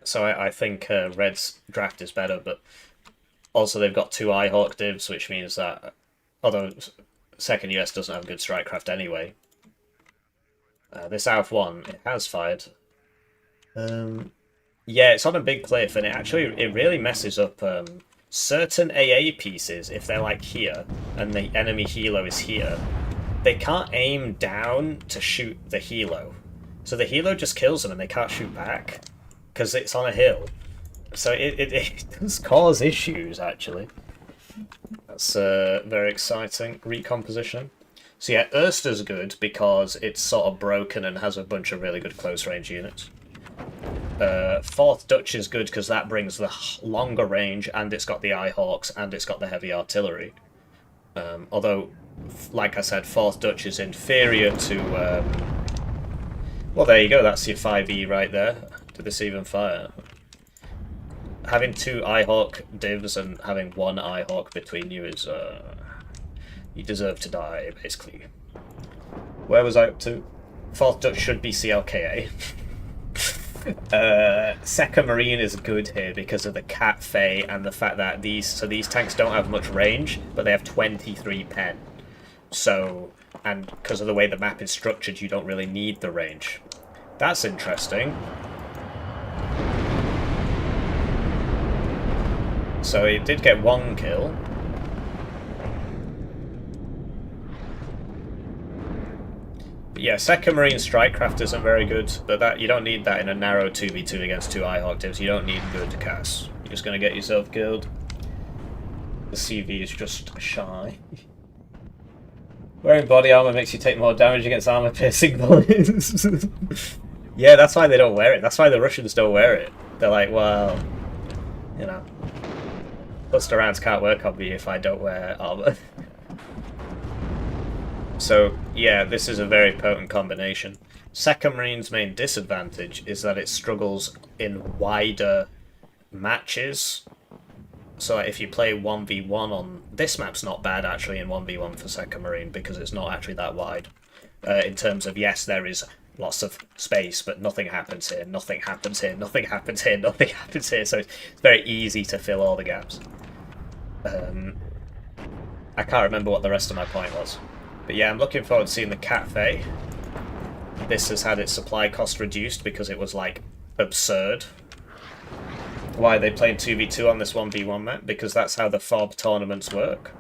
So I think red's draft is better, but also they've got 2 Eyehawk divs, which means that, although second US doesn't have good strikecraft anyway, this Alpha 1, it has fired. Yeah, it's on a big cliff, and it really messes up certain AA pieces. If they're like here, and the enemy helo is here, they can't aim down to shoot the helo. So the helo just kills them and they can't shoot back because it's on a hill. So it does cause issues, actually. That's very exciting. Recompositioning. So yeah, Erster's good because it's sort of broken and has a bunch of really good close-range units. Fourth Dutch is good because that brings the longer range, and it's got the Eyehawks, and it's got the heavy artillery. Although, like I said, Fourth Dutch is inferior to... well, there you go, that's your 5E right there. Did this even fire? Having 2 Eyehawk divs and having 1 Eyehawk between you is... you deserve to die, basically. Where was I up to? Fourth Dutch should be CLKA. Second Marine is good here because of the Cat Fey and the fact that these tanks don't have much range, but they have 23 pen. So, and because of the way the map is structured, you don't really need the range. That's interesting. So it did get 1 kill. But yeah, second Marine Strikecraft isn't very good, but that you don't need that in a narrow 2v2 against 2 Eyehawk divs. You don't need good CAS. You're just going to get yourself killed. The CV is just shy. Wearing body armor makes you take more damage against armor-piercing bullets. Yeah, that's why they don't wear it. That's why the Russians don't wear it. They're like, well, you know, Buster rounds can't work on me if I don't wear armor. So, yeah, this is a very potent combination. Second Marine's main disadvantage is that it struggles in wider matches. So if you play 1v1 on... This map's not bad, actually, in 1v1 for Second Marine, because it's not actually that wide. In terms of, yes, there is lots of space, but nothing happens here, nothing happens here, nothing happens here, nothing happens here, so it's very easy to fill all the gaps. I can't remember what the rest of my point was. But yeah, I'm looking forward to seeing the Cat Fey. This has had its supply cost reduced because it was, like, absurd. Why are they playing 2v2 on this 1v1 map? Because that's how the FOB tournaments work.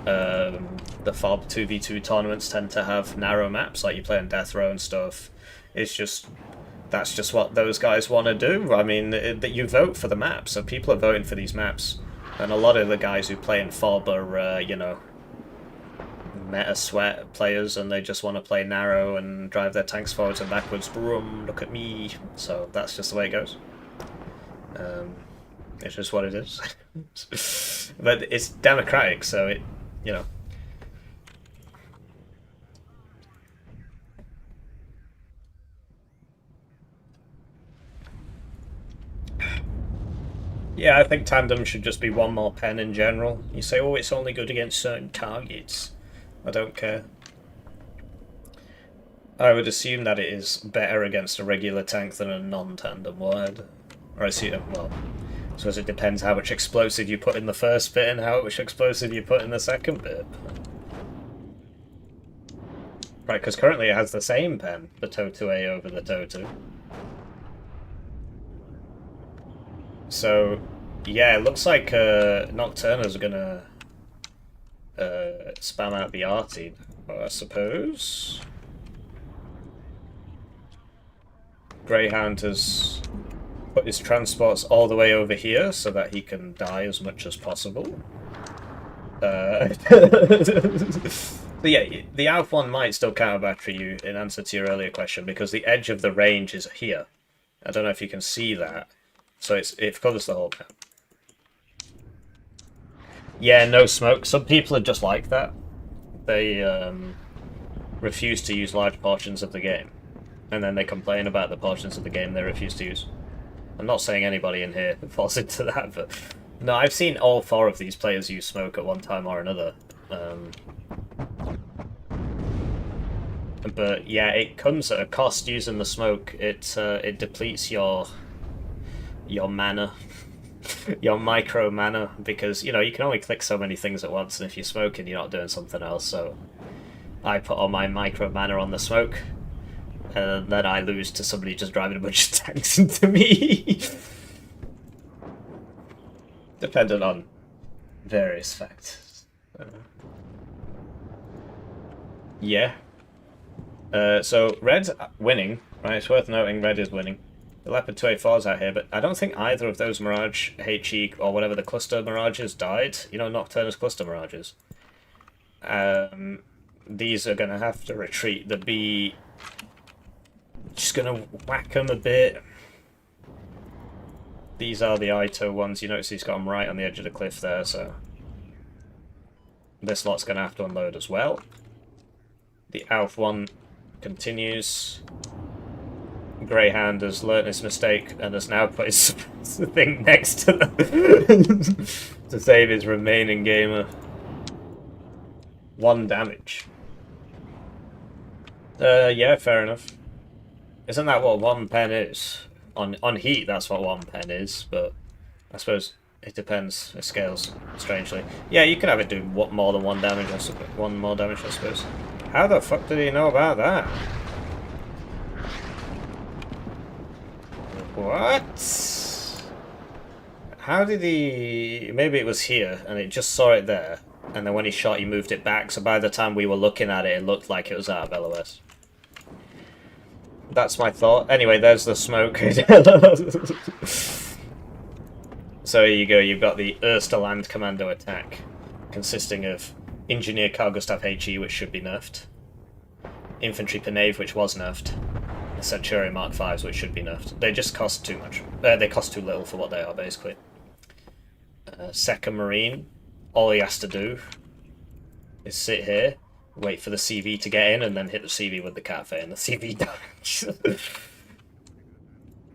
The FOB 2v2 tournaments tend to have narrow maps, like you play on Death Row and stuff. It's just... that's just what those guys want to do. I mean, that you vote for the map, so people are voting for these maps. And a lot of the guys who play in FOB are, you know, meta sweat players, and they just want to play narrow and drive their tanks forwards and backwards. Broom, look at me. So that's just the way it goes. It's just what it is. But it's democratic, so it, you know. Yeah, I think tandem should just be 1 more pen in general. You say, oh, it's only good against certain targets. I don't care. I would assume that it is better against a regular tank than a non-tandem wide. Or I see, well, I suppose it depends how much explosive you put in the first bit and how much explosive you put in the second bit. Right, because currently it has the same pen, the TOW-2A over the TOW-2. So, yeah, it looks like Nocturna's gonna spam out the arty, I suppose. Greyhound has put his transports all the way over here so that he can die as much as possible. But yeah, the Alpha 1 might still counter battery you in answer to your earlier question, because the edge of the range is here. I don't know if you can see that. So it covers the whole map. Yeah, no smoke. Some people are just like that. They refuse to use large portions of the game. And then they complain about the portions of the game they refuse to use. I'm not saying anybody in here falls into that, but... No, I've seen all 4 of these players use smoke at one time or another. But yeah, it comes at a cost using the smoke. It depletes your mana, your micro mana, because, you know, you can only click so many things at once, and if you're smoking, you're not doing something else. So I put all my micro mana on the smoke, and then I lose to somebody just driving a bunch of tanks into me. Dependent on various factors. Yeah. So Red's winning, right? It's worth noting Red is winning. The Leopard 284's out here, but I don't think either of those Mirage HE or whatever the cluster Mirages died. You know, Nocturne's cluster Mirages. These are going to have to retreat. The B... just going to whack them a bit. These are the Ito ones. You notice he's got them right on the edge of the cliff there, so... this lot's going to have to unload as well. The Alf one continues. Greyhound has learnt his mistake and has now put his thing next to them to save his remaining gamer. 1 damage. Yeah, fair enough. Isn't that what 1 pen is? On heat, that's what 1 pen is, but I suppose it depends. It scales strangely. Yeah, you could have it do more than 1 damage, I suppose. 1 more damage, I suppose. How the fuck did he know about that? What? How did he... maybe it was here, and it just saw it there, and then when he shot, he moved it back, so by the time we were looking at it, it looked like it was out of LOS. That's my thought. Anyway, there's the smoke. So here you go, you've got the Ersterland Commando attack, consisting of Engineer Carl Gustav HE, which should be nerfed, Infantry Penave, which was nerfed, the Centurion Mark 5s, which should be nerfed. They just cost too much. They cost too little for what they are, basically. Second Marine, all he has to do is sit here, wait for the CV to get in, and then hit the CV with the Catfe, and the CV dies.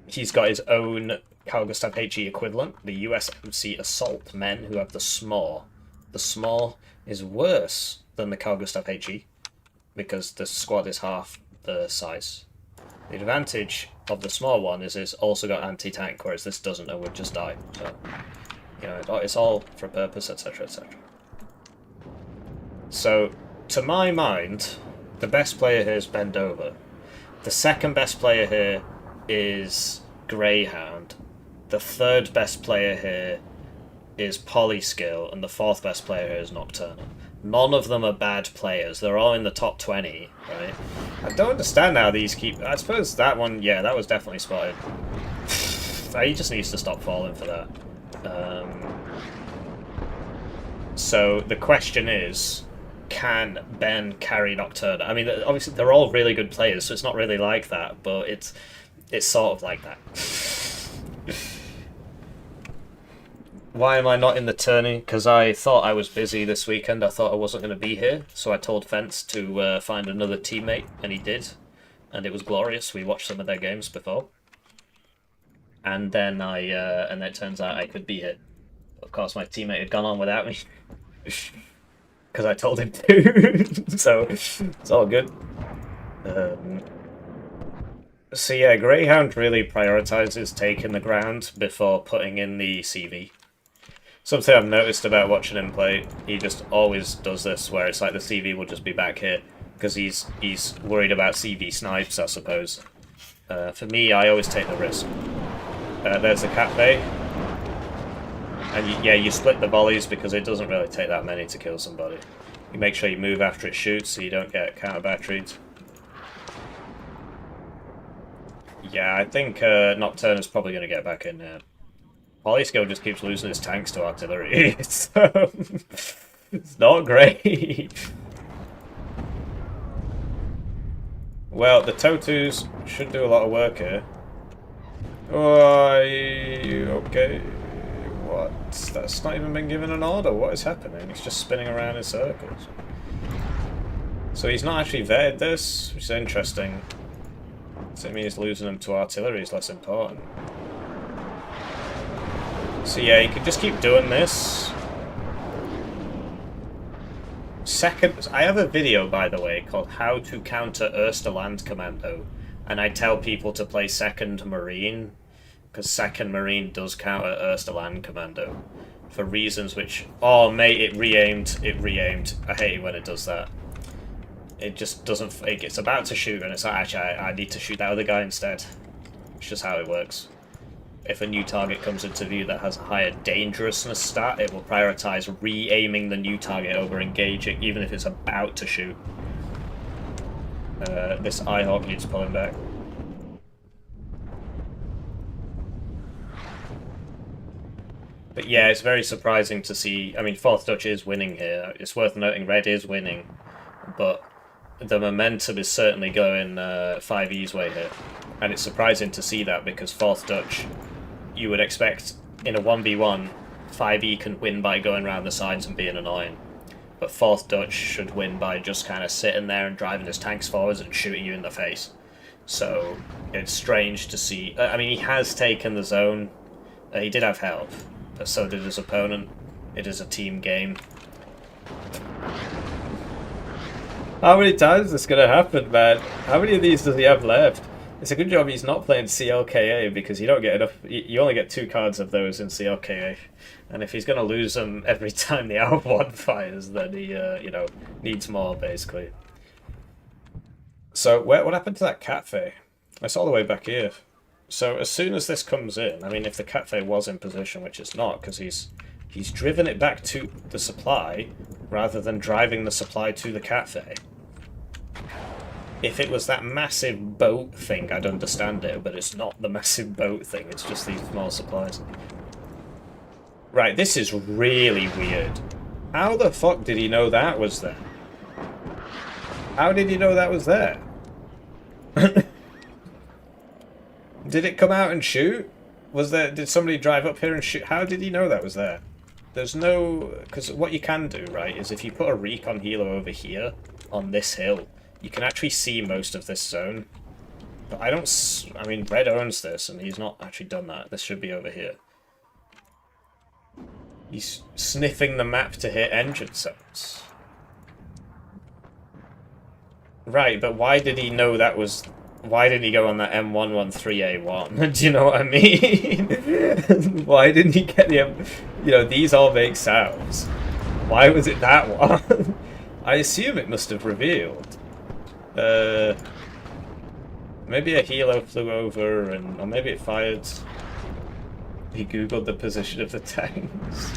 He's got his own Carl Gustav HE equivalent, the USMC Assault Men, who have the SMAW. The SMAW is worse than the Carl Gustav HE, because the squad is half the size. The advantage of the small one is it's also got anti-tank, whereas this doesn't and would just die. So, you know, it's all for a purpose, etc., etc. So, to my mind, the best player here is Bendover. The second best player here is Greyhound. The third best player here is Polyskill, and the fourth best player here is Nocturnal. None of them are bad players. They're all in the top 20, right? I don't understand how these keep... I suppose that one, yeah, that was definitely spotted. He just needs to stop falling for that. So the question is, can Ben carry Nocturna? I mean, obviously they're all really good players, so it's not really like that, but it's sort of like that. Why am I not in the tourney? Because I thought I was busy this weekend. I thought I wasn't going to be here. So I told Fence to find another teammate, and he did. And it was glorious. We watched some of their games before. And then and it turns out I could be here. Of course, my teammate had gone on without me. Because I told him to. So it's all good. So yeah, Greyhound really prioritizes taking the ground before putting in the CV. Something I've noticed about watching him play, he just always does this, where it's like the CV will just be back here, because he's worried about CV snipes, I suppose. For me, I always take the risk. There's the Cat Bay. And you split the volleys, because it doesn't really take that many to kill somebody. You make sure you move after it shoots, so you don't get counter-batteried. Yeah, I think Nocturne is probably going to get back in there. Polyskill just keeps losing his tanks to artillery. It's not great. Well, the Totus should do a lot of work here. Oh, okay. What? That's not even been given an order. What is happening? He's just spinning around in circles. So he's not actually vetted this, which is interesting. So it means losing them to artillery is less important. So yeah, you could just keep doing this. Second, I have a video, by the way, called How to Counter Ersterland Commando. And I tell people to play Second Marine, because Second Marine does counter Ersterland Commando. For reasons which... Oh, mate, it re-aimed. It re-aimed. I hate it when it does that. It just doesn't... It's about to shoot, and it's like, actually, I need to shoot that other guy instead. It's just how it works. If a new target comes into view that has a higher dangerousness stat, it will prioritize re-aiming the new target over engaging, even if it's about to shoot. this Ihawk needs pulling back. But yeah, it's very surprising to see. I mean, 4th Dutch is winning here. It's worth noting Red is winning, but the momentum is certainly going 5E's way here. And it's surprising to see that because 4th Dutch, you would expect in a 1v1, 5E can win by going around the sides and being annoying. But 4th Dutch should win by just kind of sitting there and driving his tanks forwards and shooting you in the face. So it's strange to see. I mean, he has taken the zone. He did have help, but so did his opponent. It is a team game. How many times is this going to happen, man? How many of these does he have left? It's a good job he's not playing CLKA because you don't get enough. You only get 2 cards of those in CLKA, and if he's going to lose them every time the R1 fires, then he, you know, needs more basically. So what happened to that Catfey? It's all the way back here. So as soon as this comes in, I mean, if the Catfey was in position, which it's not, because he's driven it back to the supply rather than driving the supply to the Catfey. If it was that massive boat thing, I'd understand it, but it's not the massive boat thing, it's just these small supplies. Right, this is really weird. How the fuck did he know that was there? How did he know that was there? Did it come out and shoot? Did somebody drive up here and shoot? How did he know that was there? There's no... Because what you can do, right, is if you put a recon healer over here, on this hill, you can actually see most of this zone. But I don't... I mean, Red owns this, and he's not actually done that. This should be over here. He's sniffing the map to hit engine zones. Right, but why did he know that was... Why didn't he go on that M113A1? Do you know what I mean? Why didn't he get the You know, these all make sounds. Why was it that one? I assume it must have revealed. Maybe a helo flew over, or maybe it fired. He googled the position of the tanks.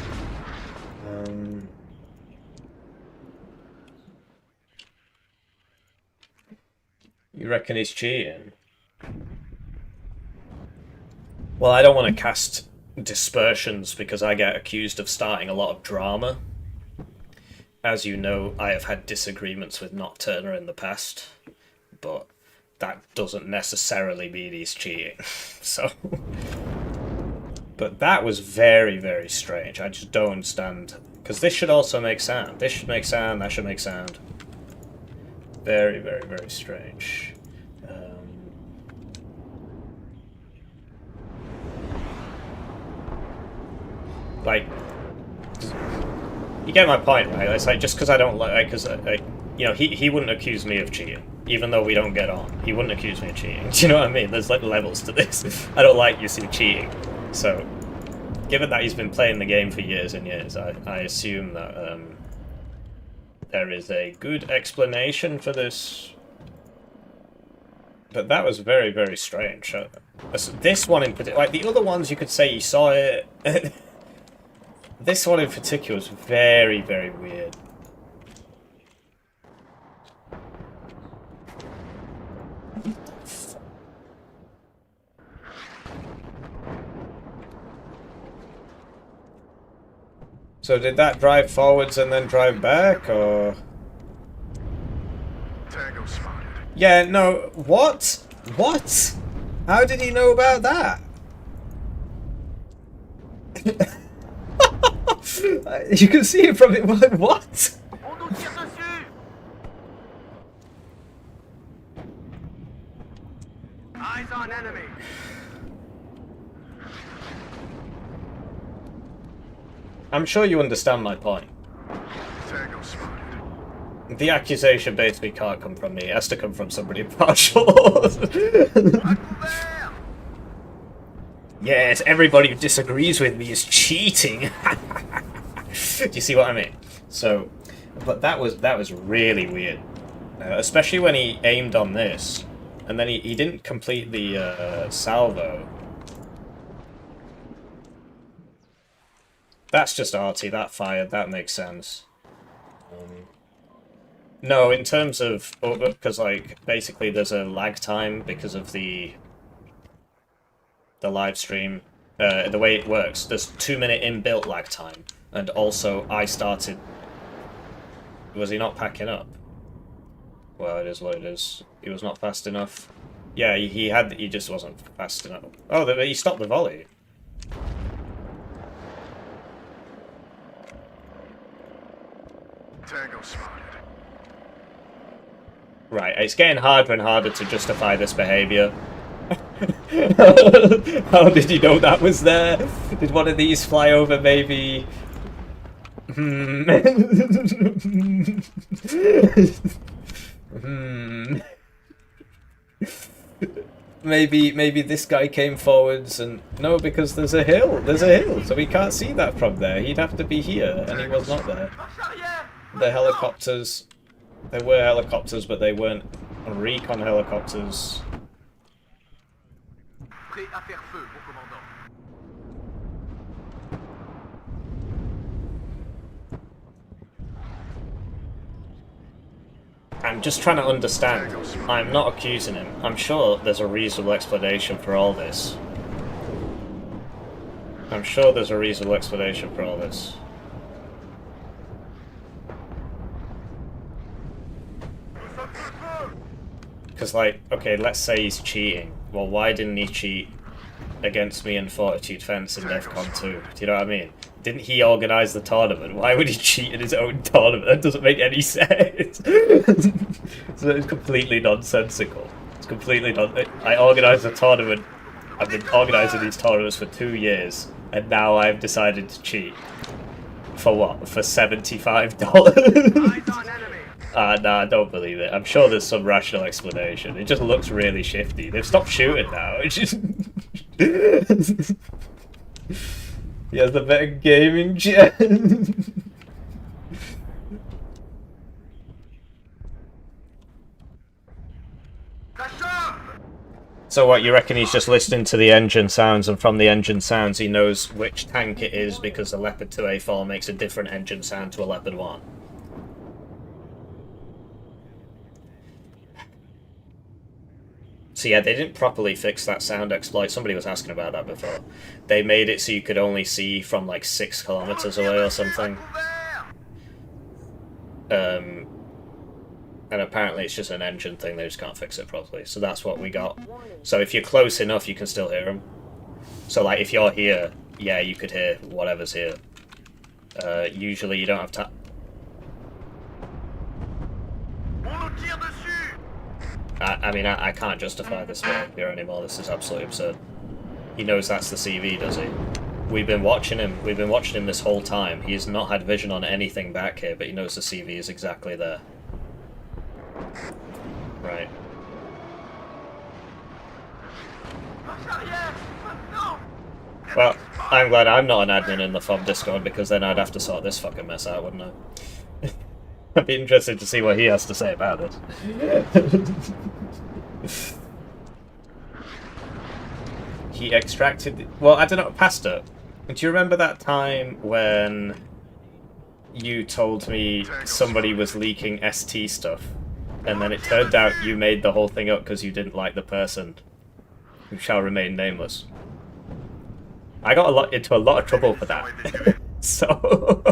You reckon he's cheating? Well, I don't want to cast dispersions because I get accused of starting a lot of drama. As you know, I have had disagreements with Nocturna in the past, but that doesn't necessarily mean he's cheating. So, but that was very, very strange. I just don't understand, because this should also make sound. This should make sound, that should make sound. Very, very, very strange. Like, you get my point, right? It's like, just because I don't like, because you know, he wouldn't accuse me of cheating, even though we don't get on. He wouldn't accuse me of cheating. Do you know what I mean? There's like levels to this. I don't like you see cheating. So, given that he's been playing the game for years and years, I assume that there is a good explanation for this. But that was very, very strange. This one in particular, like the other ones, you could say you saw it. This one in particular was very, very weird. So did that drive forwards and then drive back, or...? Tango spotted. Yeah, no, what? What? How did he know about that? You can see it from it. What? Eyes on enemy. I'm sure you understand my point. Tango spotted. The accusation basically can't come from me. It has to come from somebody impartial. Yes, everybody who disagrees with me is cheating. Do you see what I mean? So, but that was really weird, especially when he aimed on this, and then he didn't complete the salvo. That's just arty. That fired. That makes sense. No, in terms of because like basically there's a lag time because of the live stream. The way it works, there's 2 minute inbuilt lag time, and also I started. Was he not packing up? Well, it is what it is. He was not fast enough. Yeah, he had. He just wasn't fast enough. Oh, he stopped the volley. Tango spotted. Right, it's getting harder and harder to justify this behaviour. How did you know that was there? Did one of these fly over maybe? Maybe this guy came forwards and no, because there's a hill, so we can't see that from there. He'd have to be here, and he was not there. The helicopters, there were helicopters, but they weren't recon helicopters. I'm just trying to understand. I'm not accusing him. I'm sure there's a reasonable explanation for all this. I'm sure there's a reasonable explanation for all this. Because, like, okay, let's say he's cheating. Well, why didn't he cheat against me and Fortitude Fence in DEFCON 2? Do you know what I mean? Didn't he organise the tournament? Why would he cheat in his own tournament? That doesn't make any sense. So it's completely nonsensical. It's completely I organised a tournament. I've been organising these tournaments for 2 years, and now I've decided to cheat. For what? For $75? Nah, I don't believe it. I'm sure there's some rational explanation. It just looks really shifty. They've stopped shooting now. It's just... He has the better gaming chair. So what, you reckon he's just listening to the engine sounds, and from the engine sounds he knows which tank it is because the Leopard 2A4 makes a different engine sound to a Leopard 1? So yeah, they didn't properly fix that sound exploit. Somebody was asking about that before. They made it so you could only see from like 6 kilometers away or something. And apparently it's just an engine thing, they just can't fix it properly. So that's what we got. So if you're close enough, you can still hear them. So like if you're here, yeah, you could hear whatever's here. Usually you don't have time. I mean, I can't justify this here anymore. This is absolutely absurd. He knows that's the CV, does he? We've been watching him. We've been watching him this whole time. He has not had vision on anything back here, but he knows the CV is exactly there. Right. Well, I'm glad I'm not an admin in the FOB Discord, because then I'd have to sort this fucking mess out, wouldn't I? I'd be interested to see what he has to say about it. He extracted... Well, I don't know, Pastor, do you remember that time when you told me somebody was leaking ST stuff, and then it turned out you made the whole thing up because you didn't like the person who shall remain nameless? I got into a lot of trouble for that. So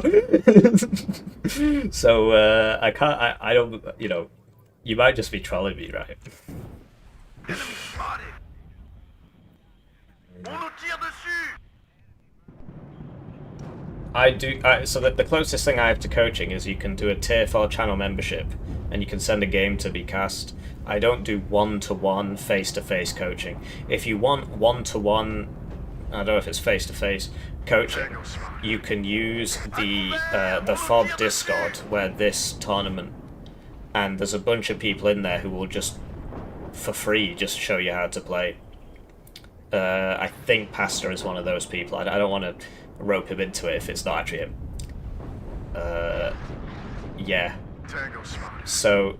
I can't, I don't, you know, you might just be trolling me, right? So the closest thing I have to coaching is you can do a tier 4 channel membership and you can send a game to be cast. I don't do one-to-one face-to-face coaching. If you want one-to-one, I don't know if it's face-to-face coaching, you can use the FOB Discord where this tournament, and there's a bunch of people in there who will just, for free, just show you how to play. I think Pastor is one of those people. I don't want to rope him into it if it's not actually him. Yeah. So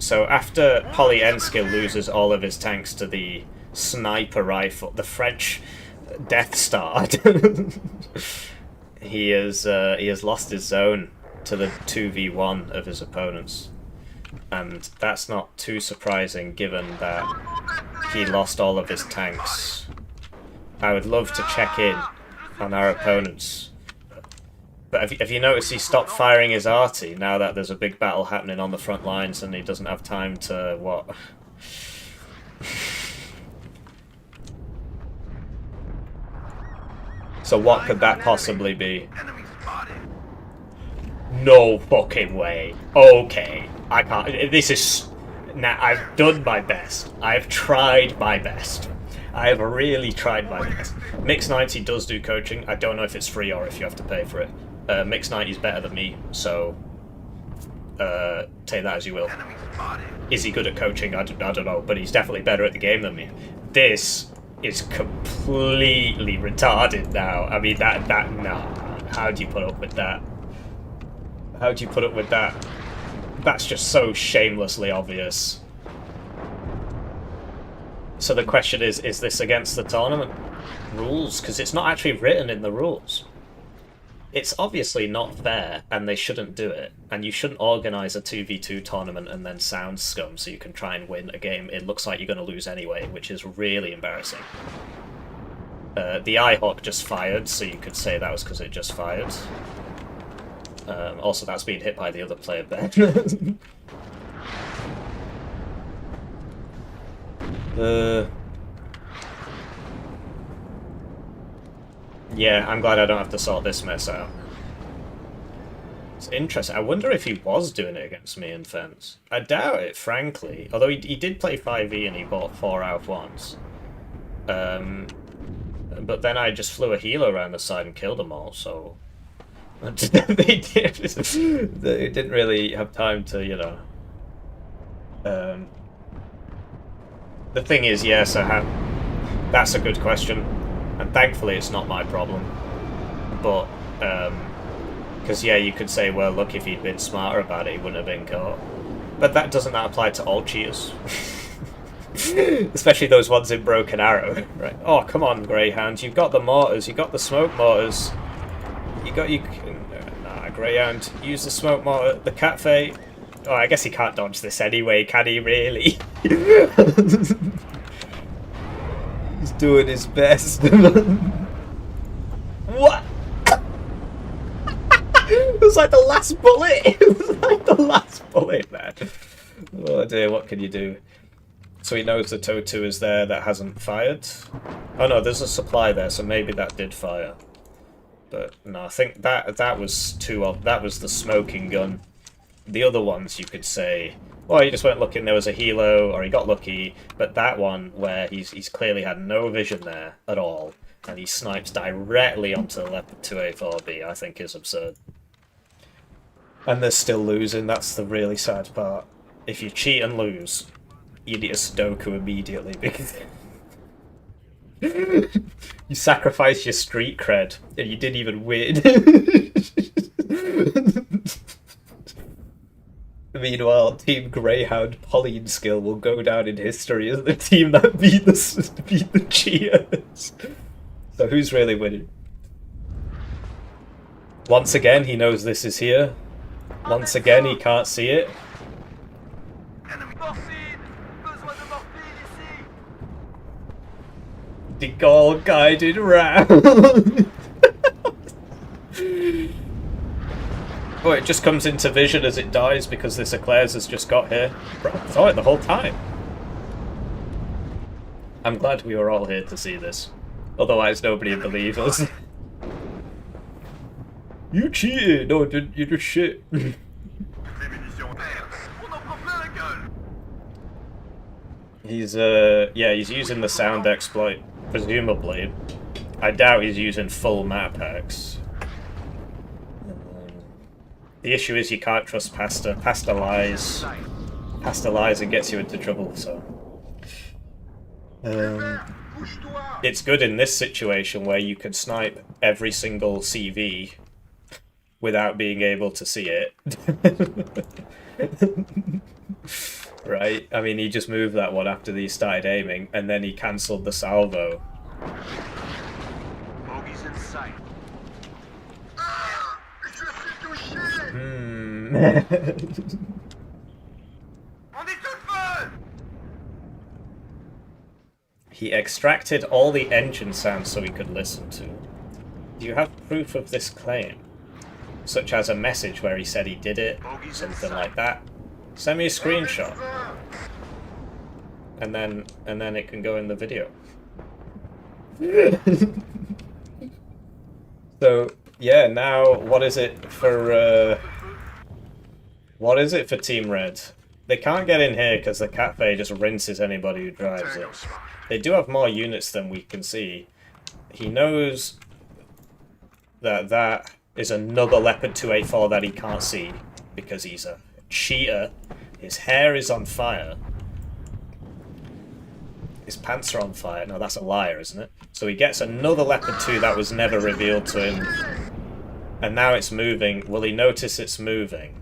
after Polyenskill loses all of his tanks to the sniper rifle, the French Death Star, he has lost his zone to the 2v1 of his opponents. And that's not too surprising given that he lost all of his tanks. I would love to check in on our opponents. But have you noticed he stopped firing his arty now that there's a big battle happening on the front lines and he doesn't have time to, what? So what could that possibly be? No fucking way. Okay. I can't. This is... Now, I've done my best. I've tried my best. I have really tried my best. Mix 90 does do coaching. I don't know if it's free or if you have to pay for it. Mix 90 is better than me, so... take that as you will. Is he good at coaching? I don't know, but he's definitely better at the game than me. This is completely retarded now. I mean, no. How do you put up with that? How do you put up with that? That's just so shamelessly obvious. So the question is this against the tournament rules? Because it's not actually written in the rules. It's obviously not fair, and they shouldn't do it. And you shouldn't organise a 2v2 tournament and then sound scum so you can try and win a game it looks like you're going to lose anyway, which is really embarrassing. The iHawk just fired, so you could say that was because it just fired. Also, that's being hit by the other player there. Yeah, I'm glad I don't have to sort this mess out. It's interesting. I wonder if he was doing it against me in Fence. I doubt it, frankly. Although he did play 5e and he bought 4 out of once. But then I just flew a healer around the side and killed them all, so... they didn't really have time to, you know... The thing is, yes, I have... That's a good question. And thankfully it's not my problem. But, because, yeah, you could say, well, look, if he'd been smarter about it, he wouldn't have been caught. But that doesn't apply to all cheaters. Especially those ones in Broken Arrow, right? Oh, come on, Greyhound, you've got the mortars, you've got the smoke mortars. Nah, Greyhound, use the smoke mortar, the Catfay. Oh, I guess he can't dodge this anyway, can he, really? He's doing his best. What? It was like the last bullet. It was like the last bullet, man. Oh dear, what can you do? So he knows the TOW2 is there that hasn't fired. Oh no, there's a supply there, so maybe that did fire. But no, I think that was that was the smoking gun. The other ones you could say, well, he just went looking, there was a helo, or he got lucky, but that one where he's clearly had no vision there at all, and he snipes directly onto the Leopard 2A4B, I think is absurd. And they're still losing, that's the really sad part. If you cheat and lose, you need a Sudoku immediately, because... you sacrifice your street cred, and you didn't even win. Meanwhile, Team Greyhound Pauline skill will go down in history as the team that beat the cheaters. So who's really winning? Once again, he knows this is here. Once again, he can't see it. The goal-guided round. Oh, it just comes into vision as it dies because this Eclairs has just got here. Bro, I saw it the whole time. I'm glad we were all here to see this. Otherwise, nobody would believe us. You cheated! No, you just shit. He's, yeah, he's using the sound exploit, presumably. I doubt he's using full map hacks. The issue is you can't trust Pasta. Pasta lies. Pasta lies and gets you into trouble, so... it's good in this situation where you can snipe every single CV without being able to see it. Right? I mean, he just moved that one after he started aiming, and then he cancelled the salvo. Bogey's in sight. He extracted all the engine sounds so he could listen to. Do you have proof of this claim? Such as a message where he said he did it, something like that. Send me a screenshot. And then it can go in the video. So, yeah, now what is it for Team Red? They can't get in here because the cafe just rinses anybody who drives it. They do have more units than we can see. He knows that that is another Leopard 2A4 that he can't see because he's a cheater. His hair is on fire. His pants are on fire. No, that's a liar, isn't it? So he gets another Leopard 2 that was never revealed to him. And now it's moving. Will he notice it's moving?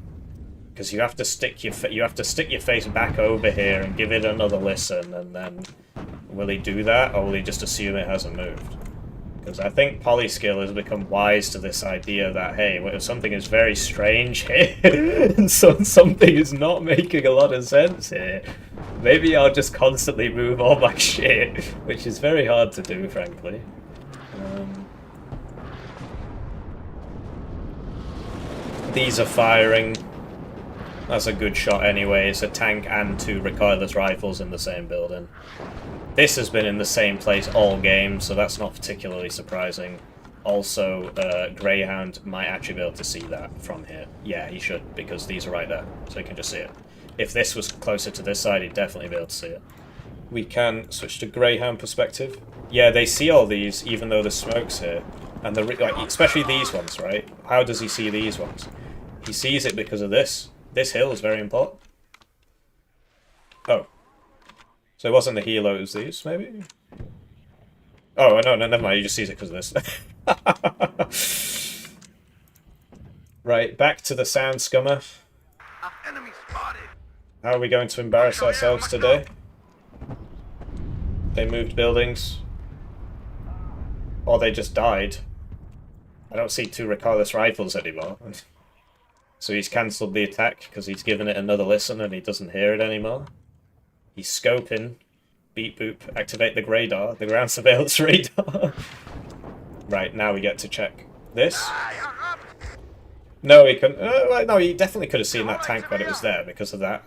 Because you have to stick your face back over here and give it another listen, and then will he do that, or will he just assume it hasn't moved? Because I think Polyskill has become wise to this idea that, hey, if something is very strange here, and something is not making a lot of sense here, maybe I'll just constantly move all my shit, which is very hard to do, frankly. These are firing. That's a good shot anyway. It's a tank and 2 recoilless rifles in the same building. This has been in the same place all game, so that's not particularly surprising. Also, Greyhound might actually be able to see that from here. Yeah, he should, because these are right there, so he can just see it. If this was closer to this side, he'd definitely be able to see it. We can switch to Greyhound perspective. Yeah, they see all these, even though the smoke's here. And especially these ones, right? How does he see these ones? He sees it because of this. This hill is very important. Oh. So it wasn't the helo, it was these, maybe? Oh, no, never mind, he just sees it because of this. Right, back to the sound scummer. Enemy spotted. How are we going to embarrass ourselves today? They moved buildings. Or they just died. I don't see 2 recoilless rifles anymore. So he's cancelled the attack because he's given it another listen and he doesn't hear it anymore. He's scoping. Beep boop. Activate the radar. The ground surveillance radar. Right, now we get to check this. No, he couldn't. No, he definitely could have seen that tank when it was there because of that.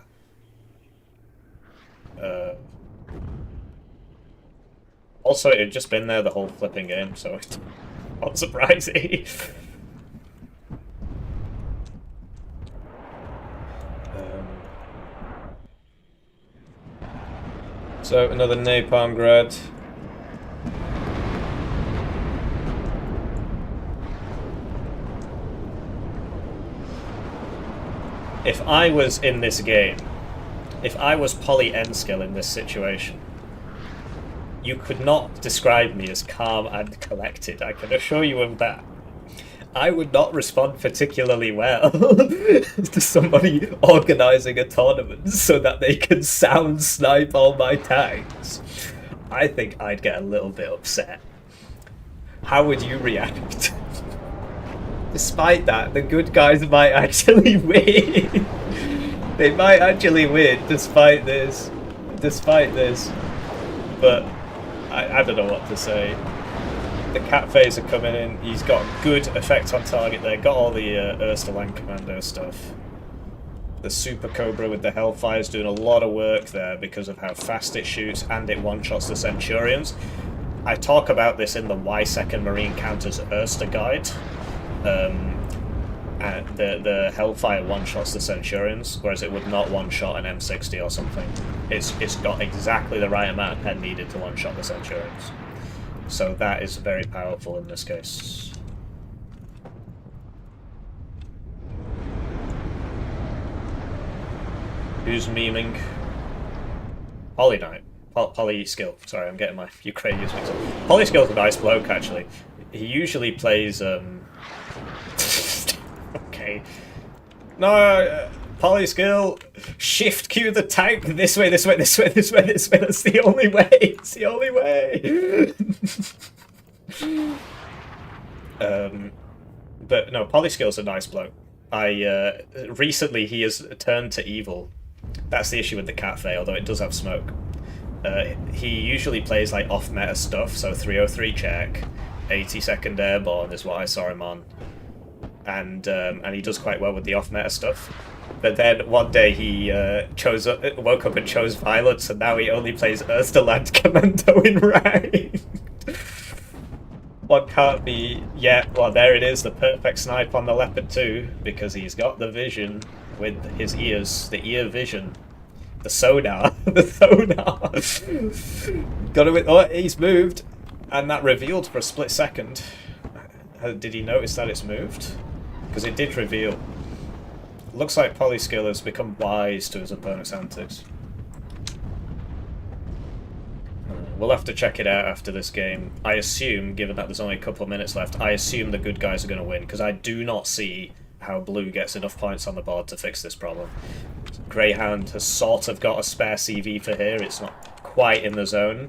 Also, it had just been there the whole flipping game, so it's not surprising. So, another napalm grad. If I was in this game, if I was Poly N-Skill in this situation, you could not describe me as calm and collected, I can assure you of that. I would not respond particularly well to somebody organising a tournament so that they can sound snipe all my tanks. I think I'd get a little bit upset. How would you react? Despite that, the good guys might actually win. They might actually win despite this. But I don't know what to say. The cat phase are coming in. He's got good effect on target there. Got all the Erstaland Commando stuff. The Super Cobra with the Hellfire is doing a lot of work there because of how fast it shoots and it one-shots the Centurions. I talk about this in the Why Second Marine Counters Ersta guide. And the Hellfire one-shots the Centurions, whereas it would not one-shot an M60 or something. It's got exactly the right amount of pen needed to one-shot the Centurions. So that is very powerful in this case. Who's memeing? Poly Knight. Poly Skill. Sorry, I'm getting my Ukrainians mixed up. Poly Skill's a nice bloke, actually. He usually plays, okay. No, Poly Skill. Shift Q the tank. This way, this way, this way, this way, this way. That's the only way. It's the only way. But no, Poly Skill's a nice bloke. Recently he has turned to evil. That's the issue with the cafe, although it does have smoke. He usually plays like off-meta stuff, so 303 check, 80-second airborne is what I saw him on, and he does quite well with the off-meta stuff. But then one day he woke up and chose violence, and now he only plays Ersteland Commando in ranked. One can't be... Yeah, well, there it is, the perfect snipe on the Leopard 2, because he's got the vision with his ears, the ear vision. The sonar. The sonar. Got it. Oh, he's moved. And that revealed for a split second. Did he notice that it's moved? Because it did reveal. Looks like Polyskill has become wise to his opponent's antics. We'll have to check it out after this game. I assume, given that there's only a couple of minutes left, I assume the good guys are going to win, because I do not see how Blue gets enough points on the board to fix this problem. Greyhound has sort of got a spare CV for here. It's not quite in the zone,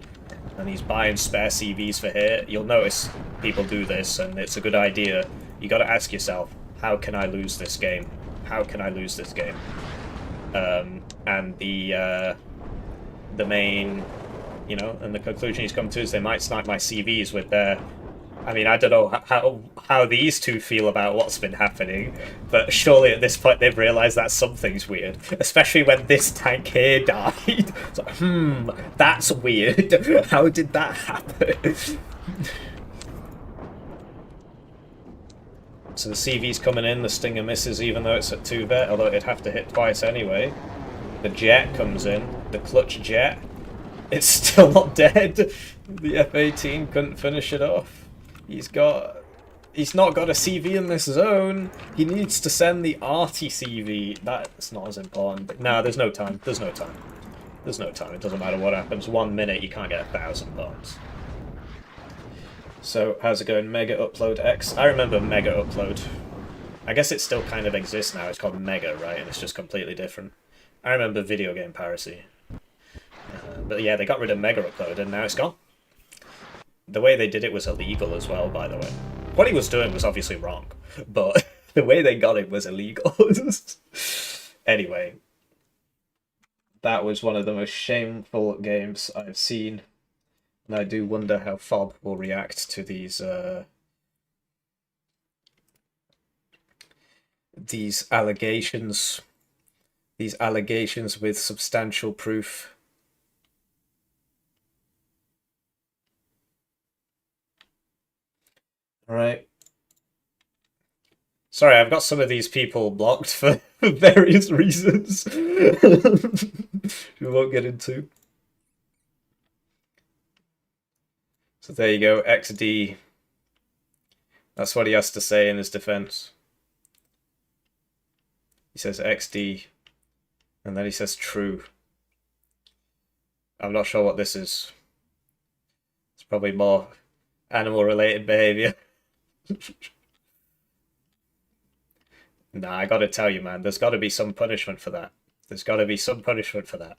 and he's buying spare CVs for here. You'll notice people do this, and it's a good idea. You got to ask yourself, how can I lose this game? How can I lose this game? And the main, you know, and the conclusion he's come to is they might snipe my CVs with their... I mean, I don't know how these two feel about what's been happening, but surely at this point they've realised that something's weird. Especially when this tank here died. It's like, that's weird. How did that happen? So the CV's coming in, the Stinger misses even though it's at 2-vet, although it'd have to hit twice anyway. The Jet comes in, the clutch Jet. It's still not dead. The F-18 couldn't finish it off. He's not got a CV in this zone. He needs to send the arty CV. That's not as important. But nah, there's no time. There's no time. There's no time. It doesn't matter what happens. 1 minute, you can't get 1,000 points. So, how's it going? Mega Upload X? I remember Mega Upload. I guess it still kind of exists now. It's called Mega, right? And it's just completely different. I remember Video Game Piracy. But yeah, they got rid of Mega Upload and now it's gone. The way they did it was illegal as well, by the way. What he was doing was obviously wrong, but the way they got it was illegal. Anyway, that was one of the most shameful games I've seen. And I do wonder how Fob will react to these allegations. These allegations with substantial proof. Alright. Sorry, I've got some of these people blocked for various reasons. We won't get into. So there you go, XD. That's what he has to say in his defense. He says XD, and then he says true. I'm not sure what this is. It's probably more animal-related behavior. Nah, I gotta tell you, man, there's gotta be some punishment for that. There's gotta be some punishment for that.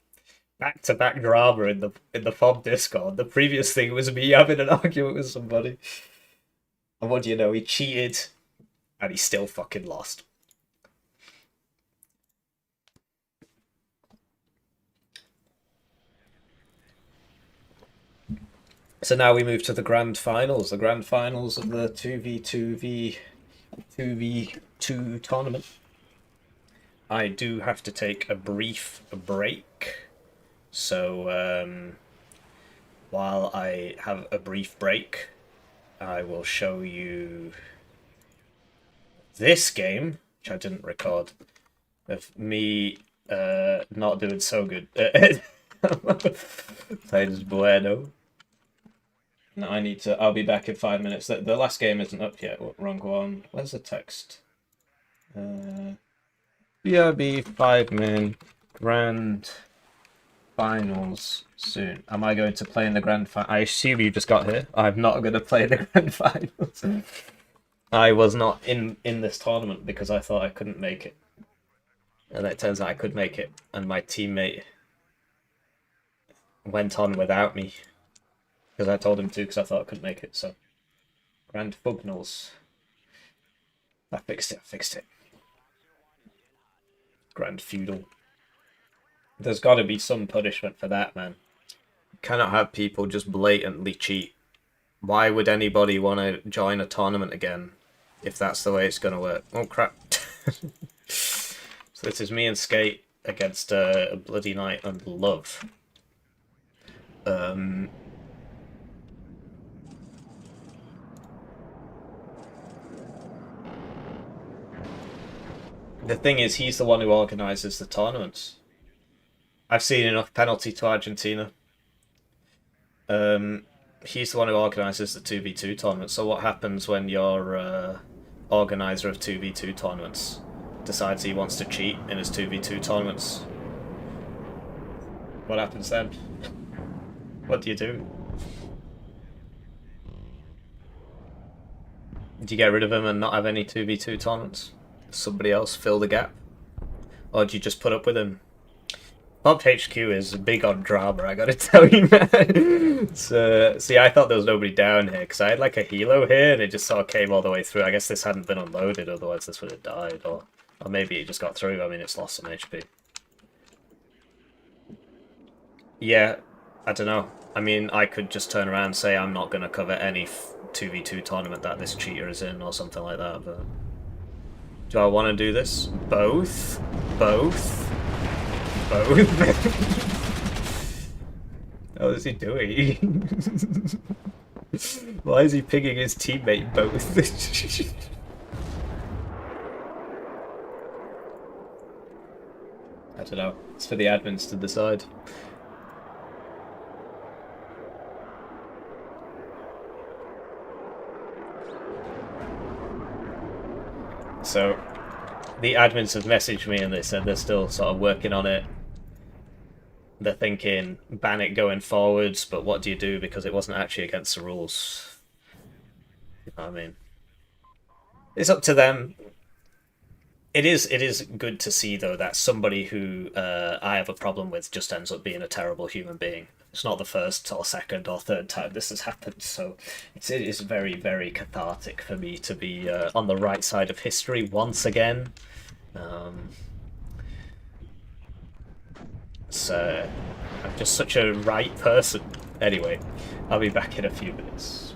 Back-to-back drama in the FOB Discord. The previous thing was me having an argument with somebody. And what do you know, he cheated, and he still fucking lost. So now we move to the grand finals. The grand finals of the 2v2 tournament. I do have to take a brief break. So while I have a brief break, I will show you this game, which I didn't record, of me not doing so good. Played as Bueno. No, I'll be back in 5 minutes. The last game isn't up yet. Wrong one. Where's the text? BRB 5-man grand finals soon. Am I going to play in the grand final? I assume you just got here. I'm not going to play the grand finals. I was not in this tournament because I thought I couldn't make it. And it turns out I could make it. And my teammate went on without me. Because I told him to, because I thought I couldn't make it, so. Grand Fugnals. I fixed it. Grand Feudal. There's got to be some punishment for that, man. cannot have people just blatantly cheat. Why would anybody want to join a tournament again if that's the way it's going to work? Oh, crap. So this is me and Skate against a Bloody Knight and Love. The thing is, he's the one who organises the tournaments. I've seen enough penalty to Argentina. He's the one who organises the 2v2 tournaments. So what happens when your organiser of 2v2 tournaments decides he wants to cheat in his 2v2 tournaments? What happens then? What do you do? Do you get rid of him and not have any 2v2 tournaments? Somebody else fill the gap? Or do you just put up with him? Bob HQ is big on drama, I gotta tell you, man. So, see, I thought there was nobody down here, because I had like a helo here, and it just sort of came all the way through. I guess this hadn't been unloaded, otherwise this would have died, or maybe it just got through. I mean, it's lost some HP. Yeah, I don't know. I mean, I could just turn around and say I'm not going to cover any 2v2 tournament that this cheater is in, or something like that, but... Do I want to do this? Both? Both? Both? What is he doing? Why is he pinging his teammate both? I don't know. It's for the admins to decide. So, the admins have messaged me and they said they're still sort of working on it. They're thinking, ban it going forwards, but what do you do because it wasn't actually against the rules? You know what I mean? It's up to them. It is good to see, though, that somebody who I have a problem with just ends up being a terrible human being. It's not the first or second or third time this has happened, so it is very, very cathartic for me to be on the right side of history once again. So I'm just such a right person. Anyway, I'll be back in a few minutes.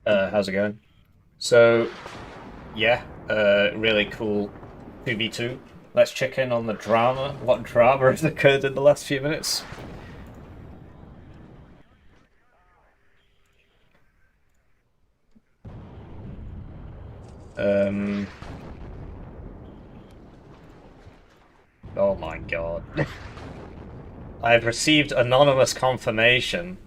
How's it going? So, yeah, really cool 2v2. Let's check in on the drama. What drama has occurred in the last few minutes? Um, oh my god. I've received anonymous confirmation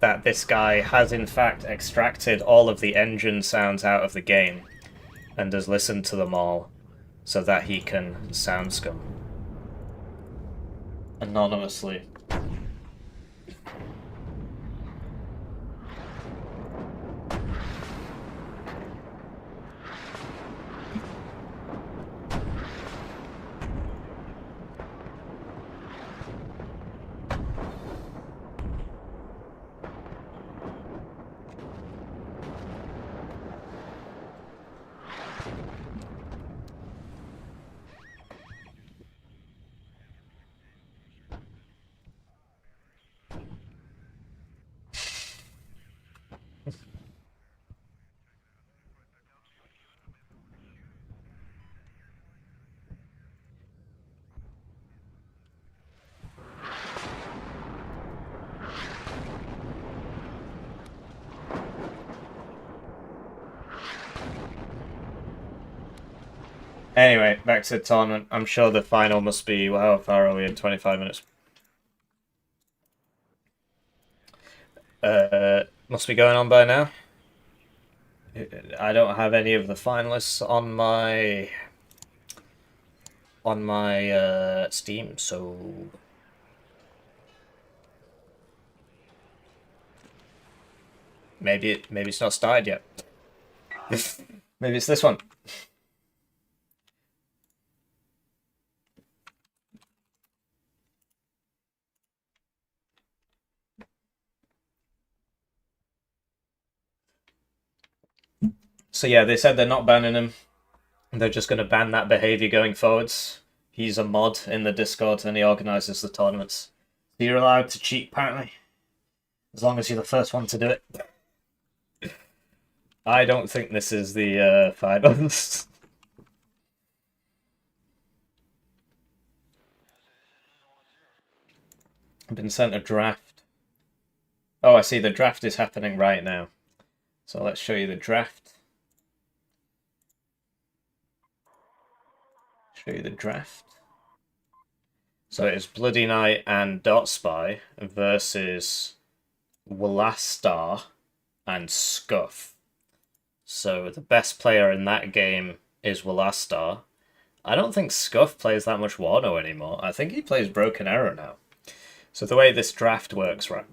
that this guy has in fact extracted all of the engine sounds out of the game and has listened to them all so that he can sound scum. Anonymously. Anyway, back to the tournament. I'm sure the final must be, well, how far are we in 25 minutes? Must be going on by now. I don't have any of the finalists on my Steam, so maybe it's not started yet. Maybe it's this one. So yeah, they said they're not banning him. They're just going to ban that behavior going forwards. He's a mod in the Discord and he organizes the tournaments. You're allowed to cheat, apparently, as long as you're the first one to do it. I don't think this is the finals. I've been sent a draft. Oh, I see. The draft is happening right now. So let's show you the draft. Show you the draft. So it's Bloody Knight and Dot Spy versus Wlastar and Scuff. So the best player in that game is Wlastar. I don't think Scuff plays that much Warno anymore. I think he plays Broken Arrow now. So the way this draft works, right,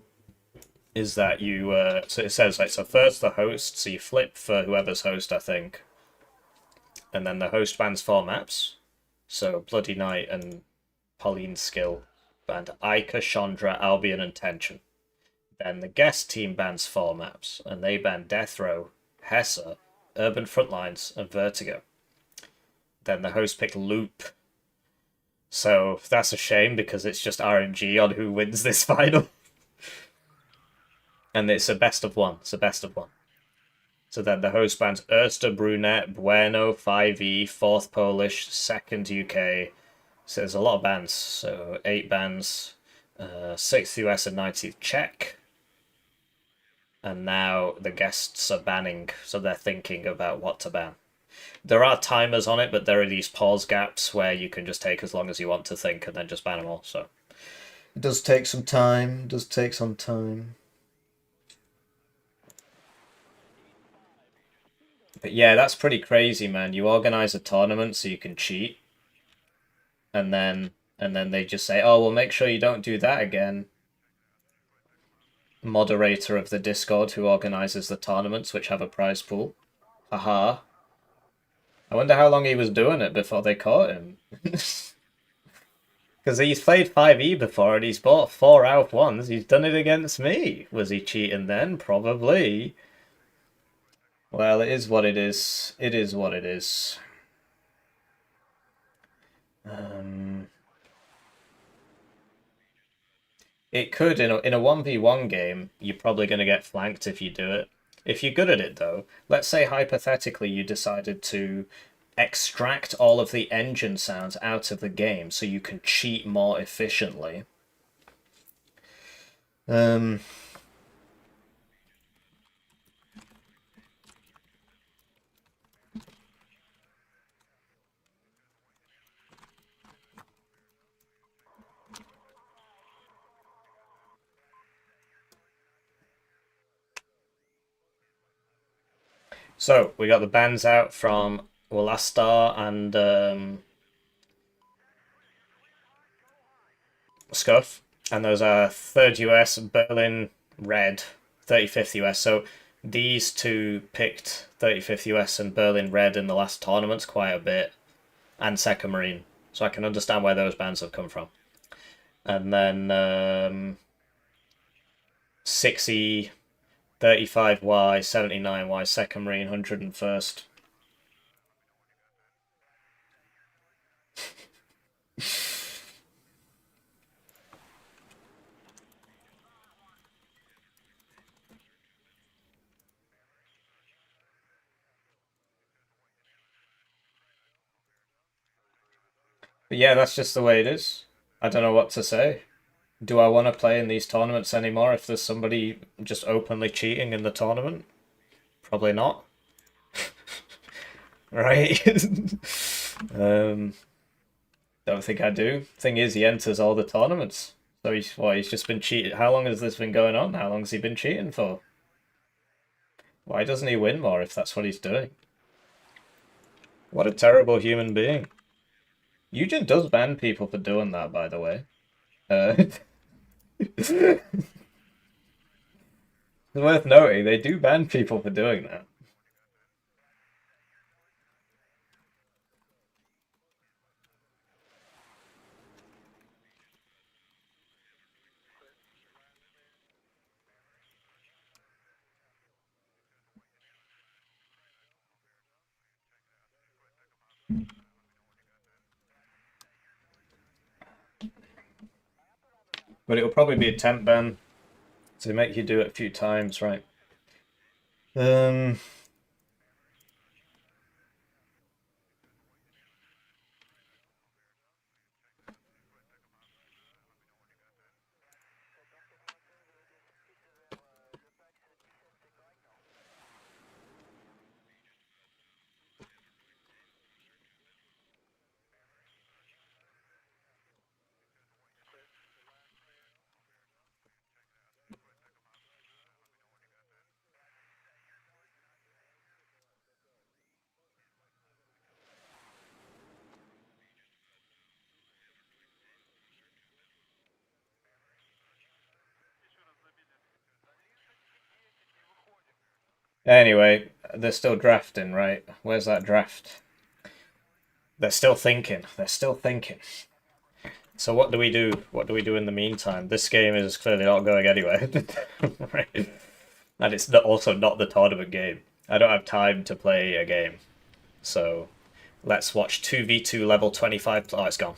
is that you, so it says, like, so first the host, so you flip for whoever's host, I think, and then the host bans 4 maps, so Bloody Knight and Pauline's Skill banned Ica, Chandra, Albion, and Tension. Then the guest team bans 4 maps, and they ban Death Row, Hessa, Urban Frontlines, and Vertigo. Then the host picked Loop. So that's a shame because it's just RNG on who wins this final. And it's a best of one. It's a best of one. So then the host bans Erster, Brunette, Bueno, 5E, 4th Polish, 2nd UK. So there's a lot of bans. So 8 bans, 6th US and 19th Czech. And now the guests are banning, so they're thinking about what to ban. There are timers on it, but there are these pause gaps where you can just take as long as you want to think and then just ban them all. So it does take some time. It does take some time. But yeah, that's pretty crazy, man. You organize a tournament so you can cheat, and then they just say, "Oh, well, make sure you don't do that again." Moderator of the Discord who organizes the tournaments, which have a prize pool. Haha. I wonder how long he was doing it before they caught him. Because he's played 5e before and he's bought 4 out ones. He's done it against me. Was he cheating then? Probably. Well, it is what it is. It is what it is. It could, in a 1v1 game, you're probably going to get flanked if you do it. If you're good at it, though, let's say hypothetically you decided to extract all of the engine sounds out of the game so you can cheat more efficiently. Um, so we got the bands out from Wolastar and Scuff, and those are 3rd US, Berlin Red, 35th US. So these two picked 35th US and Berlin Red in the last tournaments quite a bit, and Second Marine. So I can understand where those bands have come from. And then 6E, 35Y, 79Y, Second Marine, 101st. But yeah, that's just the way it is. I don't know what to say. Do I want to play in these tournaments anymore if there's somebody just openly cheating in the tournament? Probably not. Right? um, don't think I do. Thing is, he enters all the tournaments. So he's just been cheated. How long has this been going on? How long has he been cheating for? Why doesn't he win more if that's what he's doing? What a terrible human being. Eugen does ban people for doing that, by the way. It's worth noting, they do ban people for doing that. But it'll probably be a temp ban to make you do it a few times, right? Um, anyway, they're still drafting, right? Where's that draft? They're still thinking. They're still thinking. So what do we do? What do we do in the meantime? This game is clearly not going anywhere. Right? And it's also not the tournament game. I don't have time to play a game. So let's watch 2v2 level 25. Oh, it's gone.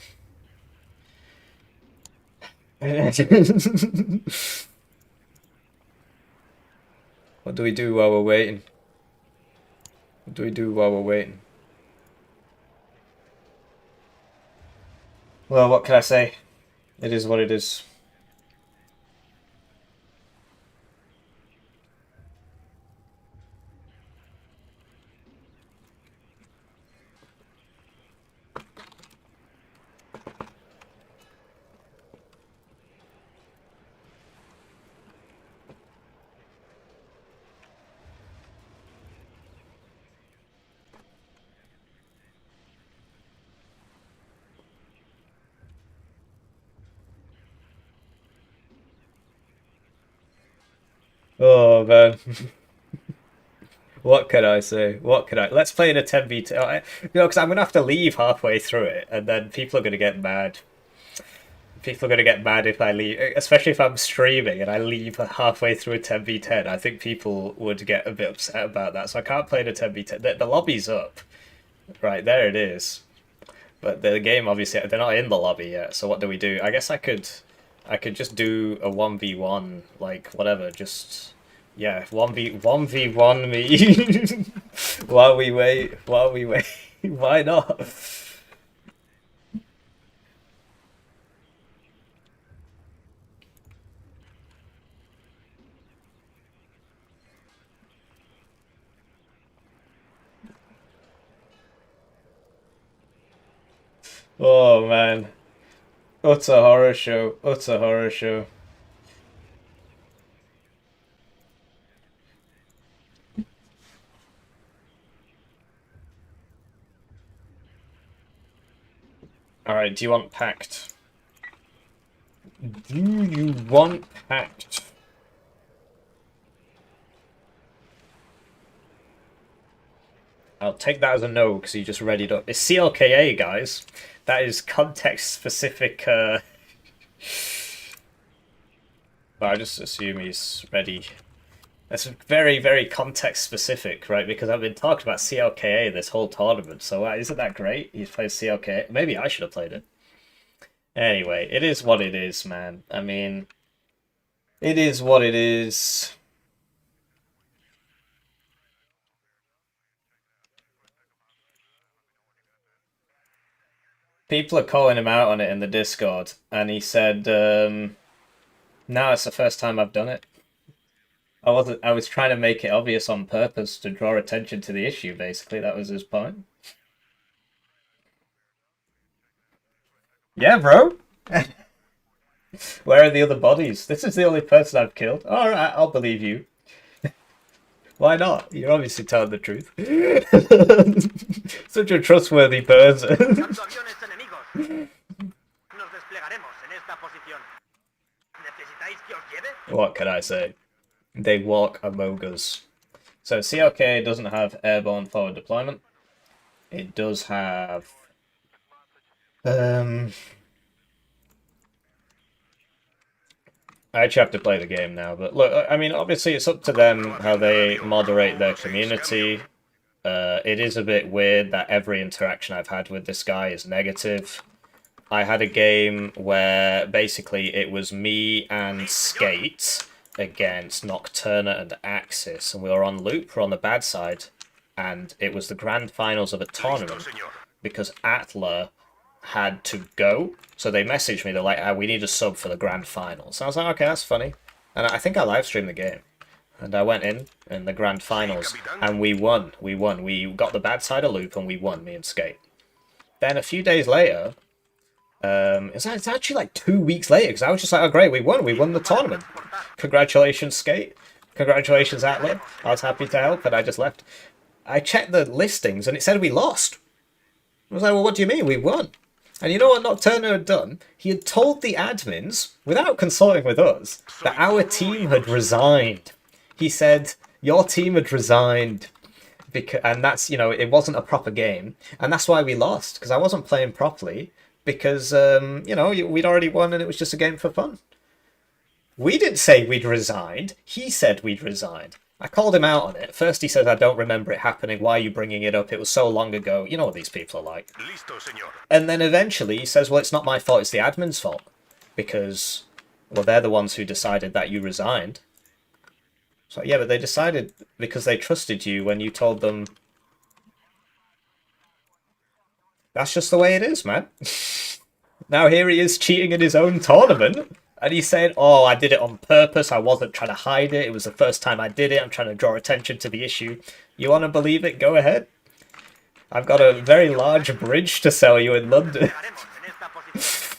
What do we do while we're waiting? What do we do while we're waiting? Well, what can I say? It is what it is. Oh man. What can I say? What can I? Let's play in a 10v2. Because I'm gonna have to leave halfway through it, and then people are gonna get mad. People are gonna get mad if I leave, especially if I'm streaming and I leave halfway through a 10v10. I think people would get a bit upset about that. So I can't play in a 10v10. The lobby's up. Right, there it is. But the game, obviously, they're not in the lobby yet. So what do we do? I guess I could just do a 1v1, like whatever, just Yeah, 1v1 me. While we wait, while we wait. Why not? Oh man. Utter horror show. Utter horror show. Alright, do you want pact? Do you want pact? I'll take that as a no because you just read it up. It's CLKA, guys. That is context specific. But I just assume he's ready. That's very, very context specific, right? Because I've been talking about CLKA this whole tournament. So isn't that great? He's played CLKA. Maybe I should have played it. Anyway, it is what it is, man. I mean, it is what it is. People are calling him out on it in the Discord, and he said, "No, it's the first time I've done it. I was trying to make it obvious on purpose to draw attention to the issue. Basically, that was his point." Yeah, bro. Where are the other bodies? This is the only person I've killed. All right, I'll believe you. Why not? You're obviously telling the truth. Such a trustworthy person. What can I say? They walk among us. So CLK doesn't have airborne forward deployment. It does have I actually have to play the game now, but look, I mean, obviously it's up to them how they moderate their community. It is a bit weird that every interaction I've had with this guy is negative. I had a game where basically it was me and Skate against Nocturna and Axis, and we were on loop, we're on the bad side, and it was the grand finals of a tournament because Atla had to go. So they messaged me, they're like, we need a sub for the grand finals. So I was like, okay, that's funny. And I think I live streamed the game. And I went in the grand finals, and we won. We won. We got the bad side of loop, and we won, me and Skate. Then a few days later, it's actually like 2 weeks later, because I was just like, oh great, we won the tournament. Congratulations, Skate. Congratulations, Atla. I was happy to help, and I just left. I checked the listings, and it said we lost. I was like, well, what do you mean? We won. And you know what Nocturno had done? He had told the admins, without consulting with us, that our team had resigned. He said, your team had resigned. And that's, you know, it wasn't a proper game. And that's why we lost, because I wasn't playing properly. Because, you know, we'd already won and it was just a game for fun. We didn't say we'd resigned. He said we'd resigned. I called him out on it. First he says, I don't remember it happening. Why are you bringing it up? It was so long ago. You know what these people are like. And then eventually he says, well, it's not my fault. It's the admin's fault. Because, well, they're the ones who decided that you resigned. So, yeah, but they decided because they trusted you when you told them. That's just the way it is, man. Now here he is cheating in his own tournament. And he's saying, oh, I did it on purpose. I wasn't trying to hide it. It was the first time I did it. I'm trying to draw attention to the issue. You want to believe it? Go ahead. I've got a very large bridge to sell you in London.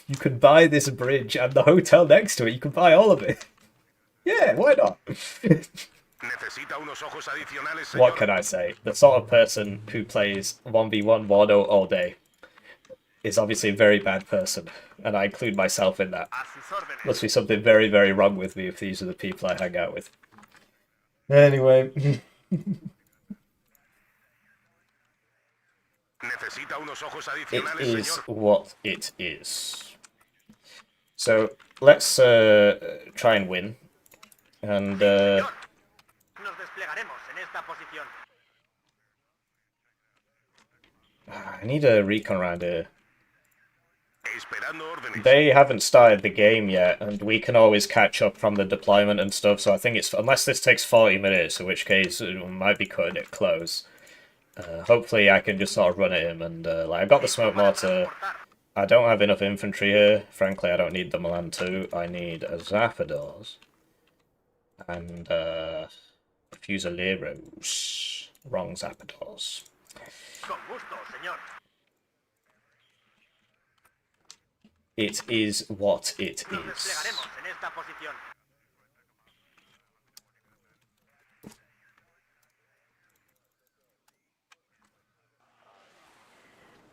You can buy this bridge and the hotel next to it. You can buy all of it. Yeah, why not? What can I say? The sort of person who plays 1v1 Warno all day is obviously a very bad person, and I include myself in that. Must be something very, very wrong with me if these are the people I hang out with. Anyway. It is what it is. So, let's try and win. And, I need a recon round here. they haven't started the game yet, and we can always catch up from the deployment and stuff, so I think it's... Unless this takes 40 minutes, in which case we might be cutting it close. Hopefully I can just sort of run at him, and like, I've got the smoke mortar. I don't have enough infantry here. Frankly, I don't need the Milan 2. I need a Zapdos. And Fusileros. Wrong Zapdos. It is what it is.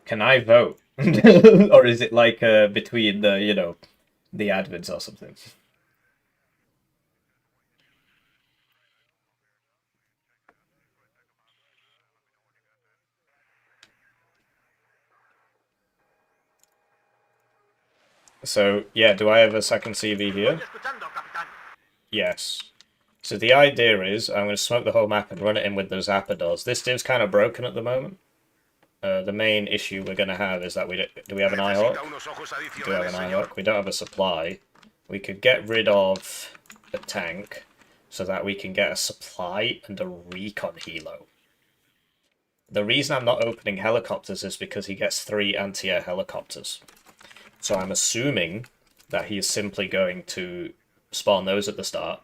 Can I vote? Or is it like between the, you know, the admins or something? So, yeah, do I have a second CV here? Yes. So the idea is, I'm going to smoke the whole map and run it in with the Zapdos. This div's kind of broken at the moment. The main issue we're going to have is that do we have an Eyehawk? We do have an Eyehawk. We don't have a supply. We could get rid of a tank so that we can get a supply and a recon helo. The reason I'm not opening helicopters is because he gets 3 anti-air helicopters. So I'm assuming that he is simply going to spawn those at the start.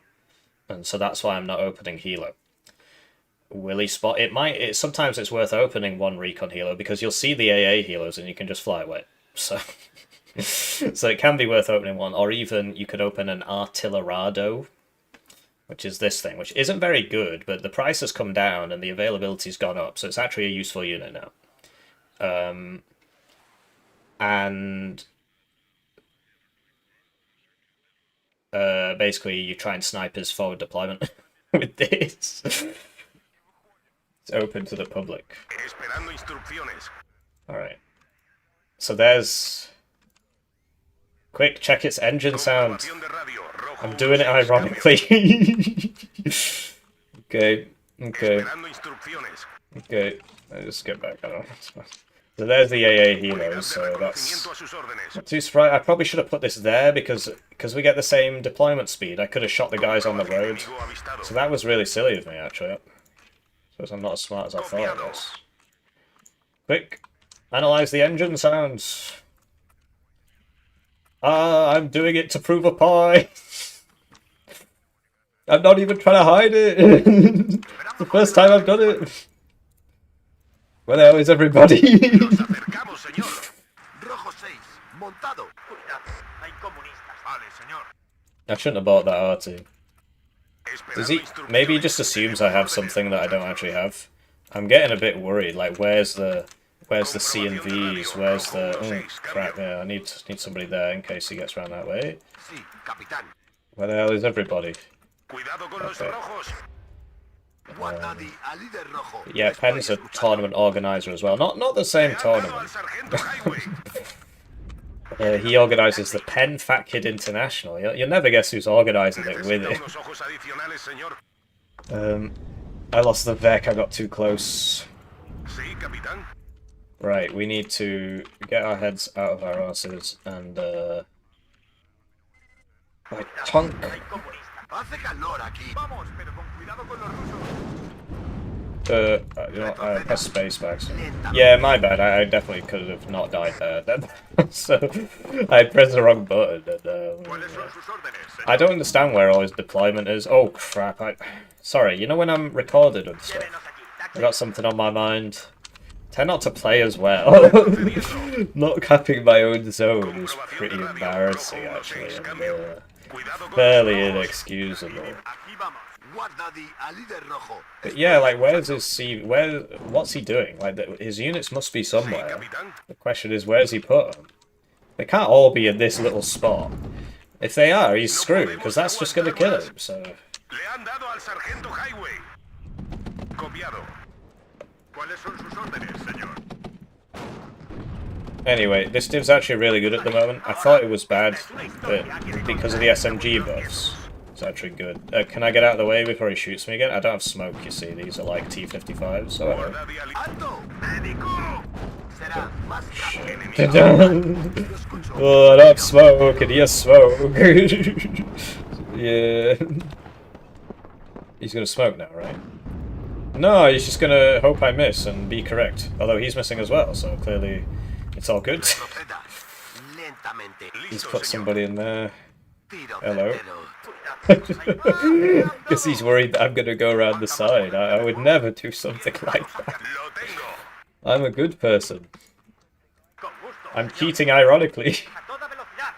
And so that's why I'm not opening helo. Will he spot? Sometimes it's worth opening one recon helo because you'll see the AA helos and you can just fly away. So, so it can be worth opening one, or even you could open an Artillerado, which is this thing, which isn't very good, but the price has come down and the availability's gone up, so it's actually a useful unit now. And basically you try and snipe his forward deployment with this. It's open to the public. Alright. So there's... Quick, check its engine sound. I'm doing it ironically. Okay. Let's just get back. I don't know. So there's the AA helos, so that's not too surprised. I probably should have put this there because we get the same deployment speed. I could have shot the guys on the road. So that was really silly of me, actually. Suppose I'm not as smart as I thought I was. Quick, analyze the engine sounds. I'm doing it to prove a point. I'm not even trying to hide it. It's the first time I've done it. Where the hell is everybody? I shouldn't have bought that RT. Does he? Maybe he just assumes I have something that I don't actually have. I'm getting a bit worried. Like, where's the C and V's? Where's the? Oh crap! Yeah, I need somebody there in case he gets around that way. Where the hell is everybody? Okay. Yeah, Penn's a tournament organizer as well. Not the same tournament. He organises the Penn Fat Kid International. You'll never guess who's organising it with it. I lost the Vec, I got too close. Right, we need to get our heads out of our asses and like tonk. You know, I pressed space back. So. Yeah, my bad. I definitely could have not died there. So I pressed the wrong button. And, I don't understand where all his deployment is. Oh crap! Sorry. You know when I'm recorded and stuff, I got something on my mind. Tend not to play as well. Not capping my own zone is pretty embarrassing, actually, and fairly inexcusable. But yeah, like, where's his C? What's he doing? Like, his units must be somewhere. The question is, where's he put them? They can't all be in this little spot. If they are, he's screwed, because that's just going to kill him, so... Anyway, this div's actually really good at the moment. I thought it was bad, but because of the SMG buffs, it's actually good. Can I get out of the way before he shoots me again? I don't have smoke, you see. These are like T-55s. So Será más Oh, I don't smoke, and he smoke. Yeah. He's gonna smoke now, right? No, he's just gonna hope I miss and be correct. Although he's missing as well, so clearly it's all good. Retroceda. Lentamente. He's Listo, put señor. somebody in there. Tiro Hello. certero. Because he's worried that I'm gonna go around the side. I would never do something like that. Lo tengo. I'm a good person. Con gusto. I'm cheating ironically. A toda velocidad,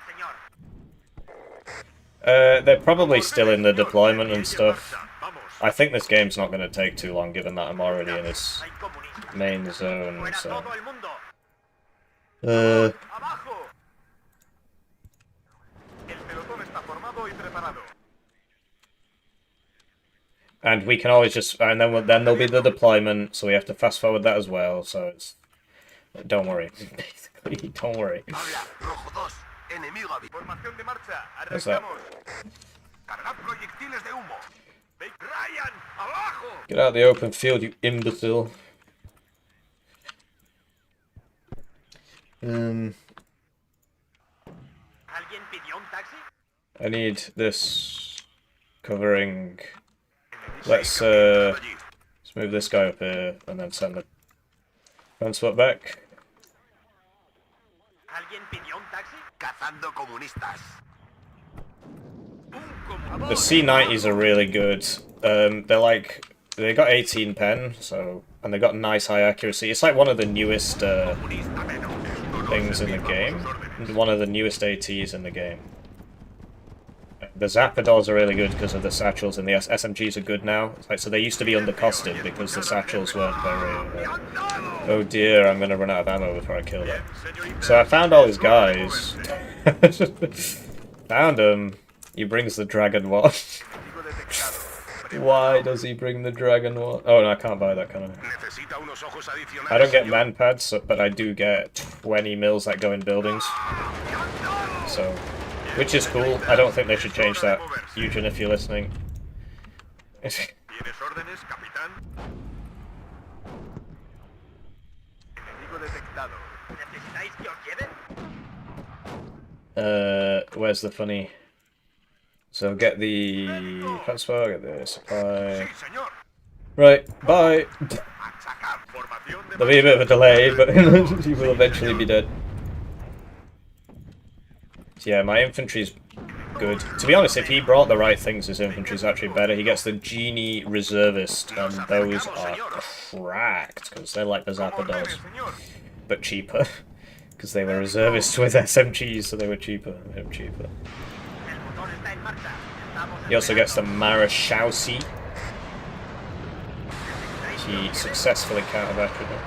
señor. They're probably still in the deployment and stuff. I think this game's not going to take too long, given that I'm already in its Hay comunistas. main zone, Fuera so... todo el mundo. Abajo. El pelotón está formado y preparado. And we can always just... And then there'll be the deployment, so we have to fast forward that as well, so it's... Don't worry. Basically, don't worry. Habla. Rojo 2. Enemigo avi. Formación de marcha. What's that? Arrancamos. Cargad proyectiles de humo. Ryan, abajo. Get out of the open field, you imbecile. ¿Alguien pidió un taxi? I need this covering... Let's move this guy up here, and then send the transport back. ¿Alguien pidió un taxi? Cazando comunistas. The C90s are really good. They're like... They got 18 pen, so... And they got nice high accuracy. It's like one of the newest things in the game. One of the newest ATs in the game. The Zappadors are really good because of the satchels, and the SMGs are good now. It's like, so they used to be undercosted because the satchels weren't very... Oh dear, I'm going to run out of ammo before I kill them. So I found all these guys. Found them. He brings the Dragon Watch. Why does he bring the Dragon Watch? Oh no, I can't buy that, can I? I don't get man pads, so, but I do get 20 mils that go in buildings. So, which is cool. I don't think they should change that. Eugen, if you're listening. Where's the funny? So get the transfer, get the supply. Right, bye. There'll be a bit of a delay, but he will eventually be dead. So yeah, my infantry's good. To be honest, if he brought the right things, his infantry's actually better. He gets the Genie Reservist, and those are cracked, because they're like the Zappadors, but cheaper. Because they were reservists with SMGs, so they were cheaper. He also gets the Marechaussee. He successfully counter-battered them.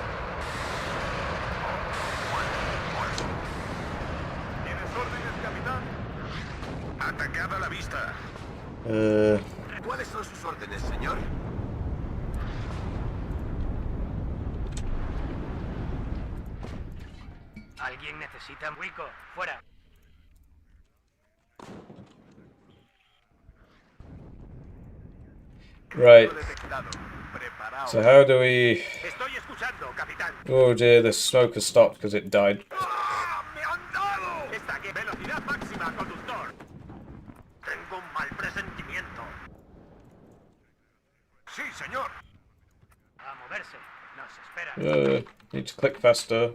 ¿Cuáles son sus órdenes, señor? ¿Alguien necesita un huico? Fuera. Right. So how do we... Estoy escuchando, capitán. Oh dear, the smoke has stopped because it died. ¡Me han dado! Está aquí. Velocidad máxima, conductor. Tengo un mal presentimiento. Sí, señor. A moverse. Nos espera. Need to click faster.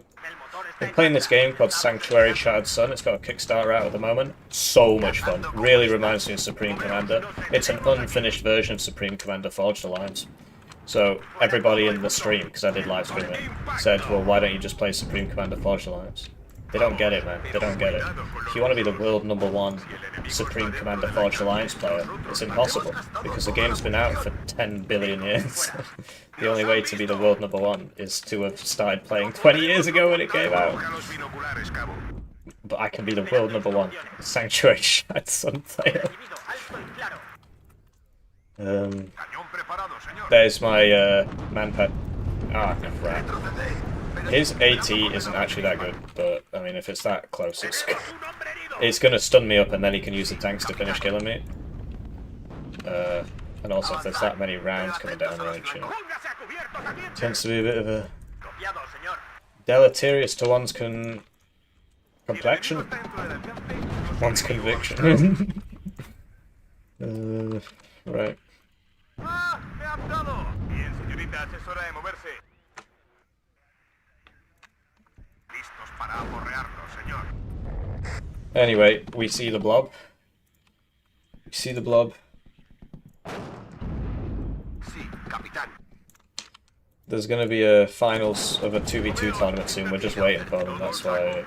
I'm playing this game called Sanctuary Shattered Sun. It's got a Kickstarter out at the moment. So much fun. Really reminds me of Supreme Commander. It's an unfinished version of Supreme Commander Forged Alliance. So everybody in the stream, because I did live stream it, said, well, why don't you just play Supreme Commander Forged Alliance? They don't get it, man. They don't get it. If you want to be the world #1 Supreme Commander Forged Alliance player, it's impossible, because the game's been out for 10 billion years. The only way to be the world #1 is to have started playing 20 years ago when it came out. But I can be the world #1 Sanctuary Shattered Sun player. There's my manpad. Ah, crap. His AT isn't actually that good, but I mean, if it's that close, it's gonna stun me up, and then he can use the tanks to finish killing me. And also, if there's that many rounds coming down range, you know, tends to be a bit of a deleterious to one's complexion. One's conviction. Right. ¡Ah! ¡Me han dado! Bien, señoritas, es hora de moverse. Listos para aporrearlo, señor. Anyway, we see the blob. We see the blob. Sí, capitán. There's going to be a finals of a 2v2 tournament soon. We're just waiting for them. That's why.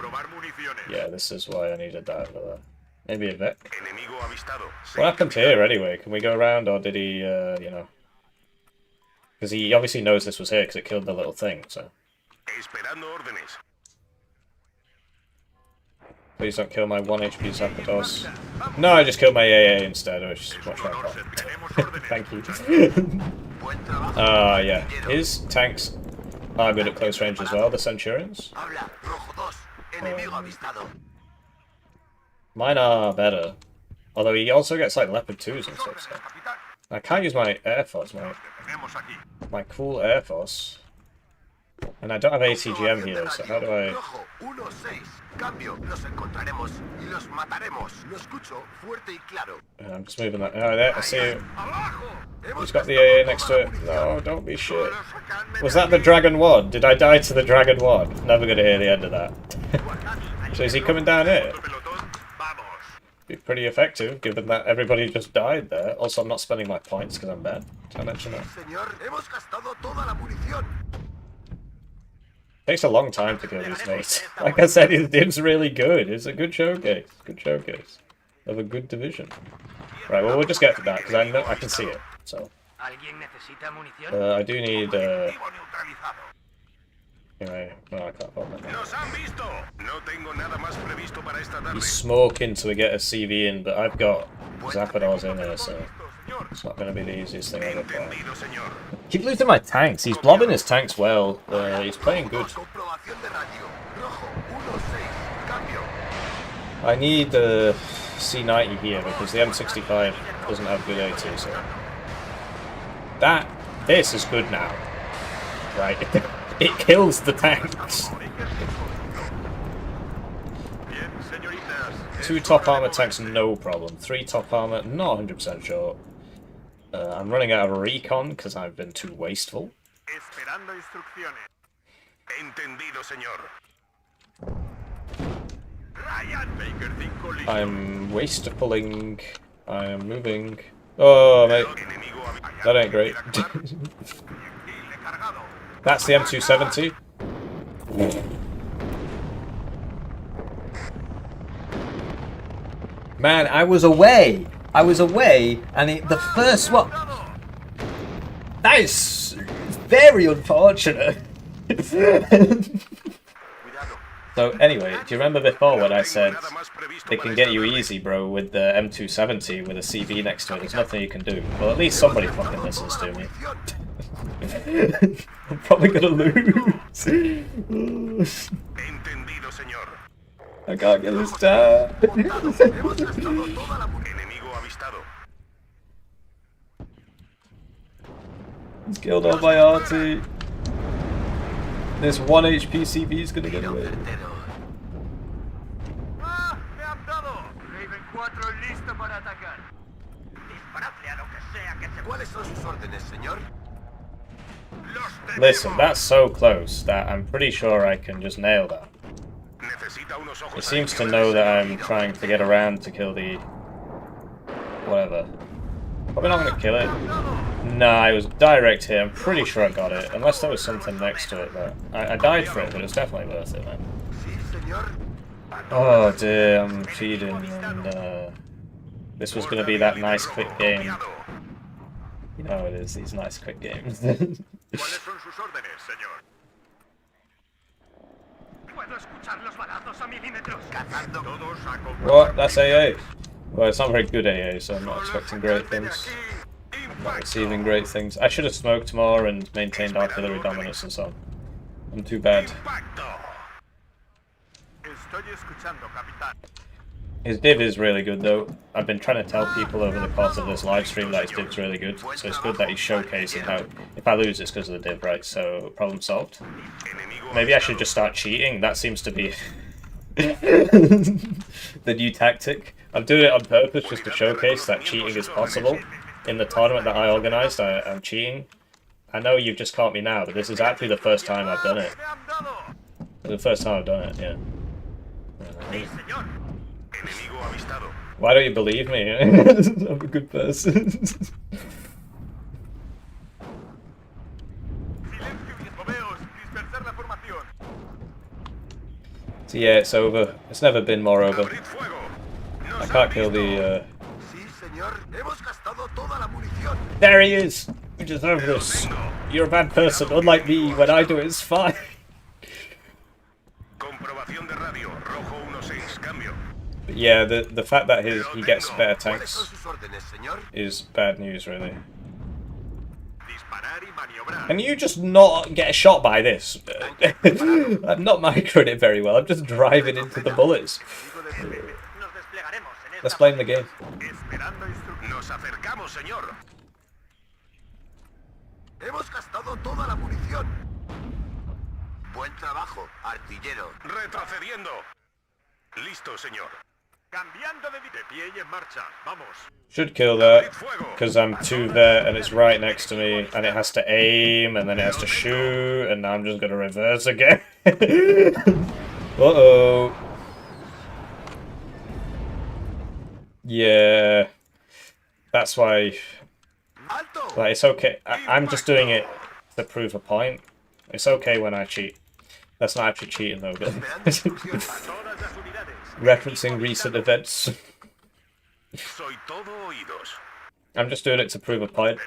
Yeah, this is why I needed that over there. Maybe a Vic. Enemigo avistado. What happened here anyway? Can we go around, or did he, you know? Because he obviously knows this was here because it killed the little thing, so. Esperando órdenes. Please don't kill my 1 HP Zapdos. No, I just killed my AA instead, which is much better. Thank you. Yeah. His tanks are good at close range as well, the Centurions. Mine are better. Although he also gets like Leopard 2s and stuff, so. I can't use my Air Force, my cool Air Force. And I don't have ATGM here, so how do I... I'm just moving that. Oh, there, I see you. He's got the AA next to it. No, don't be shit. Was that the Dragon Wad? Did I die to the Dragon Wad? Never gonna hear the end of that. So is he coming down here? Be pretty effective, given that everybody just died there. Also, I'm not spending my points because I'm bad. Did I mention that? Takes a long time to kill these mates. Like I said, his dim's really good. It's a good showcase. Good showcase of a good division. Right, well, we'll just get to that because I know I can see it. So I do need. Anyway, no, I can't hold that. He's smoking to get a CV in, but I've got Zapdos in there, so it's not going to be the easiest thing ever. Keep losing my tanks. He's blobbing his tanks well. He's playing good. I need the C90 here because the M65 doesn't have good AT. So this is good now, right? It kills the tanks. 2 top armor tanks, no problem. 3 top armor, not 100% sure. I'm running out of recon because I've been too wasteful. I'm waste pulling. I am moving. Oh, mate. That ain't great. That's the M270. Man, I was away, and the first one. That is very unfortunate. So anyway, do you remember before when I said they can get you easy, bro, with the M270 with a CV next to it? There's nothing you can do. Well, at least somebody fucking listens to me. I'm probably gonna lose. I can't get this down. He's killed all my RT. This 1 HP CV is gonna get away. Listen, that's so close that I'm pretty sure I can just nail that. It seems to know that I'm trying to get around to kill the... whatever. Probably not going to kill it. Nah, it was direct here. I'm pretty sure I got it. Unless there was something next to it. But I died for it, but it's definitely worth it, man. Oh dear, I'm cheating. And this was going to be that nice quick game. You know it is, these nice quick games. What? That's AA. Well, it's not very good AA, so I'm not expecting great things. I'm not receiving great things. I should have smoked more and maintained artillery dominance and so on. I'm too bad. His div is really good though. I've been trying to tell people over the course of this live stream that his div's really good. So it's good that he's showcasing how if I lose it's because of the div, right? So problem solved. Maybe I should just start cheating. That seems to be the new tactic. I'm doing it on purpose just to showcase that cheating is possible. In the tournament that I organised, I'm cheating. I know you've just caught me now, but this is actually the first time I've done it. The first time I've done it, yeah. Why don't you believe me? I'm a good person. So yeah, it's over. It's never been more over. I can't kill the... There he is! You deserve this. You're a bad person, unlike me. When I do it, it's fine. But yeah, the fact that he gets better tanks is bad news, really. Can you just not get shot by this? I'm not microing it very well. I'm just driving into the bullets. Let's blame the game. Hemos gastado toda la munición. Buen trabajo, artillero. Retrocediendo. Listo, señor. Cambiando de pie y en marcha. Vamos. Should kill that, because I'm 2 there and it's right next to me, and it has to aim, and then it has to shoot, and now I'm just gonna reverse again. Uh-oh. Yeah. That's why... Like, it's okay. I'm just doing it to prove a point. It's okay when I cheat. That's not actually cheating though, but... referencing recent events. I'm just doing it to prove a point.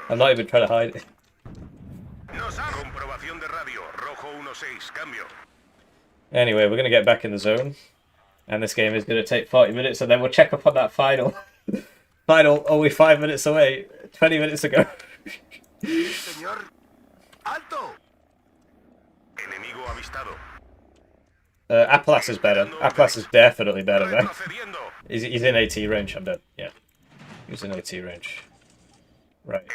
I'm not even trying to hide it. Anyway, we're going to get back in the zone. And this game is going to take 40 minutes, and then we'll check up on that final. Final, only 5 minutes away. 20 minutes ago. Aplas is better. Aplas is definitely better, man. He's in AT range, I'm dead. Yeah. He's in AT range. Right.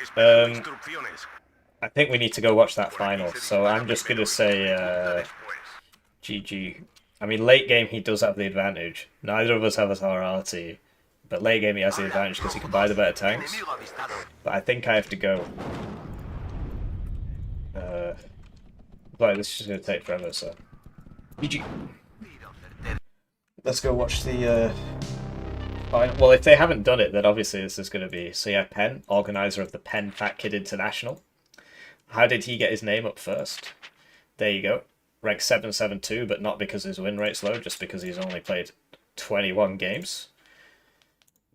I think we need to go watch that final, so I'm just going to say GG. I mean, late game he does have the advantage. Neither of us have a RT, but late game he has the advantage because he can buy the better tanks. But I think I have to go. Like, this is just going to take forever, so... GG. Let's go watch the final. Well, if they haven't done it, then obviously this is going to be... So yeah, Penn, organizer of the Penn Fat Kid International. How did he get his name up first? There you go. Rank 772, but not because his win rate's low, just because he's only played 21 games.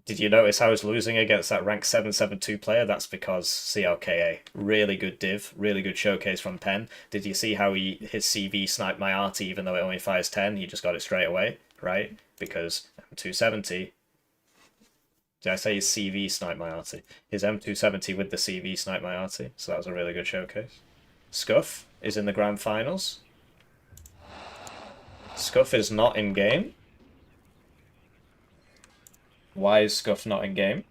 Did you notice how he's losing against that rank 772 player? That's because CLKA. Really good div, really good showcase from Penn. Did you see how his CV sniped my RT even though it only fires 10? He just got it straight away, right? Because M270... Did I say his CV sniped my RT? His M270 with the CV sniped my RT, so that was a really good showcase. Scuff is in the grand finals. Scuff is not in game. Why is Scuff not in game?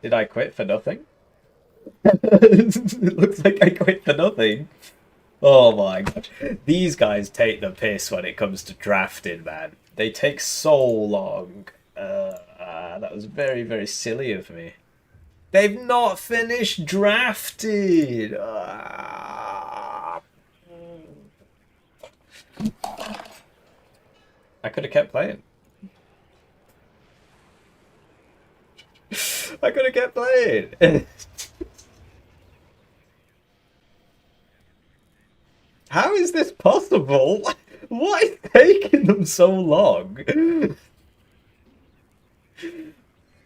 Did I quit for nothing? It looks like I quit for nothing. Oh my god. These guys take the piss when it comes to drafting, man. They take so long. That was very, very silly of me. They've not finished drafted. I could have kept playing. I could have kept playing. How is this possible? What is taking them so long?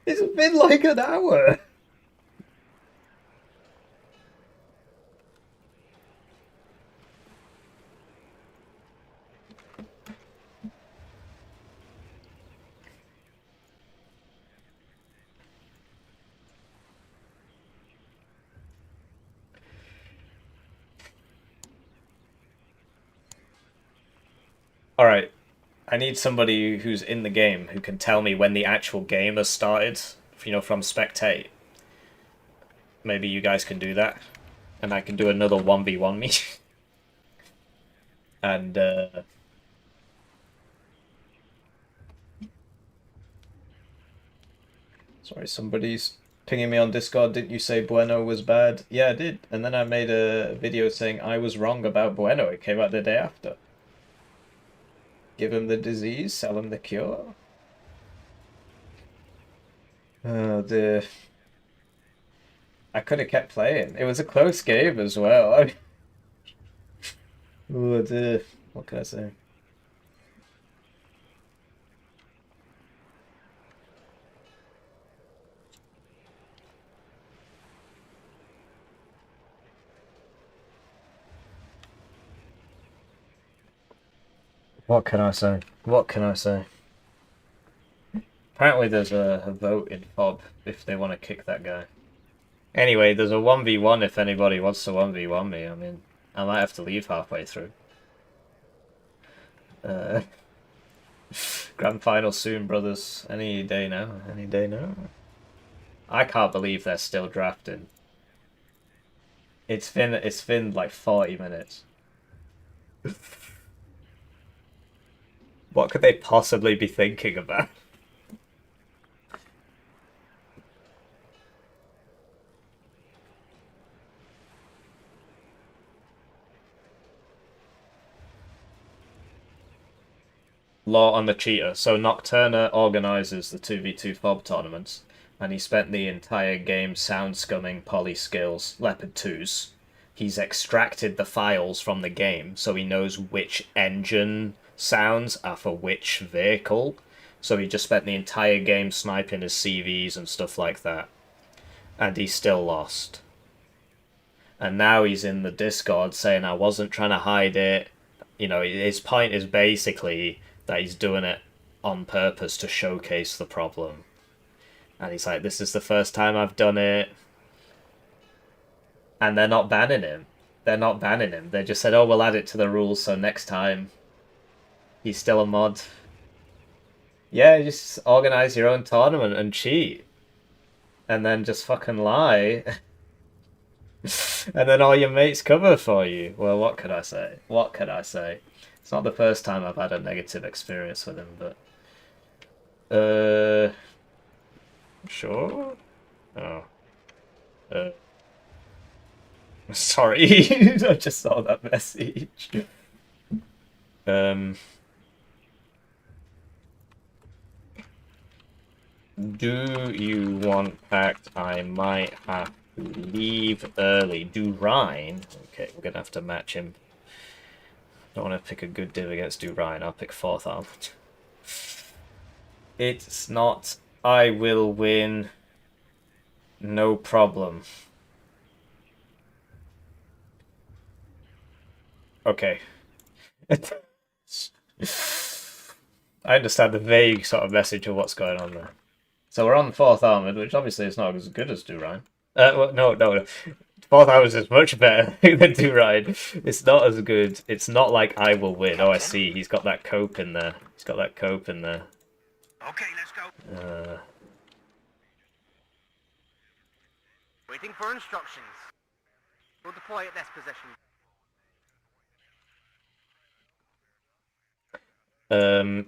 It's been like an hour. Alright. I need somebody who's in the game who can tell me when the actual game has started, you know, from spectate. Maybe you guys can do that. And I can do another 1v1 me. And, sorry, somebody's pinging me on Discord. Didn't you say Bueno was bad? Yeah, I did. And then I made a video saying I was wrong about Bueno. It came out the day after. Give him the disease, sell him the cure. Oh dear. I could have kept playing. It was a close game as well. Oh dear. What can I say? What can I say? What can I say? Apparently there's a vote in FOB if they want to kick that guy. Anyway, there's a 1v1 if anybody wants to 1v1 me. I mean, I might have to leave halfway through. Grand final soon, brothers. Any day now. Any day now. I can't believe they're still drafting. It's been like 40 minutes. What could they possibly be thinking about? Law on the cheater. So Nocturna organizes the 2v2 FOB tournaments, and he spent the entire game sound scumming poly skills, Leopard 2s. He's extracted the files from the game, so he knows which engine sounds are for which vehicle. So he just spent the entire game sniping his CVs and stuff like that. And he still lost. And now he's in the Discord saying I wasn't trying to hide it. You know, his point is basically that he's doing it on purpose to showcase the problem. And he's like, this is the first time I've done it. And they're not banning him. They're not banning him. They just said, oh, we'll add it to the rules, so next time he's still a mod. Yeah, just organize your own tournament and cheat. And then just fucking lie. And then all your mates cover for you. Well, what could I say? What could I say? It's not the first time I've had a negative experience with him, but... Sure? Oh. Sorry, I just saw that message. Do you want pact? I might have to leave early. Do Rhine? Okay, we're gonna have to match him. Don't want to pick a good div against Do Rhine. I'll pick 4th armed. It's not. I will win. No problem. Okay. I understand the vague sort of message of what's going on there. So we're on 4th armored, which obviously is not as good as Do Rhine. Well, no. 4th armored is much better than Do Rhine. It's not as good. It's not like I will win. Oh, I see. He's got that cope in there. He's got that cope in there. Okay, let's go. Waiting for instructions. We'll deploy at this position.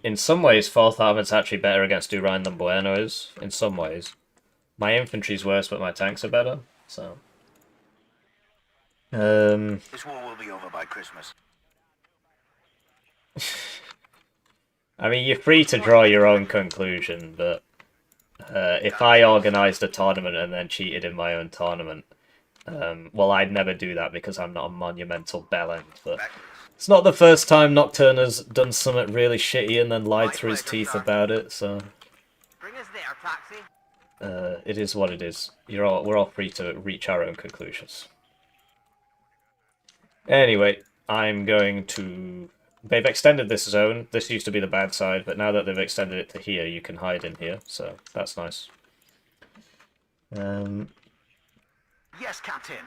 In some ways, 4th armored's actually better against Do Rhine than Bueno is. In some ways. My infantry's worse, but my tanks are better. So. This war will be over by Christmas. I mean, you're free to draw your own conclusion, but if I organised a tournament and then cheated in my own tournament, well, I'd never do that because I'm not a monumental bellend, but it's not the first time Nocturna's done something really shitty and then lied through his teeth about it, so... Bring us there, taxi. It is what it is. We're all free to reach our own conclusions. Anyway, I'm going to... They've extended this zone. This used to be the bad side, but now that they've extended it to here, you can hide in here, so that's nice. Yes, Captain.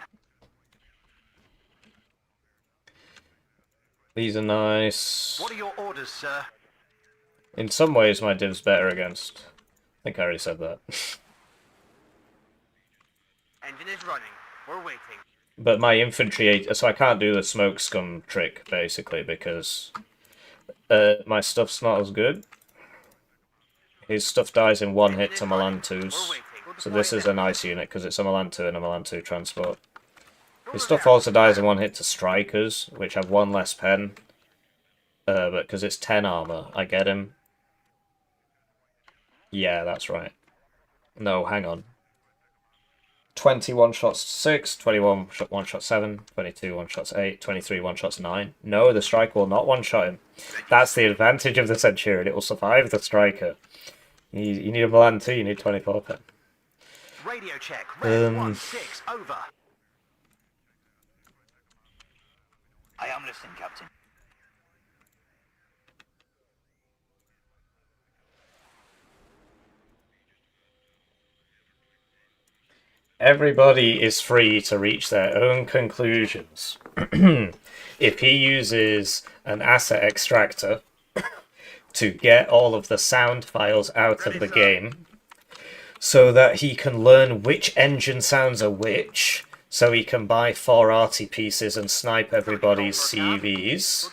These are nice. What are your orders, sir? In some ways, my div's better against... I think I already said that. Engine is running. We're waiting. But my infantry... So I can't do the smoke scum trick, basically, because my stuff's not as good. His stuff dies in one hit to Milan 2s. So this is a nice unit, because it's a Milan 2 and a Milan 2 transport. His stuff also dies in one hit to strikers, which have one less pen. But because it's 10 armor, I get him. Yeah, that's right. No, hang on. 20 one-shots 6, 21 one-shot 7, 22 one-shots 8, 23 one-shots 9. No, the striker will not one-shot him. That's the advantage of the Centurion. It will survive the striker. You need a Milan 2, you need 24 pen. Radio check. Red 1-6, over. I am listening, Captain. Everybody is free to reach their own conclusions. If he uses an asset extractor to get all of the sound files out of the game, so that he can learn which engine sounds are which, so he can buy 4 arty pieces and snipe everybody's CVs,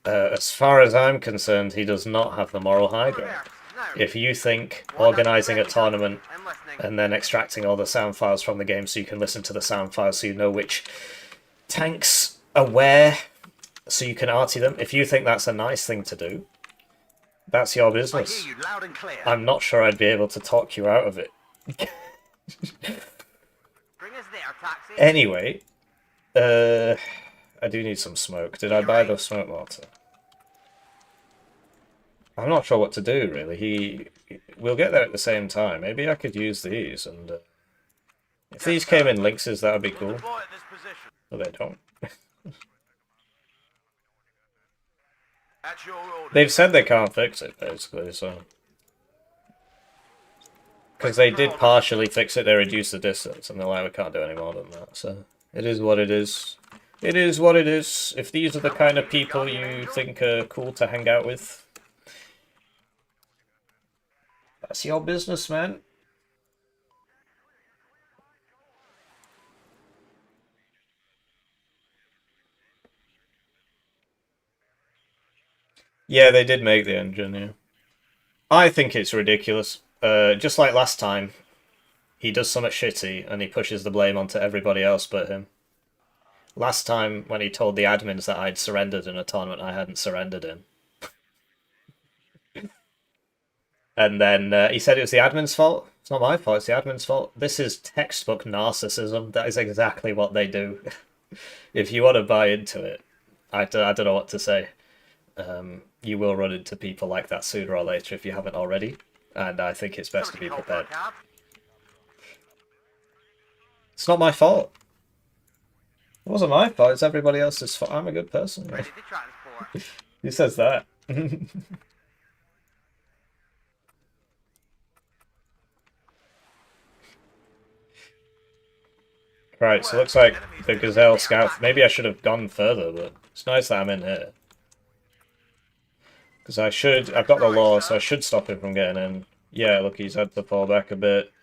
as far as I'm concerned, he does not have the moral high ground. If you think organising a tournament and then extracting all the sound files from the game so you can listen to the sound files so you know which tanks are where, so you can arty them, if you think that's a nice thing to do, that's your business. I'm not sure I'd be able to talk you out of it. Anyway, I do need some smoke. Did I buy the smoke mortar? I'm not sure what to do, really. We'll get there at the same time. Maybe I could use these, and if these came in Lynxes, that would be cool. But they don't. They've said they can't fix it, basically, so... Because they did partially fix it, they reduced the distance, and they're like, we can't do any more than that, so... It is what it is. It is what it is. If these are the kind of people you think are cool to hang out with, that's your business, man. Yeah, they did make the engine, yeah. I think it's ridiculous. Just like last time, he does something shitty and he pushes the blame onto everybody else but him. Last time, when he told the admins that I'd surrendered in a tournament I hadn't surrendered in. And then he said it was the admin's fault. It's not my fault, it's the admin's fault. This is textbook narcissism. That is exactly what they do. If you want to buy into it, I don't know what to say. You will run into people like that sooner or later if you haven't already. And I think it's best to be prepared. It's not my fault. It wasn't my fault, it's everybody else's fault. I'm a good person. Who says that? Right, so it looks like the Gazelle Scout... Maybe I should have gone further, but it's nice that I'm in here. Because I should... I've got the law, so I should stop him from getting in. Yeah, look, he's had to fall back a bit.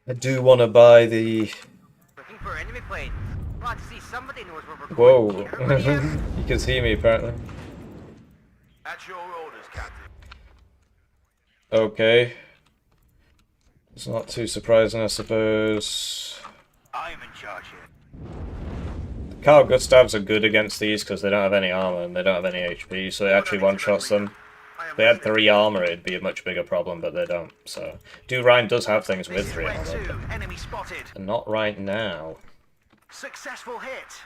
I do want to buy the... Looking for enemy planes. Glad to see somebody knows where we're Whoa. going. You can see me, apparently. At your orders, Captain. Okay. It's not too surprising, I suppose. I'm in charge here. Carl Gustavs are good against these because they don't have any armor and they don't have any HP, so it actually one-shots them. If they had 3 armor, it'd be a much bigger problem, but they don't. So, Ryan does have things with 3 armor, Enemy spotted. but not right now. Successful hit.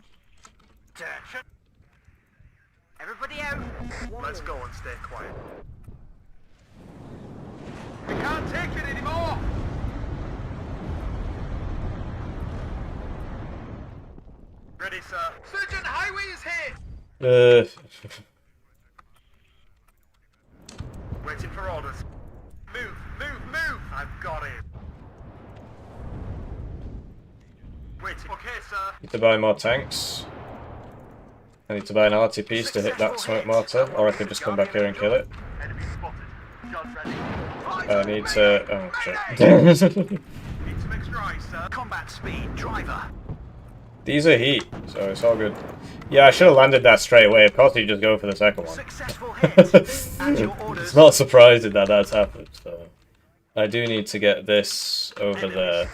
Everybody out. Let's go and stay quiet. We can't take it anymore. Ready, sir. Surgeon, highway is hit. Waiting for orders. Move, move, move. I've got it. Waiting. Okay, sir. Need to buy more tanks. I need to buy an arty piece to hit that smoke mortar, or I could just come back here and kill it. I need to... oh shit. Combat speed, driver. These are heat, so it's all good. Yeah, I should have landed that straight away. Of course you just go for the second one. Successful hit. At your orders. It's not surprising that that's happened, so... I do need to get this over there.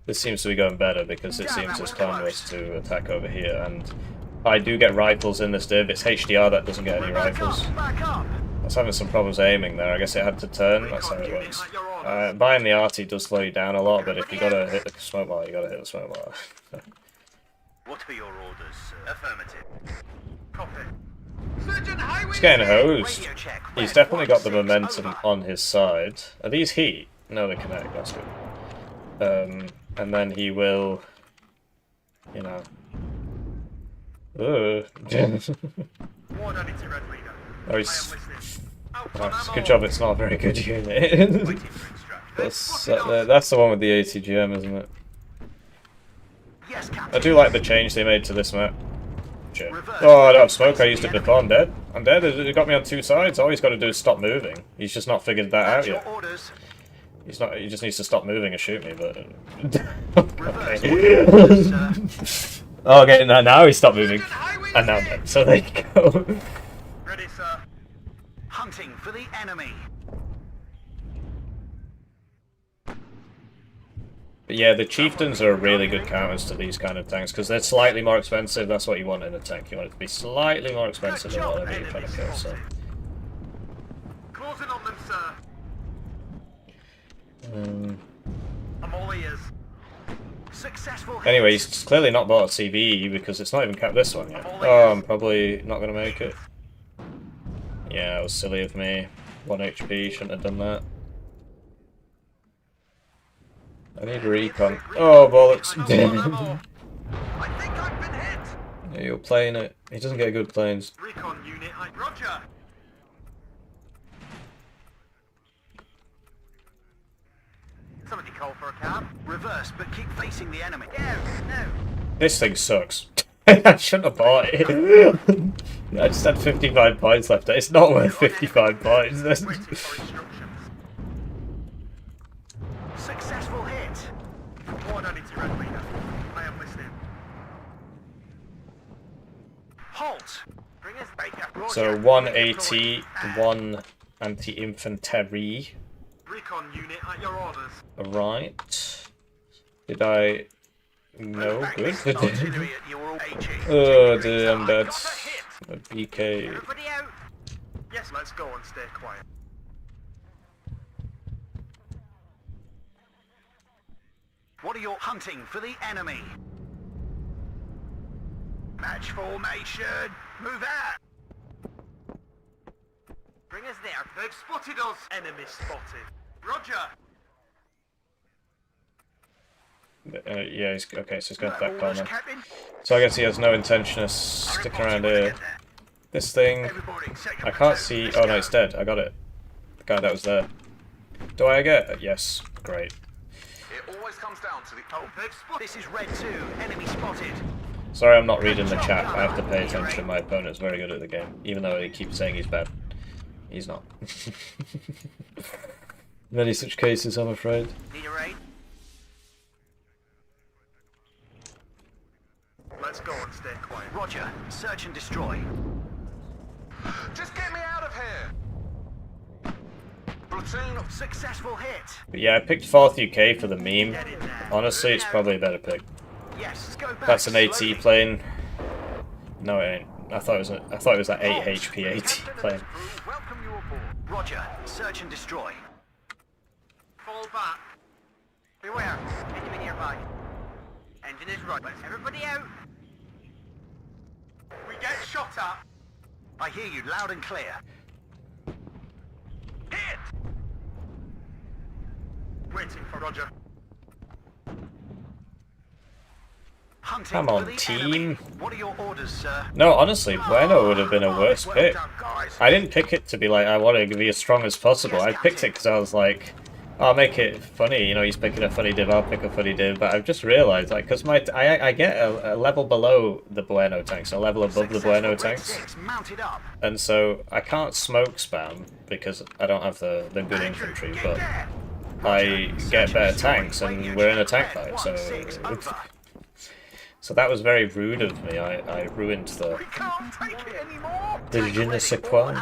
This seems to be going better because it seems his plan was to attack over here, and I do get rifles in this div. It's HDR that doesn't get any rifles. I was having some problems aiming there. I guess it had to turn. That's how it works. Buying the arty does slow you down a lot, but if you gotta hit the smoke wall, you gotta hit the smoke wall. What are your orders, sir? Affirmative. Copy. He's getting hosed. He's definitely got the momentum on his side. Are these heat? No, they connect. That's good. And then he will, you know. Oh, it's a good job it's not a very good unit. that's the one with the ATGM, isn't it? I do like the change they made to this map. Shit. Oh, I don't have smoke. I used it before. I'm dead. I'm dead. It got me on two sides. All he's got to do is stop moving. He's just not figured that out yet. He's not. He just needs to stop moving and shoot me. But okay. Oh, okay. Now he stopped moving, and now I'm dead. So there you go. Ready, sir. Hunting for the enemy. But yeah, the chieftains are really good counters to these kind of tanks because they're slightly more expensive. That's what you want in a tank. You want it to be slightly more expensive than whatever you're trying to kill. So. Closing on them, sir. I'm all ears. Successful. Anyway, he's clearly not bought a CVE because it's not even capped this one yet. Oh, I'm probably not going to make it. Yeah, it was silly of me. 1 HP, shouldn't have done that. I need recon. Oh, bollocks. I think I've been hit. Yeah, you're playing it. He doesn't get good planes. Recon unit, Roger. Somebody call for a cab. Reverse, but keep facing the enemy. No. This thing sucks. I shouldn't have bought it. I just had 55 points left. It's not worth 55 points. Waiting for instructions. Successful hit. Report on its red leader. I am listening. Halt. Bring us back. So 180, 1 anti-infantry. Recon unit at your orders. Right. Did I... No, good. Artillery at your AG. Oh dear, I'm dead. A BK. Everybody out. Yes, let's go and stay quiet. What are you hunting for the enemy? Match formation. Move out. Bring us there. They've spotted us. Enemy spotted. Roger. Yeah, he's okay, so he's going to that corner. So I guess he has no intention of sticking around here. This thing, I can't see. Oh no, it's dead. I got it. The guy that was there. Do I get it? Yes. Great. It always comes down to the. Oh, this is red 2. Enemy spotted. Sorry, I'm not reading the chat. I have to pay attention. My opponent's very good at the game, even though he keeps saying he's bad. He's not. Many such cases, I'm afraid. Need a raid? Let's go and stay quiet. Roger. Search and destroy. Just get me out of here. Platoon. Successful hit. But yeah, I picked 4th UK for the meme. Honestly, it's probably a better pick. Yes, go back. That's an AT plane. No, it ain't. I thought it was that 8 HP AT plane. Welcome you aboard. Roger. Search and destroy. Fall back. Beware. Enemy nearby. Engine is right. Everybody out. We get shot at. I hear you loud and clear. Hit! Waiting for Roger. Hunting Come for on, the team. enemy. What are your orders, sir? No, honestly, Warno would have been a worse pick. Well done, guys. I didn't pick it to be like, I want to be as strong as possible. Yes, I picked it because I was like, I'll make it funny, you know, he's picking a funny div, I'll pick a funny div, but I've just realised, like, because I get a level below the Bueno tanks, a level above the Bueno tanks, and so I can't smoke spam, because I don't have the good infantry, but I get better tanks, and we're in a tank fight, so... So that was very rude of me, I ruined the je ne sais quoi.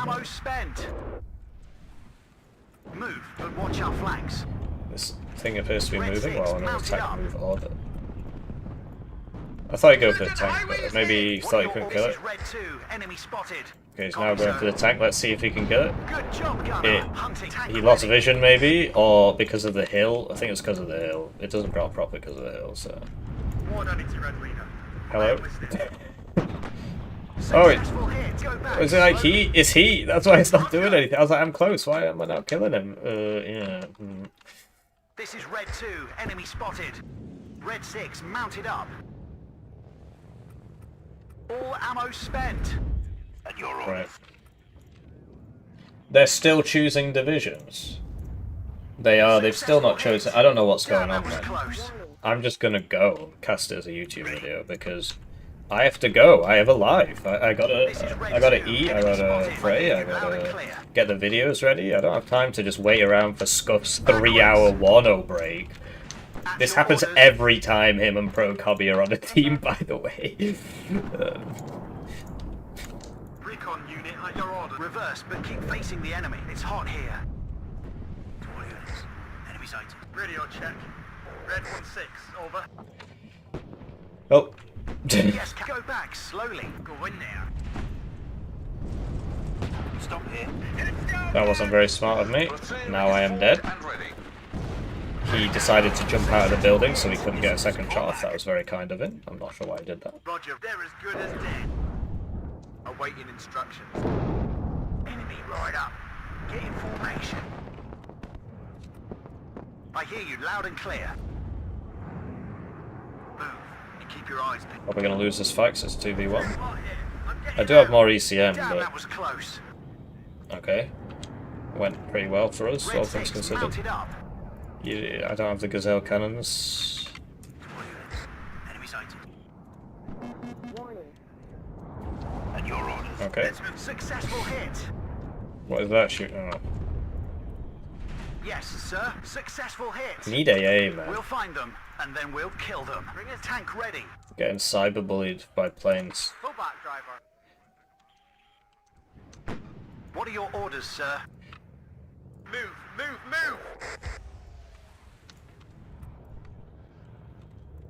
Move, but watch our flanks. This thing appears to be moving while I'm in attack move order. I thought he'd go for the tank, but maybe he thought he couldn't kill it. Okay, he's now going for the tank. Let's see if he can kill it. He lost vision, maybe, or because of the hill. I think it's because of the hill. It doesn't drop proper because of the hill, so... Hello? Oh, is it like heat? It's heat. That's why it's not doing anything. I was like, I'm close. Why am I not killing him? Yeah. This is Red 2. Enemy spotted. Red 6 mounted up. All ammo spent. And you're on. Right. They're still choosing divisions. They are. They've still not chosen. I don't know what's going on there. I'm just gonna go cast it as a YouTube video because I have to go. I have a life. I gotta eat. I gotta pray. I gotta get the videos ready. I don't have time to just wait around for Scuff's 3-hour Warno break. This happens every time him and Pro Cobby are on a team, by the way. Recon unit at your order. Reverse, but keep facing the enemy. It's hot here. Enemy sighted. Radio check. Red 1-6, over. Oh. Yes, go back slowly. Go in there. Stop here. That wasn't very smart of me. Now I am dead. He decided to jump out of the building so he couldn't get a second shot off. That was very kind of him. I'm not sure why he did that. Roger, they're as good as dead. Awaiting instructions. Enemy right up. Get in formation. I hear you loud and clear. Move and keep your eyes peeled. Are we going to lose this fight because it's 2v1? I do have more ECM, Damn, that but... was close. Okay. Went pretty well for us, all things considered. Yeah, I don't have the Gazelle cannons. Enemy sighted. And your orders. Okay. Successful hit. What is that shooting at? Yes, sir. Successful hit. Need AA, man. We'll find them, and then we'll kill them. Bring a tank ready. Getting cyberbullied by planes. Pull back, driver. What are your orders, sir? Move, move, move!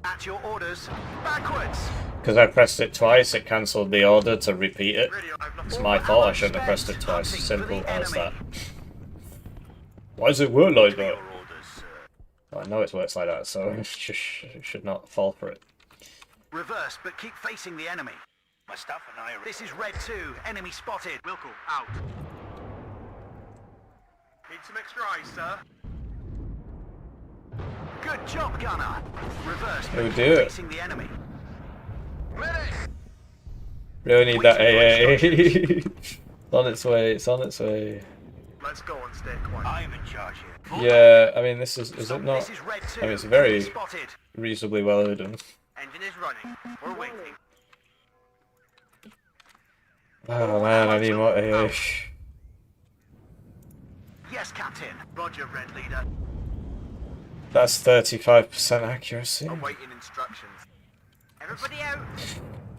At your orders, backwards! Because I pressed it twice, it cancelled the order to repeat it. It's my fault, I shouldn't have pressed it twice. Simple as that. Why does it work like that? I know it works like that, so I should not fall for it. Reverse, but keep facing the enemy. My stuff and I are... This is Red 2, enemy spotted. Wilco, out. Need some extra eyes, sir. Good job, gunner. Reverse, but keep facing the enemy. Really need that AA. It's on its way, it's on its way. Let's go and stay quiet. I am in charge here. Yeah, I mean, this is it not? This is Red 2. I mean, it's very reasonably well done. Engine is running. We're waiting. Oh man, I need more AA. Yes, Captain. Roger, Red Leader. That's 35% accuracy. Awaiting instructions. Everybody out.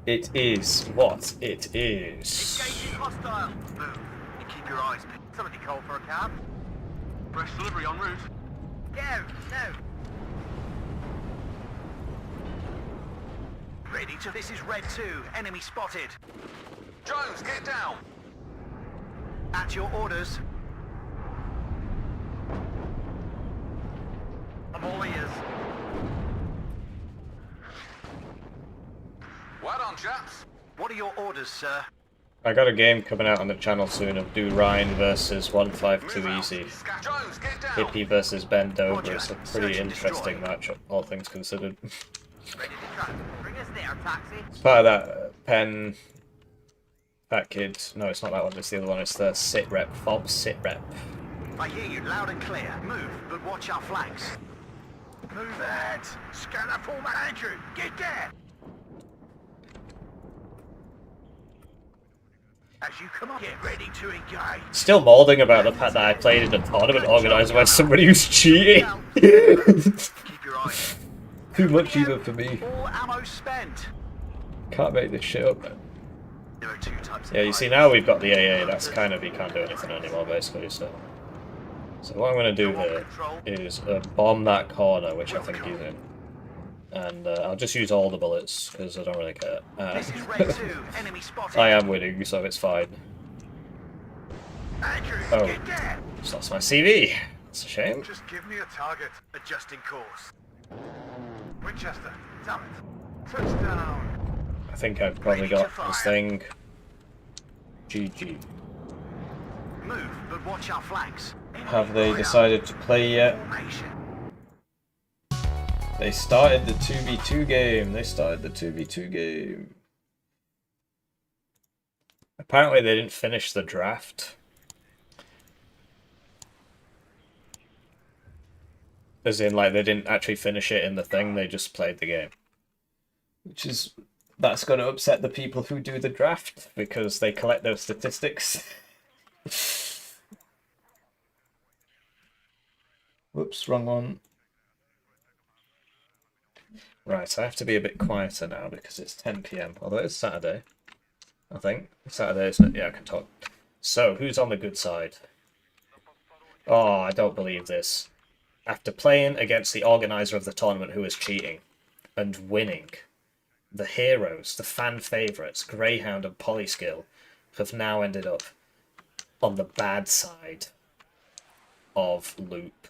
It is what it is. Engaging hostile. Move and keep your eyes peeled. Somebody call for a cab. Fresh delivery en route. Go, no. Ready to... This is Red 2. Enemy spotted. Jones, get down. At your orders. I'm all ears. Well done, chaps. What are your orders, sir? I got a game coming out on the channel soon of Do Ryan versus 152 Easy. Jones, get down. Hippie versus Ben Dover. It's a pretty interesting match, all things considered. Ready to track. Bring us there, taxi. It's part of that Penn Fat Kid. No, it's not that one. It's the other one. It's the Sit Rep. Fob Sit Rep. I hear you loud and clear. Move, but watch our flanks. Move it! Scanner format Andrew, get there! As you come up, get ready to engage. Still molding about the fact that I played in a tournament organised by somebody who's cheating. Keep your eyes. Too much even for me. All ammo spent. Can't make this shit up. There are two types of Yeah, you see now we've got the AA. That's kind of, you can't do anything anymore basically. So what I'm gonna do here is bomb that corner, which I think he's in. And I'll just use all the bullets, because I don't really care. This is Red 2, enemy spotted. I am winning, so it's fine. Andrew, Oh, get there. so that's my CV. That's a shame. Just give me a target. Adjusting course. Winchester, damn it. Touchdown. I think I've probably got this thing. GG. Move, but watch our flanks. Have they decided to play yet? Formation. They started the 2v2 game. They started the 2v2 game. Apparently they didn't finish the draft. As in, like, they didn't actually finish it in the thing, they just played the game. Which is... that's going to upset the people who do the draft, because they collect those statistics. Whoops, wrong one. Right, I have to be a bit quieter now because it's 10 PM, although it's Saturday, I think. Saturday, isn't it? Yeah, I can talk. So, who's on the good side? Oh, I don't believe this. After playing against the organiser of the tournament who was cheating and winning, the heroes, the fan favourites, Greyhound and Polyskill, have now ended up on the bad side of Loop,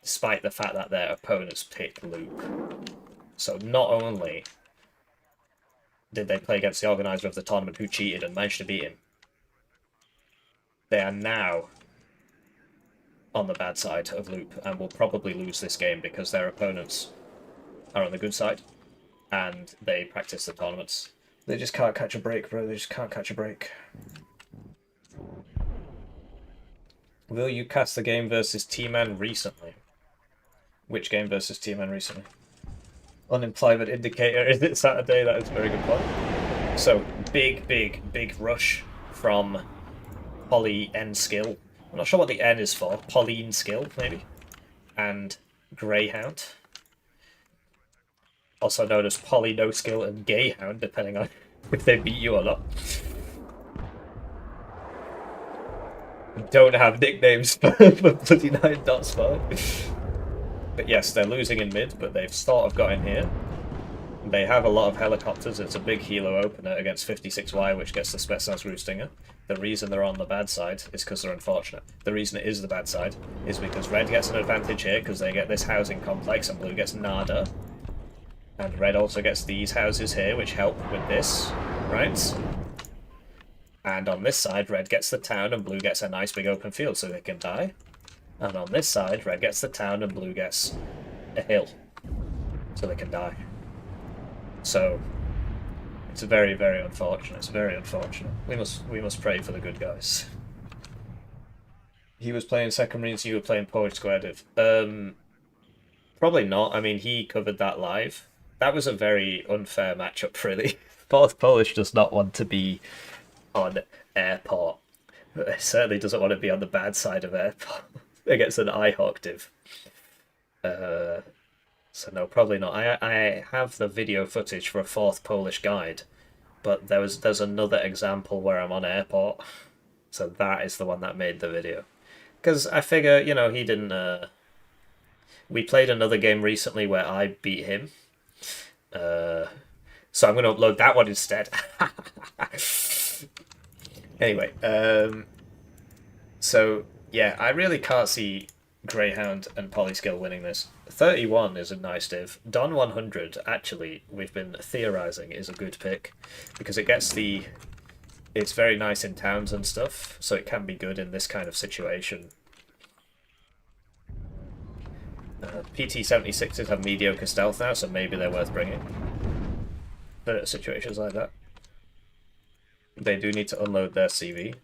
despite the fact that their opponents picked Loop. So not only did they play against the organiser of the tournament who cheated and managed to beat him, they are now on the bad side of Loop and will probably lose this game because their opponents are on the good side and they practice the tournaments. They just can't catch a break, bro. They just can't catch a break. Will you cast the game versus T-Man recently? Which game versus T-Man recently? Unemployment indicator, is it Saturday? That is a very good point. So, big rush from Poly N Skill. I'm not sure what the N is for. Pauline Skill, maybe? And Greyhound. Also known as Poly No Skill and Gayhound, depending on if they beat you or not. Don't have nicknames for bloody 9 dots, fine. But yes, they're losing in mid, but they've sort of got in here. They have a lot of helicopters. It's a big helo opener against 56Y, which gets the Spetsnaz Roostinger. The reason they're on the bad side is because they're unfortunate. The reason it is the bad side is because Red gets an advantage here because they get this housing complex and Blue gets Nada. And Red also gets these houses here, which help with this, right? And on this side, Red gets the town and Blue gets a nice big open field so they can die. And on this side, Red gets the town and Blue gets a hill so they can die. So it's very, very unfortunate. It's very unfortunate. We must pray for the good guys. He was playing Second Marines, you were playing Polish Square Div. Probably not. I mean, he covered that live. That was a very unfair matchup, really. Fourth Polish does not want to be on Airport. It certainly doesn't want to be on the bad side of Airport against an IHawk div. So no, probably not. I have the video footage for a Fourth Polish guide, but there's another example where I'm on Airport. So that is the one that made the video. Because I figure, you know, he didn't... We played another game recently where I beat him. So I'm going to upload that one instead. Anyway, so yeah, I really can't see Greyhound and Polyskill winning this. 31 is a nice div. Don 100, actually, we've been theorizing, is a good pick because it gets the... It's very nice in towns and stuff, so it can be good in this kind of situation. PT-76s have mediocre stealth now, so maybe they're worth bringing for situations like that. They do need to unload their CV.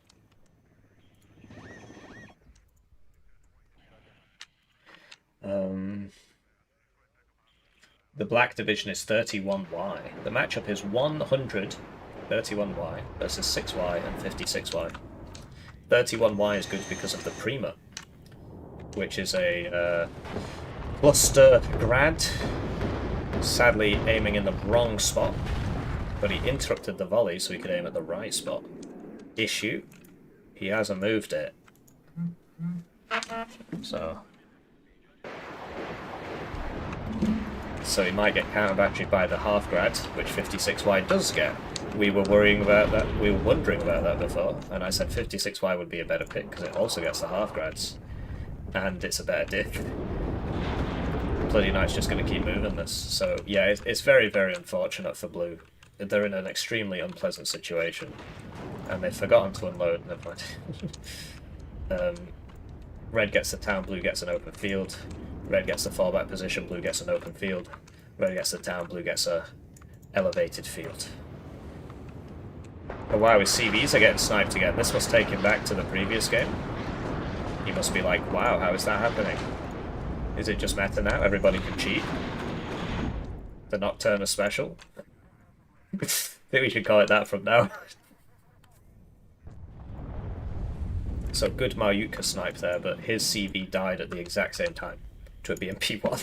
The black division is 31Y. The matchup is 131Y versus 6Y and 56Y. 31Y is good because of the Prima, which is a cluster grad, sadly aiming in the wrong spot, but he interrupted the volley so he could aim at the right spot. Issue, he hasn't moved it. So he might get counter-battered by the half grad, which 56Y does get. We were worrying about that. We were wondering about that before, and I said 56Y would be a better pick because it also gets the half grads, and it's a better diff. Bloody Knight's just going to keep moving this. So yeah, it's very, very unfortunate for Blue. They're in an extremely unpleasant situation, and they've forgotten to unload. Never mind. Red gets the town, Blue gets an open field. Red gets the fallback position, Blue gets an open field. Red gets the town, Blue gets a elevated field. Oh wow, his CVs are getting sniped again. This must take him back to the previous game. He must be like, wow, how is that happening? Is it just meta now? Everybody can cheat? The Nocturne special? I think we should call it that from now. So good Mayutka snipe there, but his CV died at the exact same time to a BMP1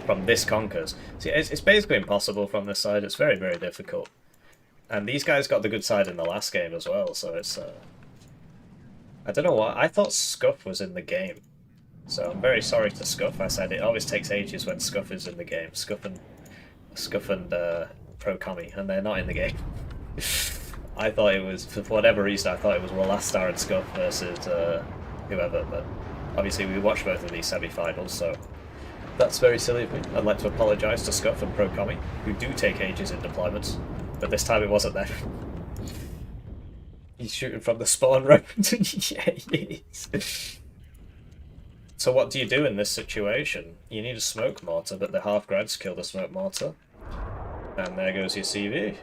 from this Conkers. See, it's basically impossible from this side. It's very, very difficult. And these guys got the good side in the last game as well, so it's... I don't know what... I thought Scuff was in the game. So I'm very sorry to Scuff. I said it always takes ages when Scuff is in the game. Scuff and Pro Kami, and they're not in the game. I thought it was, for whatever reason, I thought it was Walastar and Scuff versus whoever, but obviously we watched both of these semi-finals, so that's very silly of me. I'd like to apologise to Scuff and Pro Kami, who do take ages in deployments, but this time it wasn't them. He's shooting from the spawn road. Yeah, he is. So what do you do in this situation? You need a smoke mortar, but the half-grads kill the smoke mortar. And there goes your CV.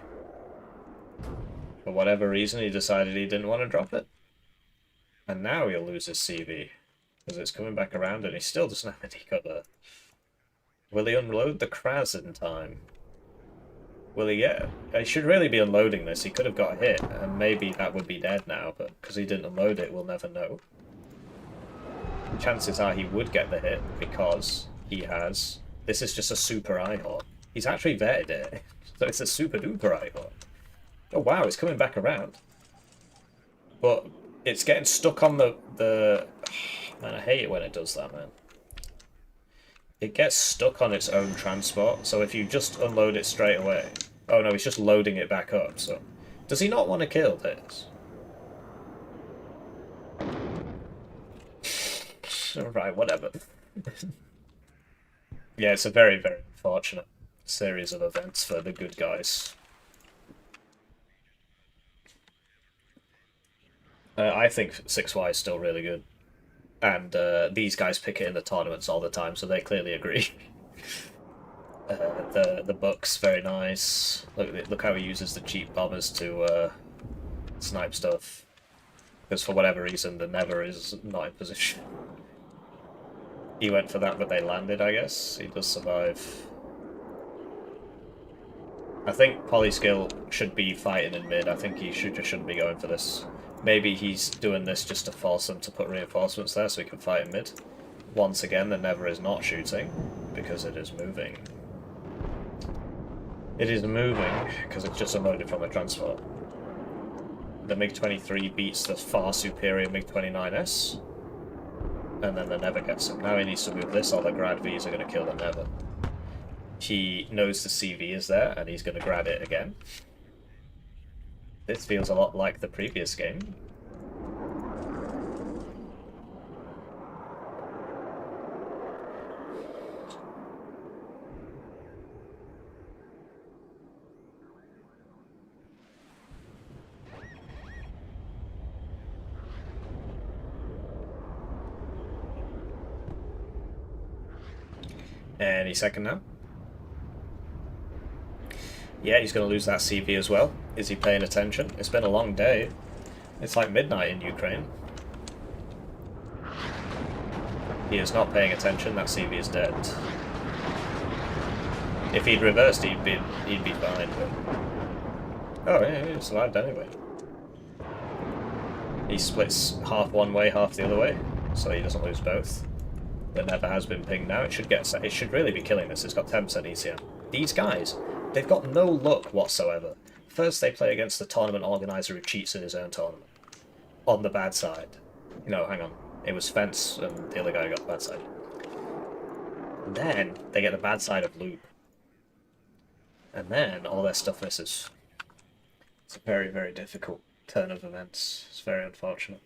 For whatever reason, he decided he didn't want to drop it. And now he'll lose his CV. Because it's coming back around and he still doesn't have any cover. Will he unload the Kraz in time? Will he get... He should really be unloading this. He could have got hit, and maybe that would be dead now, but because he didn't unload it, we'll never know. Chances are he would get the hit, because he has... This is just a super Ihorn. He's actually vetted it, so it's a super duper Ihorn. Oh wow, it's coming back around. But it's getting stuck on the... Man, I hate it when it does that, man. It gets stuck on its own transport, so if you just unload it straight away... Oh no, he's just loading it back up, so... Does he not want to kill this? Right, whatever. Yeah, it's a very, very unfortunate series of events for the good guys. I think 6Y is still really good. And these guys pick it in the tournaments all the time, so they clearly agree. The Buck's very nice. Look how he uses the cheap bombers to snipe stuff. Because for whatever reason, the Never is not in position. He went for that, but they landed, I guess. He does survive. I think Polyskill should be fighting in mid. I think he shouldn't be going for this. Maybe he's doing this just to force them to put reinforcements there so he can fight in mid. Once again, the Never is not shooting, because it is moving. It is moving, because it's just unloaded from a transport. The MiG-23 beats the far superior MiG-29S. And then the Never gets him. Now he needs to move this, or the Grad Vs are going to kill the Never. He knows the CV is there, and he's going to grab it again. This feels a lot like the previous game. Any second now. Yeah, he's going to lose that CV as well. Is he paying attention? It's been a long day. It's like midnight in Ukraine. He is not paying attention. That CV is dead. If he'd reversed, he'd be fine. But... oh yeah, he survived anyway. He splits half one way, half the other way, so he doesn't lose both. There never has been pinged now. It should really be killing this. It's got 10% ECM. These guys, they've got no luck whatsoever. First they play against the tournament organizer who cheats in his own tournament. On the bad side. No, hang on. It was Fence and the other guy got the bad side. And then they get the bad side of Loop. And then all their stuff misses. It's a very, very difficult turn of events. It's very unfortunate.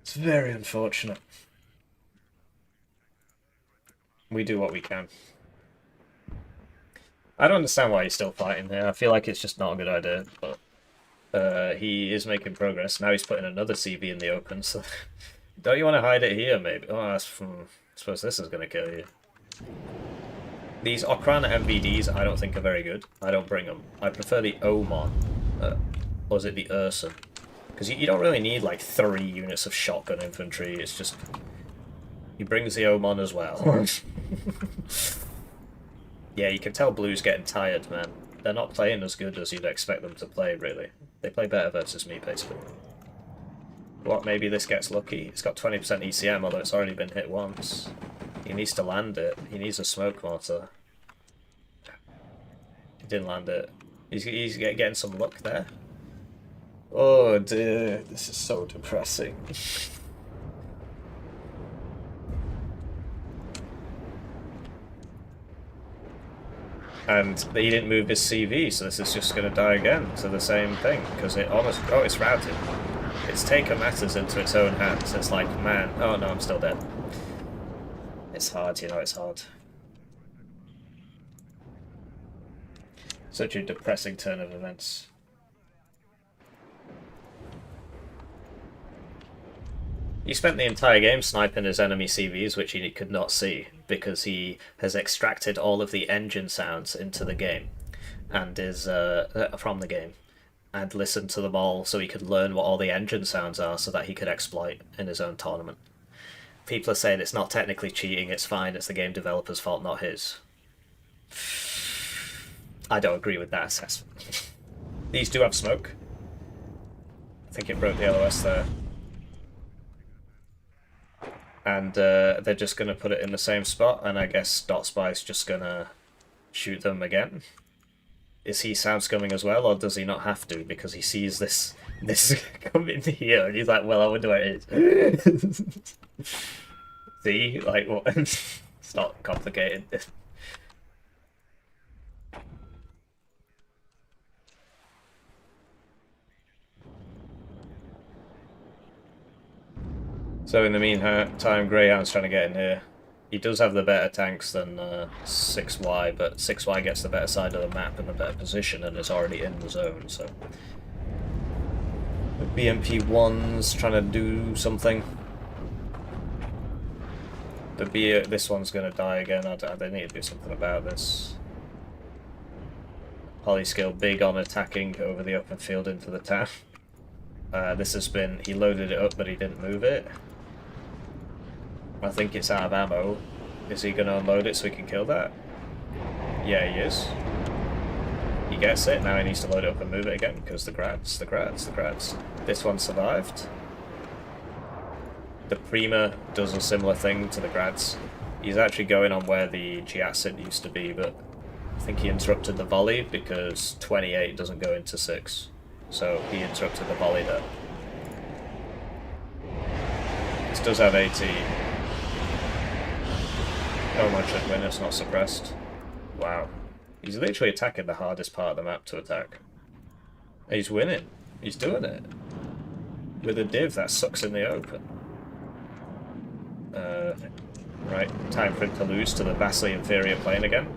It's very unfortunate. We do what we can. I don't understand why he's still fighting here. I feel like it's just not a good idea, but he is making progress. Now he's putting another CB in the open, so don't you want to hide it here, maybe? Oh, I suppose this is going to kill you. These Okran MVDs I don't think are very good. I don't bring them. I prefer the Oman. Or is it the Urson? Because you don't really need like 3 units of shotgun infantry. It's just... he brings the Oman as well. Yeah, you can tell Blue's getting tired, man. They're not playing as good as you'd expect them to play, really. They play better versus me, basically. What, maybe this gets lucky? It's got 20% ECM, although it's already been hit once. He needs to land it. He needs a smoke mortar. He didn't land it. He's getting some luck there. Oh dear, this is so depressing. And he didn't move his CV, so this is just going to die again to the same thing, because it almost... oh, it's routed. It's taken matters into its own hands. It's like, man, oh no, I'm still dead. It's hard, you know, it's hard. Such a depressing turn of events. He spent the entire game sniping his enemy CVs, which he could not see, because he has extracted all of the engine sounds into the game, and is from the game, and listened to them all so he could learn what all the engine sounds are so that he could exploit in his own tournament. People are saying it's not technically cheating, it's fine, it's the game developer's fault, not his. I don't agree with that assessment. These do have smoke. I think it broke the LOS there. And they're just going to put it in the same spot, and I guess Dot Spy's just going to shoot them again. Is he sound scumming as well, or does he not have to, because he sees this coming here, and he's like, well, I wonder where it is. See? Like, what? It's not complicated. So in the meantime, Greyhound's trying to get in here. He does have the better tanks than 6Y, but 6Y gets the better side of the map and the better position and is already in the zone, so... the BMP-1's trying to do something. This one's going to die again. They need to do something about this. Polyscale big on attacking over the open field into the town. This has been... he loaded it up, but he didn't move it. I think it's out of ammo. Is he going to unload it so he can kill that? Yeah, he is. He gets it. Now he needs to load it up and move it again, because the grads. This one survived. The Prima does a similar thing to the grads. He's actually going on where the Giacid used to be, but I think he interrupted the volley because 28 doesn't go into 6. So he interrupted the volley there. This does have AT. No much at win, it's not suppressed. Wow. He's literally attacking the hardest part of the map to attack. He's winning. He's doing it. With a div that sucks in the open. Right, time for him to lose to the vastly inferior plane again.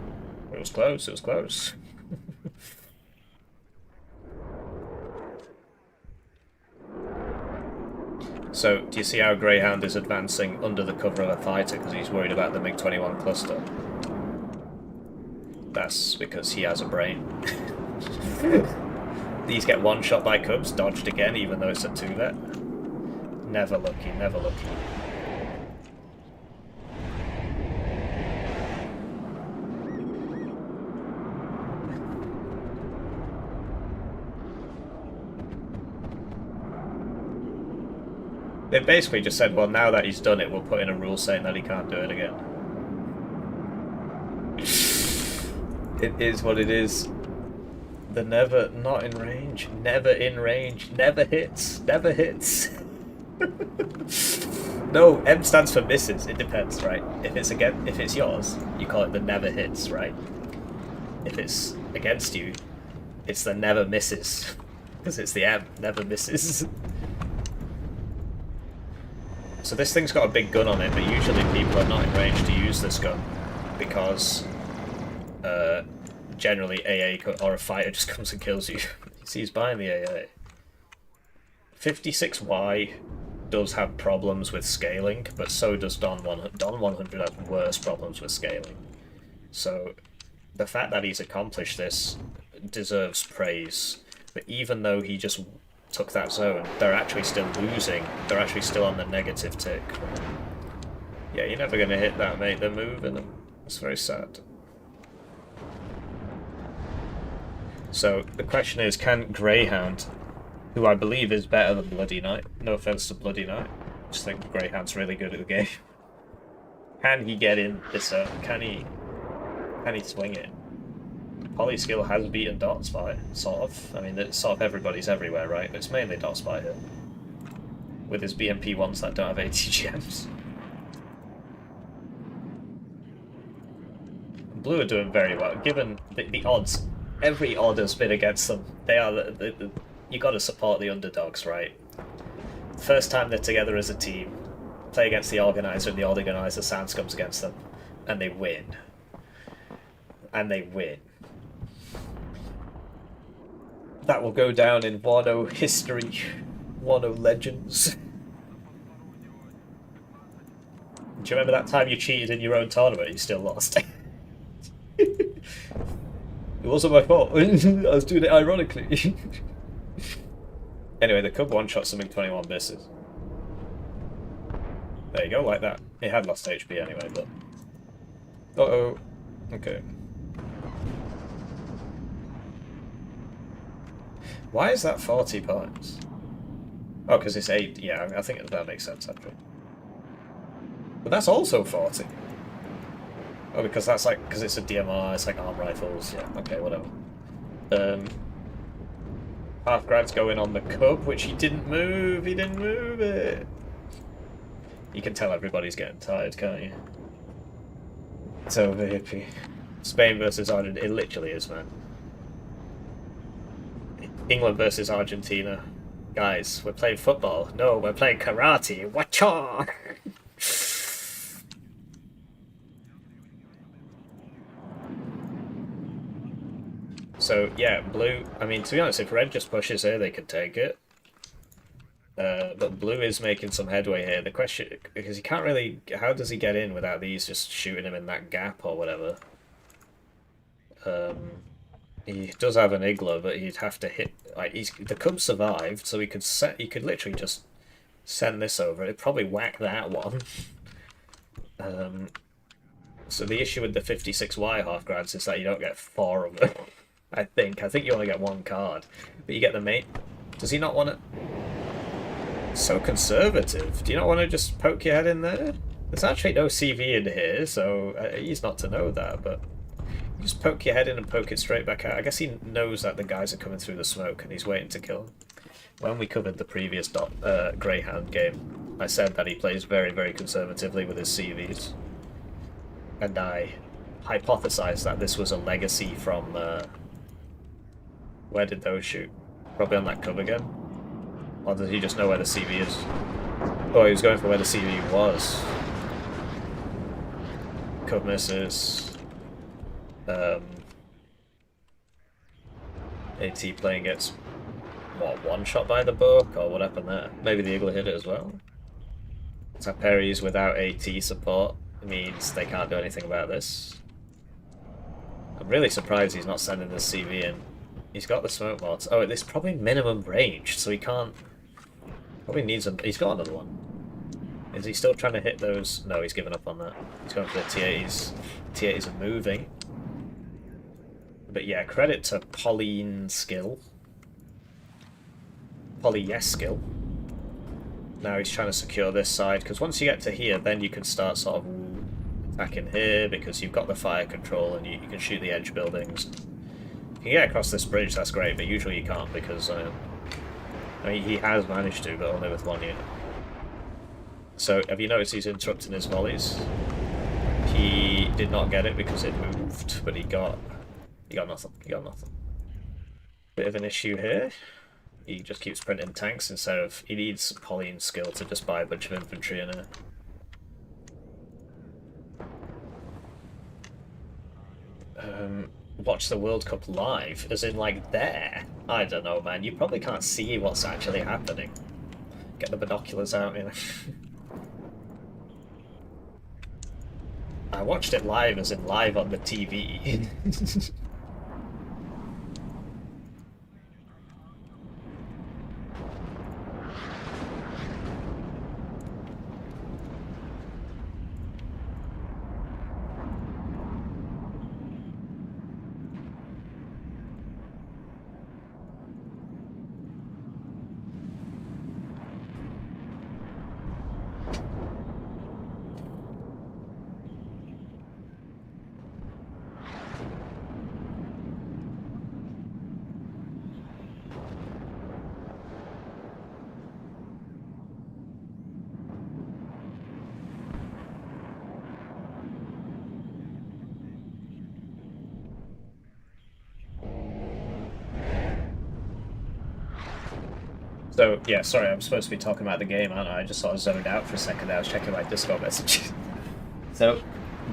It was close, it was close. So, do you see how Greyhound is advancing under the cover of a fighter because he's worried about the MiG-21 cluster? That's because he has a brain. These get one shot by Cubs, dodged again even though it's a 2-vet. Never lucky, never lucky. They basically just said, well, now that he's done it, we'll put in a rule saying that he can't do it again. It is what it is. The never not in range, never in range, never hits, never hits. No, M stands for misses. It depends, right? If it's yours, you call it the never hits, right? If it's against you, it's the never misses, because it's the M, never misses. So this thing's got a big gun on it, but usually people are not in range to use this gun because generally AA or a fighter just comes and kills you. See, he's buying the AA. 56Y does have problems with scaling, but so does Don 100. Don 100 has worse problems with scaling. So the fact that he's accomplished this deserves praise. But even though he just took that zone, they're actually still losing. They're actually still on the negative tick. Yeah, you're never going to hit that, mate. They're moving. It's very sad. So the question is, can Greyhound, who I believe is better than Bloody Knight, no offense to Bloody Knight, I just think Greyhound's really good at the game, can he get in this can he swing it? Polyskill has beaten Dotspy, sort of. I mean, it's sort of everybody's everywhere, right? But it's mainly Dotspy here. With his BMP ones that don't have ATGMs. Blue are doing very well, given the odds. Every odd has been against them. They are you got to support the underdogs, right? First time they're together as a team, play against the organizer, and the organizer Sans comes against them, and they win. And they win. That will go down in Warno history, Warno legends. Do you remember that time you cheated in your own tournament and you still lost? It wasn't my fault. I was doing it ironically. Anyway, the Cub one-shot something 21 misses. There you go, like that. He had lost HP anyway, but... Uh-oh. Okay. Why is that 40 points? Oh, because it's 8. Yeah, I think that makes sense, actually. But that's also 40. Oh, because that's like... Because it's a DMR, it's like arm rifles. Yeah, okay, whatever. Half Grad's going on the Cub, which he didn't move. He didn't move it. You can tell everybody's getting tired, can't you? It's over, Hippie. Spain versus Argentina. It literally is, man. England versus Argentina. Guys, we're playing football. No, we're playing karate. Watcha! So, yeah, blue... I mean, to be honest, if red just pushes here, they could take it. But blue is making some headway here. The question... Because he can't really... How does he get in without these just shooting him in that gap or whatever? He does have an Igla, but he'd have to hit... Like, the Cub survived, so he could literally just send this over. It'd probably whack that one. So the issue with the 56Y half-grads is that you don't get 4 of them. I think you only get 1 card. But you get the mate. Does he not want to... So conservative. Do you not want to just poke your head in there? There's actually no CV in here, so he's not to know that, but... You just poke your head in and poke it straight back out. I guess he knows that the guys are coming through the smoke and he's waiting to kill them. When we covered the previous Greyhound game, I said that he plays very, very conservatively with his CVs. And I hypothesized that this was a legacy from... Where did those shoot? Probably on that Cub again? Or does he just know where the CV is? Oh, he was going for where the CV was. Cub misses. AT playing gets, what, one shot by the book? Or what happened there? Maybe the Eagle hit it as well? Taperis without AT support means they can't do anything about this. I'm really surprised he's not sending the CV in. He's got the smoke mods. Oh, it's probably minimum range, so he can't... Probably needs a... He's got another one. Is he still trying to hit those? No, he's given up on that. He's going for the T80s. T80s are moving. But yeah, credit to Polyskill. Polyskill. Now he's trying to secure this side, because once you get to here, then you can start sort of attacking here, because you've got the fire control and you can shoot the edge buildings. If you get across this bridge, that's great, but usually you can't, because I mean, he has managed to, but only with one unit. So, have you noticed he's interrupting his volleys? He did not get it because it moved, but he got nothing. He got nothing. Bit of an issue here. He just keeps printing tanks instead of... He needs Pauline skill to just buy a bunch of infantry in it. Watch the World Cup live, as in like there. I don't know, man. You probably can't see what's actually happening. Get the binoculars out, you know. I watched it live, as in live on the TV. So, yeah, sorry, I'm supposed to be talking about the game, aren't I? I just sort of zoned out for a second. I was checking my Discord messages. So,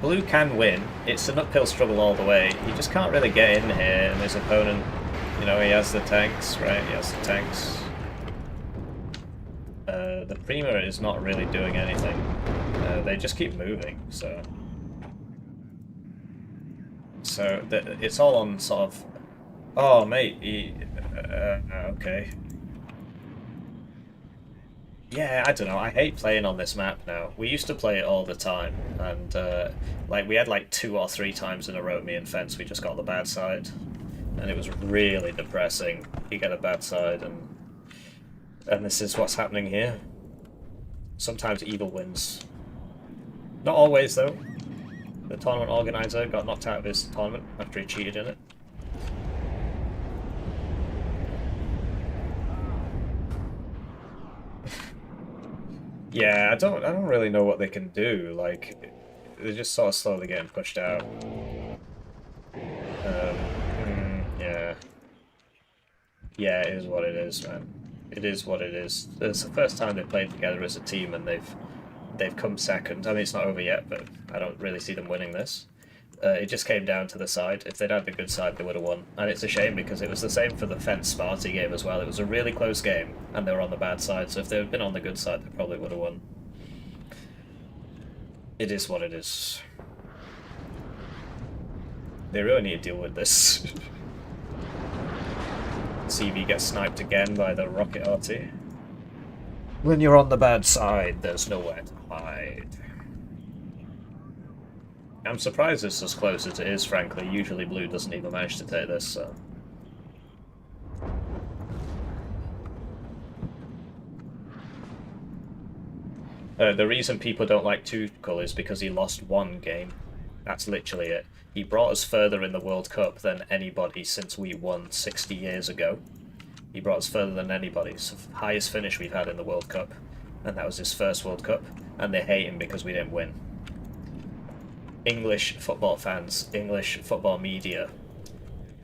blue can win. It's an uphill struggle all the way. He just can't really get in here, and his opponent, you know, he has the tanks, right? He has the tanks. The Prima is not really doing anything. They just keep moving, so... So, it's all on sort of... Oh, mate, he... okay. Yeah, I don't know, I hate playing on this map now. We used to play it all the time, and like we had like 2 or 3 times in a row, me and Fence, we just got the bad side. And it was really depressing. You get a bad side, and this is what's happening here. Sometimes evil wins. Not always, though. The tournament organizer got knocked out of his tournament after he cheated in it. Yeah, I don't really know what they can do. Like, they're just sort of slowly getting pushed out. Yeah. Yeah, it is what it is, man. It is what it is. It's the first time they've played together as a team, and they've come second. I mean, it's not over yet, but I don't really see them winning this. It just came down to the side. If they'd had the good side, they would have won. And it's a shame, because it was the same for the Fence Sparty game as well. It was a really close game, and they were on the bad side, so if they had been on the good side, they probably would have won. It is what it is. They really need to deal with this. CV gets sniped again by the rocket arty. When you're on the bad side, there's nowhere to hide. I'm surprised it's as close as it is, frankly. Usually blue doesn't even manage to take this, so... The reason people don't like Tuchel is because he lost one game. That's literally it. He brought us further in the World Cup than anybody since we won 60 years ago. He brought us further than anybody. It's the highest finish we've had in the World Cup. And that was his first World Cup. And they hate him because we didn't win. English football fans, English football media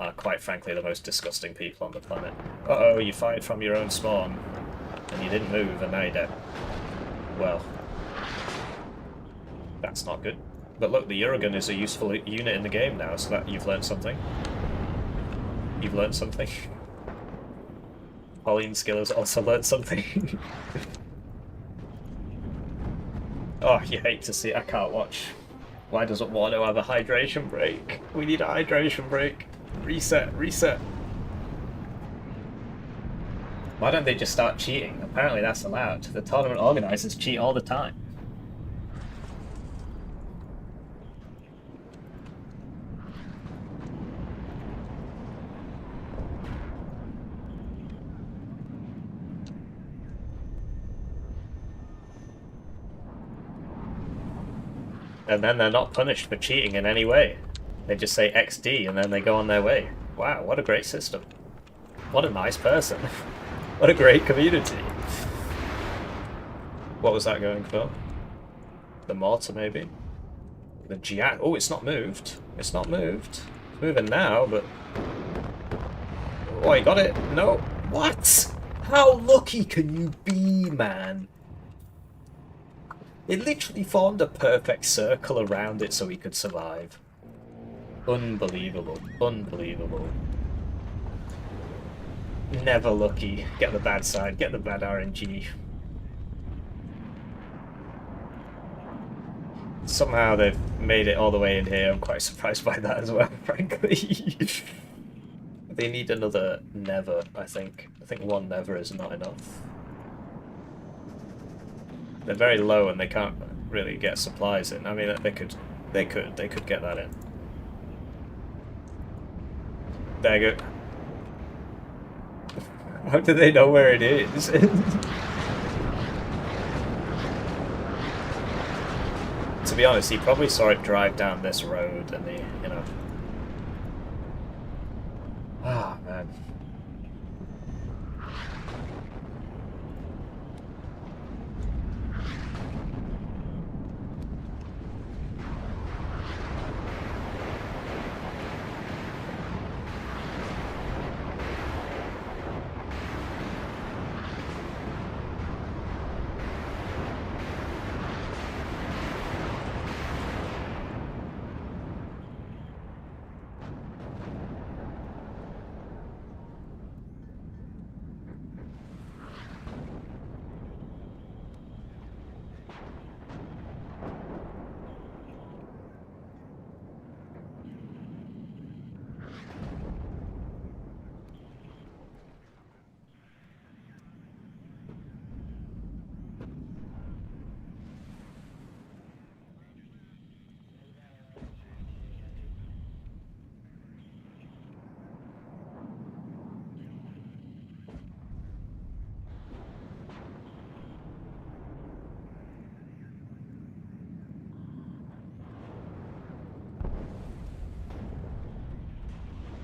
are quite frankly the most disgusting people on the planet. Uh-oh, you fired from your own spawn. And you didn't move, and now you're dead. Well, that's not good. But look, the Eurogun is a useful unit in the game now, so that you've learned something. You've learned something. Pauline skill has also learned something. Oh, you hate to see it. I can't watch. Why doesn't Warno have a hydration break? We need a hydration break. Reset, reset. Why don't they just start cheating? Apparently that's allowed. The tournament organizers cheat all the time. and then they're not punished for cheating in any way. They just say XD and then they go on their way. Wow, what a great system. What a nice person. What a great community. What was that going for? The mortar, maybe? The Giac. Oh, it's not moved. It's not moved. It's moving now, but... Oh, I got it. No. What? How lucky can you be, man? It literally formed a perfect circle around it so he could survive. Unbelievable. Unbelievable. Never lucky. Get the bad side. Get the bad RNG. Somehow they've made it all the way in here. I'm quite surprised by that as well, frankly. They need another never, I think. I think one never is not enough. They're very low and they can't really get supplies in. I mean, they could get that in. There you go. How do they know where it is? To be honest, he probably saw it drive down this road and he, you know. Ah, man.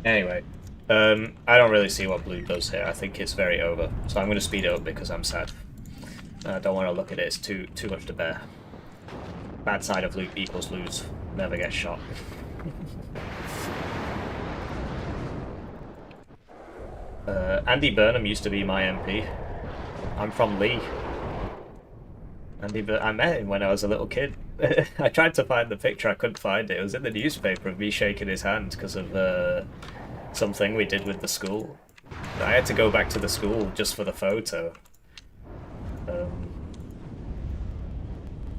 Anyway, I don't really see what blue does here. I think it's very over. So I'm going to speed it up because I'm sad. I don't want to look at it. It's too much to bear. Bad side of loot equals lose. Never get shot. Andy Burnham used to be my MP. I'm from Lee. I met him when I was a little kid. I tried to find the picture, I couldn't find it. It was in the newspaper of me shaking his hand because of something we did with the school. I had to go back to the school just for the photo.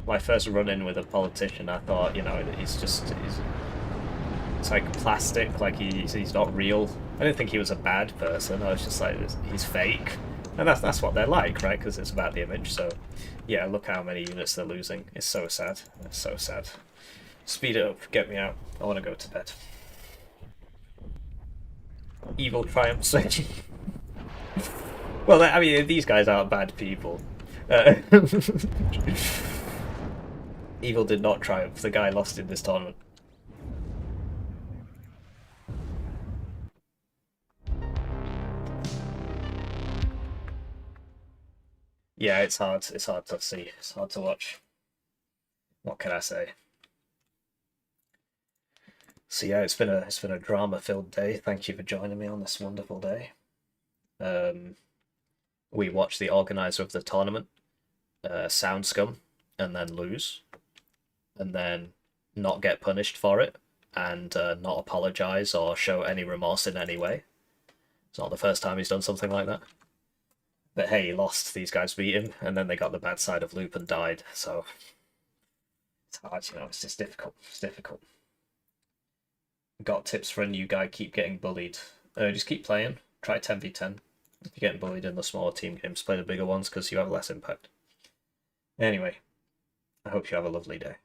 My first run-in with a politician, I thought, you know, he's like plastic, like he's not real. I didn't think he was a bad person, I was just like, he's fake. And that's what they're like, right? Because it's about the image, so... Yeah, look how many units they're losing. It's so sad. It's so sad. Speed it up, get me out. I want to go to bed. Evil triumphs. Well, I mean, these guys aren't bad people. Evil did not triumph. The guy lost in this tournament. Yeah, it's hard. It's hard to see. It's hard to watch. What can I say? So yeah, it's been a drama-filled day. Thank you for joining me on this wonderful day. We watched the organizer of the tournament, sound scum, and then lose, and then not get punished for it, and not apologize or show any remorse in any way. It's not the first time he's done something like that. But hey, he lost. These guys beat him, and then they got the bad side of loop and died. So it's hard, you know. It's just difficult. It's difficult. Got tips for a new guy? Keep getting bullied. Just keep playing. Try 10v10. If you're getting bullied in the smaller team games, play the bigger ones because you have less impact. Anyway, I hope you have a lovely day.